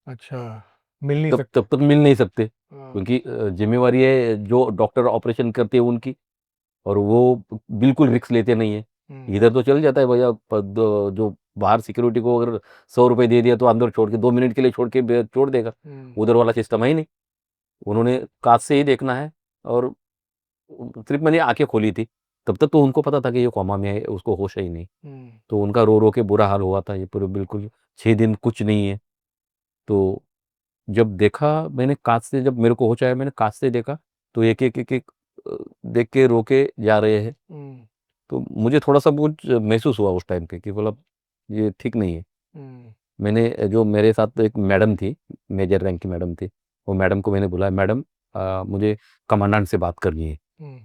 अच्छा, मिल नहीं तब सकते। तब तक मिल नहीं सकते, क्योंकि ज़िम्मेवारी है जो डॉक्टर ऑपरेशन करते हैं उनकी, और वो बिल्कुल रिस्क लेते नहीं हैं। इधर तो चल जाता है भैया, जो बाहर सिक्योरिटी को अगर 100 रुपए दे दिया तो अंदर छोड़ के 2 मिनट के लिए छोड़ के छोड़ देगा। उधर वाला सिस्टम है ही नहीं। उन्होंने काँच से ही देखना है, और सिर्फ़ मैंने आँखें खोली थी, तब तक तो उनको पता था कि ये कोमा में है, उसको होश है ही नहीं। तो उनका रो-रो के बुरा हाल हुआ था, ये पूरे बिल्कुल 6 दिन कुछ नहीं है। तो जब देखा मैंने काँच से, जब मेरे को होश आया, मैंने काँच से देखा, तो एक-एक देख के रो के जा रहे हैं। तो मुझे थोड़ा-सा कुछ महसूस हुआ उस टाइम पे कि मतलब ये ठीक नहीं है। मैंने जो मेरे साथ एक मैडम थी, मेजर रैंक की मैडम थी, वो मैडम को मैंने बुलाया, मैडम मुझे कमांडेंट से बात करनी है।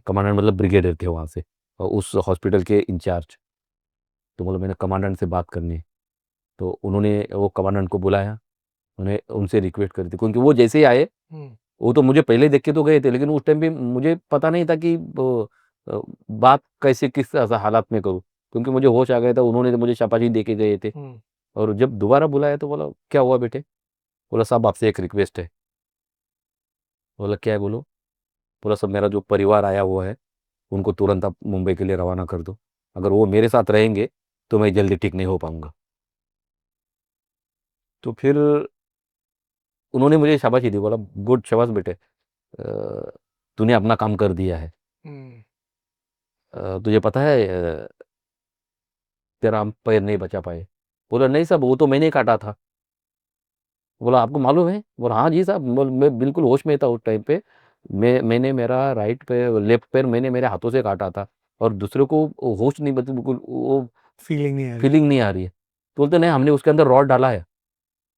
कमांडेंट मतलब ब्रिगेडियर थे वहाँ से, उस हॉस्पिटल के इंचार्ज। तो बोला मैंने कमांडेंट से बात करनी है। तो उन्होंने वो कमांडेंट को बुलाया, उन्हें उनसे रिक्वेस्ट करी थी, क्योंकि वो जैसे ही आए, वो तो मुझे पहले देख के तो गए थे, लेकिन उस टाइम पे मुझे पता नहीं था कि बात कैसे किस हालात में करूँ, क्योंकि मुझे होश आ गया था, उन्होंने तो मुझे शाबाशी दे के गए थे। और जब दोबारा बुलाया तो बोला क्या हुआ बेटे? बोला साहब आपसे एक रिक्वेस्ट है। बोला क्या है बोलो? बोला सब मेरा जो परिवार आया हुआ है उनको तुरंत आप मुंबई के लिए रवाना कर दो, अगर वो मेरे साथ रहेंगे तो मैं जल्दी ठीक नहीं हो पाऊंगा। तो फिर उन्होंने मुझे शाबाशी दी, बोला गुड, शाबाश बेटे, तूने अपना काम कर दिया है। तुझे पता है तेरा हम पैर नहीं बचा पाए। बोला नहीं साहब, वो तो मैंने ही काटा था। बोला आपको मालूम है? बोला हाँ जी साहब, मैं बिल्कुल होश में था उस टाइम पे। मैंने मेरा राइट पैर, लेफ्ट पैर मैंने मेरे हाथों से काटा था, और दूसरे को होश नहीं, मतलब बिल्कुल वो फीलिंग नहीं आ रही। फीलिंग नहीं आ रही है। तो बोलते नहीं, हमने उसके अंदर रॉड डाला है,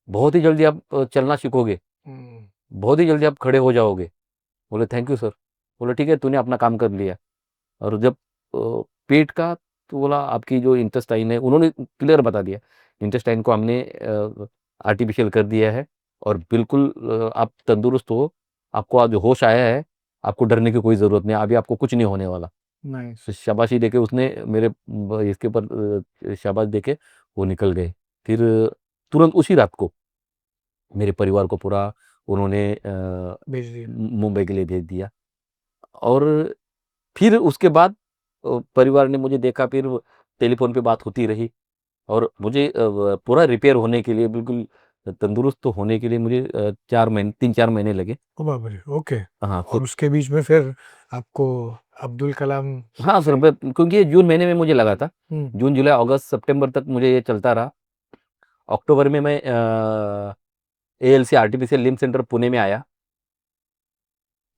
बहुत ही जल्दी आप चलना सीखोगे, बहुत ही जल्दी आप खड़े हो जाओगे। बोले थैंक यू सर। बोले ठीक है, तूने अपना काम कर लिया। और जब पेट का, तो बोला आपकी जो इंटेस्टाइन है, उन्होंने क्लियर बता दिया, इंटेस्टाइन को हमने आर्टिफिशियल कर दिया है, और बिल्कुल आप तंदुरुस्त हो, आपको आज होश आया है, आपको डरने की कोई ज़रूरत नहीं, अभी आपको कुछ नहीं होने वाला। नाइस। तो शाबाशी देके उसने मेरे इसके ऊपर शाबाश देके वो निकल गए। फिर तुरंत उसी रात को मेरे परिवार को पूरा उन्होंने भेज दिया। मुंबई के लिए भेज दिया। और फिर उसके बाद परिवार ने मुझे देखा, फिर टेलीफोन पे बात होती रही, और मुझे पूरा रिपेयर होने के लिए, बिल्कुल तंदुरुस्त होने के लिए मुझे 4 महीने, 3-4 महीने लगे। ओ बाप रे, ओके। हाँ और तो उसके बीच में फिर आपको अब्दुल कलाम हाँ से। सर, क्योंकि ये जून महीने में मुझे लगा था, हम्म। जून जुलाई अगस्त सितंबर तक मुझे ये चलता रहा। अक्टूबर में मैं ALC artificial limb centre Pune में आया।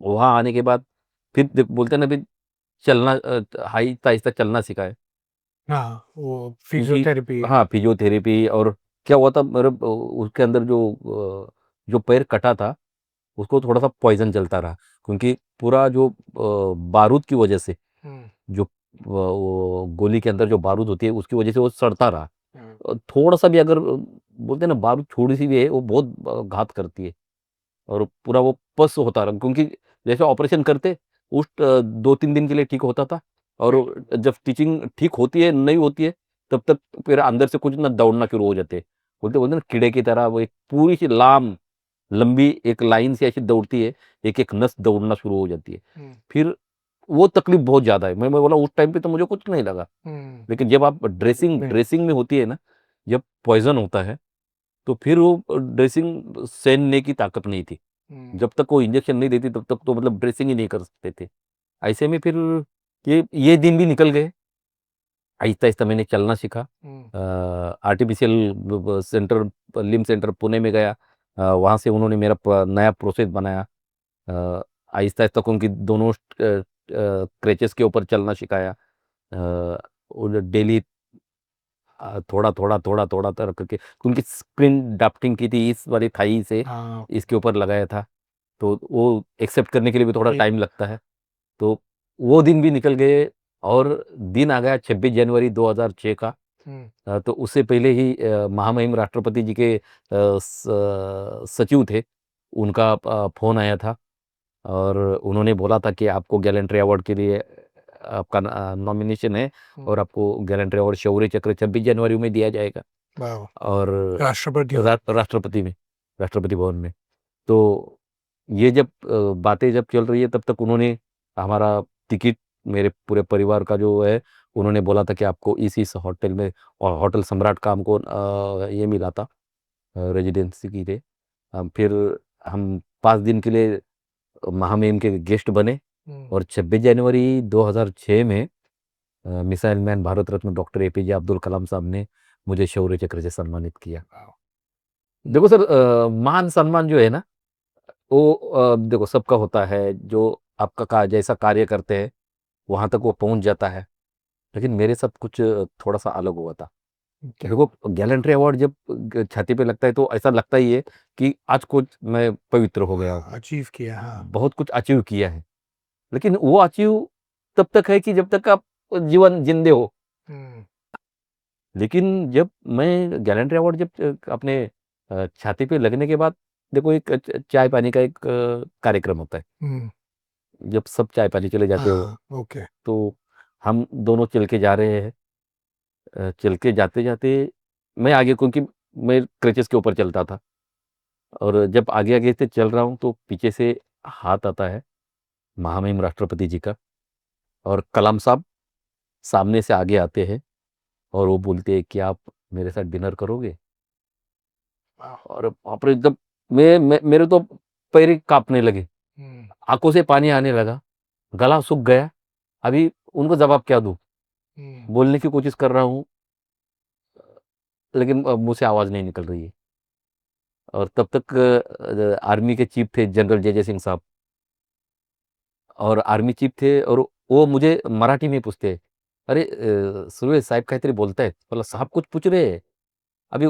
वहाँ आने के बाद फिर बोलते हैं ना, फिर चलना, आहिस्ता आहिस्ता चलना सीखा है, हाँ, वो क्योंकि फिजियोथेरेपी। हाँ फिजियोथेरेपी। और क्या हुआ था मेरे उसके अंदर जो जो पैर कटा था, उसको थोड़ा सा पॉइजन चलता रहा, क्योंकि पूरा जो बारूद की वजह से, जो वो गोली के अंदर जो बारूद होती है उसकी वजह से वो सड़ता रहा। थोड़ा सा भी अगर बोलते हैं ना, बारूद थोड़ी सी भी है, वो बहुत घात करती है, और पूरा वो पस होता रहा, क्योंकि जैसे ऑपरेशन करते उस 2-3 दिन के लिए ठीक होता था, और जब स्टिचिंग ठीक होती है नहीं होती है, तब तक फिर अंदर से कुछ ना दौड़ना शुरू हो जाते, बोलते बोलते ना कीड़े की तरह, वो एक पूरी सी लंबी एक लाइन से ऐसी दौड़ती है, एक एक नस दौड़ना शुरू हो जाती है। फिर वो तकलीफ बहुत ज्यादा है। मैं बोला उस टाइम पे तो मुझे कुछ नहीं लगा, लेकिन जब आप ड्रेसिंग नहीं। ड्रेसिंग में होती है ना, जब पॉइजन होता है, तो फिर वो ड्रेसिंग सहने की ताकत नहीं थी। जब तक वो इंजेक्शन नहीं देती तब तक तो मतलब ड्रेसिंग ही नहीं कर सकते थे। ऐसे में फिर ये दिन भी निकल गए। आहिस्ता आहिस्ता मैंने चलना सीखा। आर्टिफिशियल सेंटर, लिम सेंटर पुणे में गया। वहाँ से उन्होंने मेरा नया प्रोसेस बनाया। आहिस्ता आहिस्ता उनकी दोनों क्रेचेस के ऊपर चलना सिखाया। और डेली थोड़ा थोड़ा थोड़ा थोड़ा तर करके उनकी स्क्रीन ड्राफ्टिंग की थी, इस वाली थाई से हाँ, इसके ऊपर लगाया था। तो वो एक्सेप्ट करने के लिए भी थोड़ा एक। टाइम लगता है। तो वो दिन भी निकल गए, और दिन आ गया 26 जनवरी 2006 का। तो उससे पहले ही महामहिम राष्ट्रपति जी के सचिव थे, उनका फोन आया था, और उन्होंने बोला था कि आपको गैलेंट्री अवार्ड के लिए आपका नॉमिनेशन है, और आपको गैलेंट्री अवार्ड शौर्य चक्र 26 जनवरी में दिया जाएगा। वाह। और राष्ट्रपति हूँ। राष्ट्रपति में, राष्ट्रपति भवन में। तो ये जब बातें जब चल रही है, तब तक उन्होंने हमारा टिकट, मेरे पूरे परिवार का जो है, उन्होंने बोला था कि आपको इस होटल में, और होटल सम्राट का हमको ये मिला था, रेजिडेंसी की थे। फिर हम 5 दिन के लिए महामहिम के गेस्ट बने, और 26 जनवरी 2006 में missile man Bharat Ratna doctor APJ Abdul Kalam साहब ने मुझे शौर्य चक्र से सम्मानित किया। देखो सर, मान सम्मान जो है ना, वो देखो सबका होता है, जो आपका जैसा कार्य करते हैं वहां तक वो पहुंच जाता है, लेकिन मेरे साथ कुछ थोड़ा सा अलग हुआ था। क्या देखो, हुआ? गैलेंट्री अवार्ड जब छाती पे लगता है तो ऐसा लगता ही है कि आज कुछ मैं पवित्र हो गया हूँ, अचीव किया, हाँ। बहुत कुछ अचीव किया है। लेकिन वो अचीव तब तक है कि जब तक आप जीवन जिंदे हो। लेकिन जब मैं गैलेंट्री अवार्ड जब अपने छाती पे लगने के बाद, देखो एक चाय पानी का एक कार्यक्रम होता है, हम्म। जब सब चाय पानी चले जाते हो, हाँ, ओके। तो हम दोनों चल के जा रहे हैं। चल के जाते जाते मैं आगे, क्योंकि मैं क्रचेस के ऊपर चलता था, और जब आगे आगे से चल रहा हूँ तो पीछे से हाथ आता है महामहिम राष्ट्रपति जी का, और कलाम साहब सामने से आगे आते हैं, और वो बोलते हैं कि आप मेरे साथ डिनर करोगे। वाह। और बाप रे, एकदम मेरे तो पैर ही कांपने लगे, हम्म। आंखों से पानी आने लगा, गला सूख गया। अभी उनको जवाब क्या दूं, हम्म। बोलने की कोशिश कर रहा हूँ, लेकिन मुंह से आवाज नहीं निकल रही है। और तब तक आर्मी के चीफ थे जनरल जे जे सिंह साहब, और आर्मी चीफ थे, और वो मुझे मराठी में पूछते, अरे सुरेश साहब काहीतरी बोलतायत, बोला साहब कुछ पूछ रहे हैं। अभी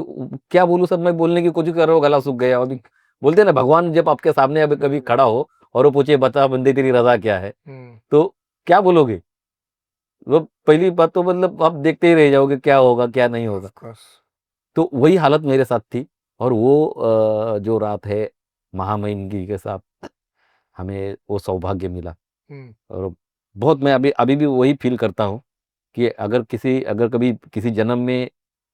क्या बोलूं सर, मैं बोलने की कोशिश कर रहा हूँ, गला सूख गया। अभी बोलते हैं ना, भगवान जब आपके सामने अभी कभी खड़ा हो और वो पूछे बता बंदे तेरी रजा क्या है, हम्म। तो क्या बोलोगे? वो पहली बात तो मतलब आप देखते ही रह जाओगे क्या होगा क्या नहीं ऑफ होगा। कोर्स। तो वही हालत मेरे साथ थी। और वो जो रात है महामहिम जी के साथ, हमें वो सौभाग्य मिला। हम्म। और बहुत, मैं अभी अभी भी वही फील करता हूँ कि अगर कभी किसी जन्म में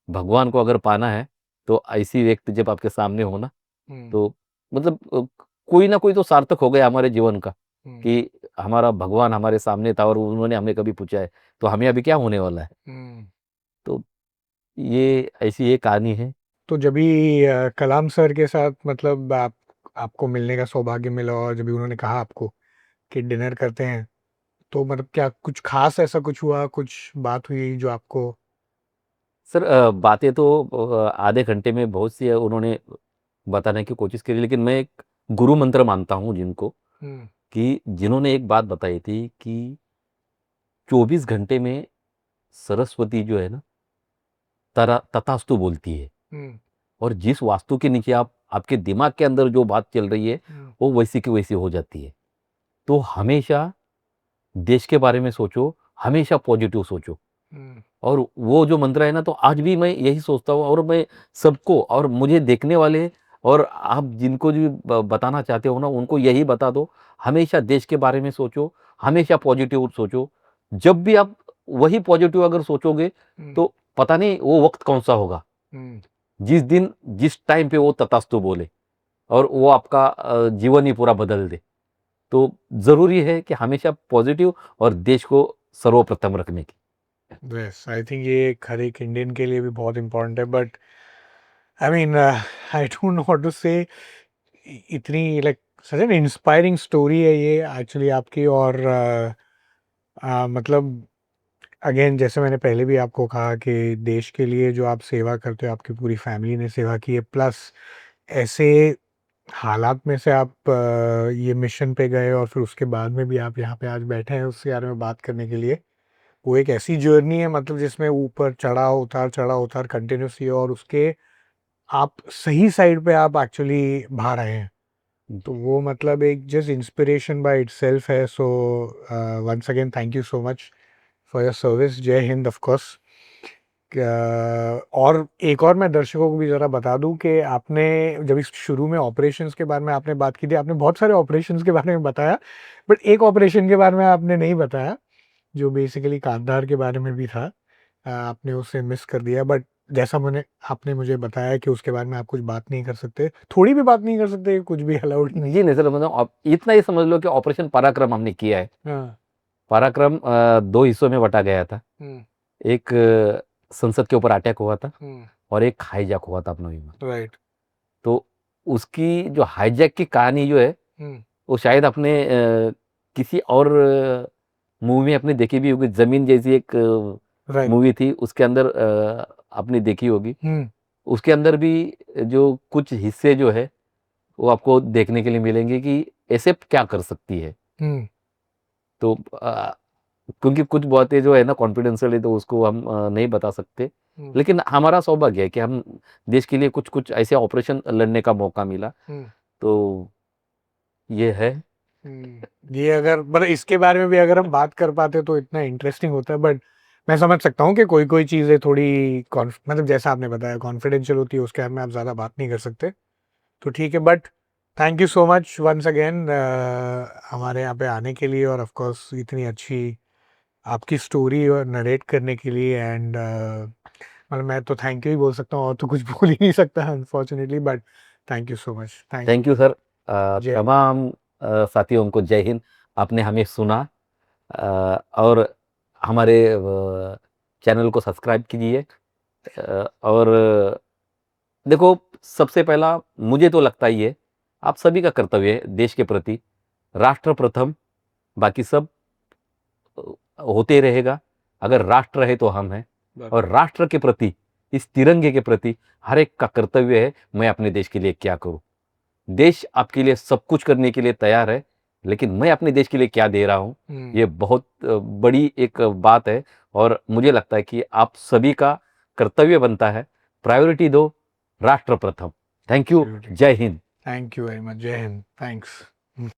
भगवान को अगर पाना है, तो ऐसी व्यक्ति जब आपके सामने हो ना, हम्म। तो मतलब कोई ना कोई तो सार्थक हो गया हमारे जीवन का, हम्म। कि हमारा भगवान हमारे सामने था और उन्होंने हमें कभी पूछा है, तो हमें अभी क्या होने वाला है। हम्म। तो ये ऐसी एक कहानी है। तो जब भी कलाम सर के साथ मतलब आपको मिलने का सौभाग्य मिला और जब भी उन्होंने कहा आपको कि डिनर करते हैं, तो मतलब क्या कुछ खास ऐसा कुछ हुआ, कुछ बात हुई जो आपको? सर बातें तो आधे घंटे में बहुत सी है, उन्होंने बताने की कोशिश करी, लेकिन मैं एक गुरु मंत्र मानता हूँ जिनको, हम्म। कि जिन्होंने एक बात बताई थी कि 24 घंटे में सरस्वती जो है ना, तथास्तु बोलती है। हम्म। और जिस वास्तु के नीचे आप, आपके दिमाग के अंदर जो बात चल रही है, हम्म। वो वैसी की वैसी हो जाती है। तो हमेशा देश के बारे में सोचो, हमेशा पॉजिटिव सोचो। हम्म। और वो जो मंत्र है ना, तो आज भी मैं यही सोचता हूँ, और मैं सबको, और मुझे देखने वाले, और आप जिनको भी बताना चाहते हो ना, उनको यही बता दो, हमेशा देश के बारे में सोचो, हमेशा पॉजिटिव सोचो। जब भी आप वही पॉजिटिव अगर सोचोगे, हम्म। तो पता नहीं वो वक्त कौन सा होगा, हम्म। जिस दिन जिस टाइम पे वो तथास्तु बोले, और वो आपका जीवन ही पूरा बदल दे। तो जरूरी है कि हमेशा पॉजिटिव, और देश को सर्वप्रथम रखने की। यस, आई थिंक ये हर एक इंडियन के लिए भी बहुत इम्पोर्टेंट है, but I mean I don't know what to say. इतनी like such an inspiring story है ये एक्चुअली आपकी। और मतलब अगेन जैसे मैंने पहले भी आपको कहा कि देश के लिए जो आप सेवा करते हो, आपकी पूरी फैमिली ने सेवा की है, प्लस ऐसे हालात में से आप ये मिशन पे गए और फिर उसके बाद में भी आप यहाँ पे आज बैठे हैं उसके बारे में बात करने के लिए। वो एक ऐसी जर्नी है मतलब जिसमें ऊपर चढ़ाव उतार कंटिन्यूसली, और उसके आप सही साइड पे आप एक्चुअली बाहर आए हैं। तो वो मतलब एक जस्ट इंस्पिरेशन बाय इटसेल्फ है। So once again thank you so much for your service. Jai Hind of course. और एक और मैं दर्शकों को भी ज़रा बता दूं कि आपने जब इस शुरू में ऑपरेशंस के बारे में आपने बात की थी, आपने बहुत सारे ऑपरेशंस के बारे में बताया, बट एक ऑपरेशन के बारे में आपने नहीं बताया जो बेसिकली कांधार के बारे में भी था। आपने उसे मिस कर दिया, बट जैसा मैंने आपने मुझे बताया कि उसके बारे में आप कुछ बात नहीं कर सकते, थोड़ी भी बात नहीं कर सकते, कुछ भी अलाउड नहीं। जी नहीं सर, मतलब इतना ही समझ लो कि ऑपरेशन पराक्रम हमने किया है। हाँ। पराक्रम दो हिस्सों में बटा गया था। हम्म। एक संसद के ऊपर अटैक हुआ था, हम्म। और एक हाईजैक हुआ था अपना विमान। राइट। तो उसकी जो हाईजैक की कहानी जो है, हम्म। वो शायद अपने किसी और मूवी में आपने देखी भी होगी। जमीन जैसी एक राइट। मूवी थी, उसके अंदर आपने देखी होगी। हम्म। उसके अंदर भी जो कुछ हिस्से जो है, वो आपको देखने के लिए मिलेंगे कि ऐसे क्या कर सकती है। हम्म। तो क्योंकि कुछ बातें जो है ना कॉन्फिडेंशियल है, तो उसको हम नहीं बता सकते। हम्म। लेकिन हमारा सौभाग्य है कि हम देश के लिए कुछ कुछ ऐसे ऑपरेशन लड़ने का मौका मिला। हम्म। तो ये है। ये अगर मतलब इसके बारे में भी अगर हम बात कर पाते तो इतना इंटरेस्टिंग होता है, बट मैं समझ सकता हूँ कि कोई-कोई चीज़ें थोड़ी मतलब जैसा आपने बताया कॉन्फिडेंशियल होती है, उसके बारे में आप ज़्यादा बात नहीं कर सकते, तो ठीक है। But thank you so much once again हमारे यहाँ पे आने के लिए, और ऑफ कोर्स इतनी अच्छी आपकी स्टोरी और नरेट करने के लिए। एंड मतलब मैं तो थैंक यू ही बोल सकता हूँ, और तो कुछ बोल ही नहीं सकता unfortunately, but thank you so much. Thank thank you sir. जय हिंद। तमाम साथियों को जय हिंद। आपने हमें सुना, और हमारे चैनल को सब्सक्राइब कीजिए। और देखो, सबसे पहला मुझे तो लगता ही है, आप सभी का कर्तव्य है देश के प्रति, राष्ट्र प्रथम, बाकी सब होते रहेगा। अगर राष्ट्र है तो हम हैं, और राष्ट्र के प्रति, इस तिरंगे के प्रति हर एक का कर्तव्य है, मैं अपने देश के लिए क्या करूं। देश आपके लिए सब कुछ करने के लिए तैयार है, लेकिन मैं अपने देश के लिए क्या दे रहा हूं, ये बहुत बड़ी एक बात है। और मुझे लगता है कि आप सभी का कर्तव्य बनता है, प्रायोरिटी दो, राष्ट्र प्रथम। Thank you. Jai Hind. Thank you very much. Jai Hind. Thanks.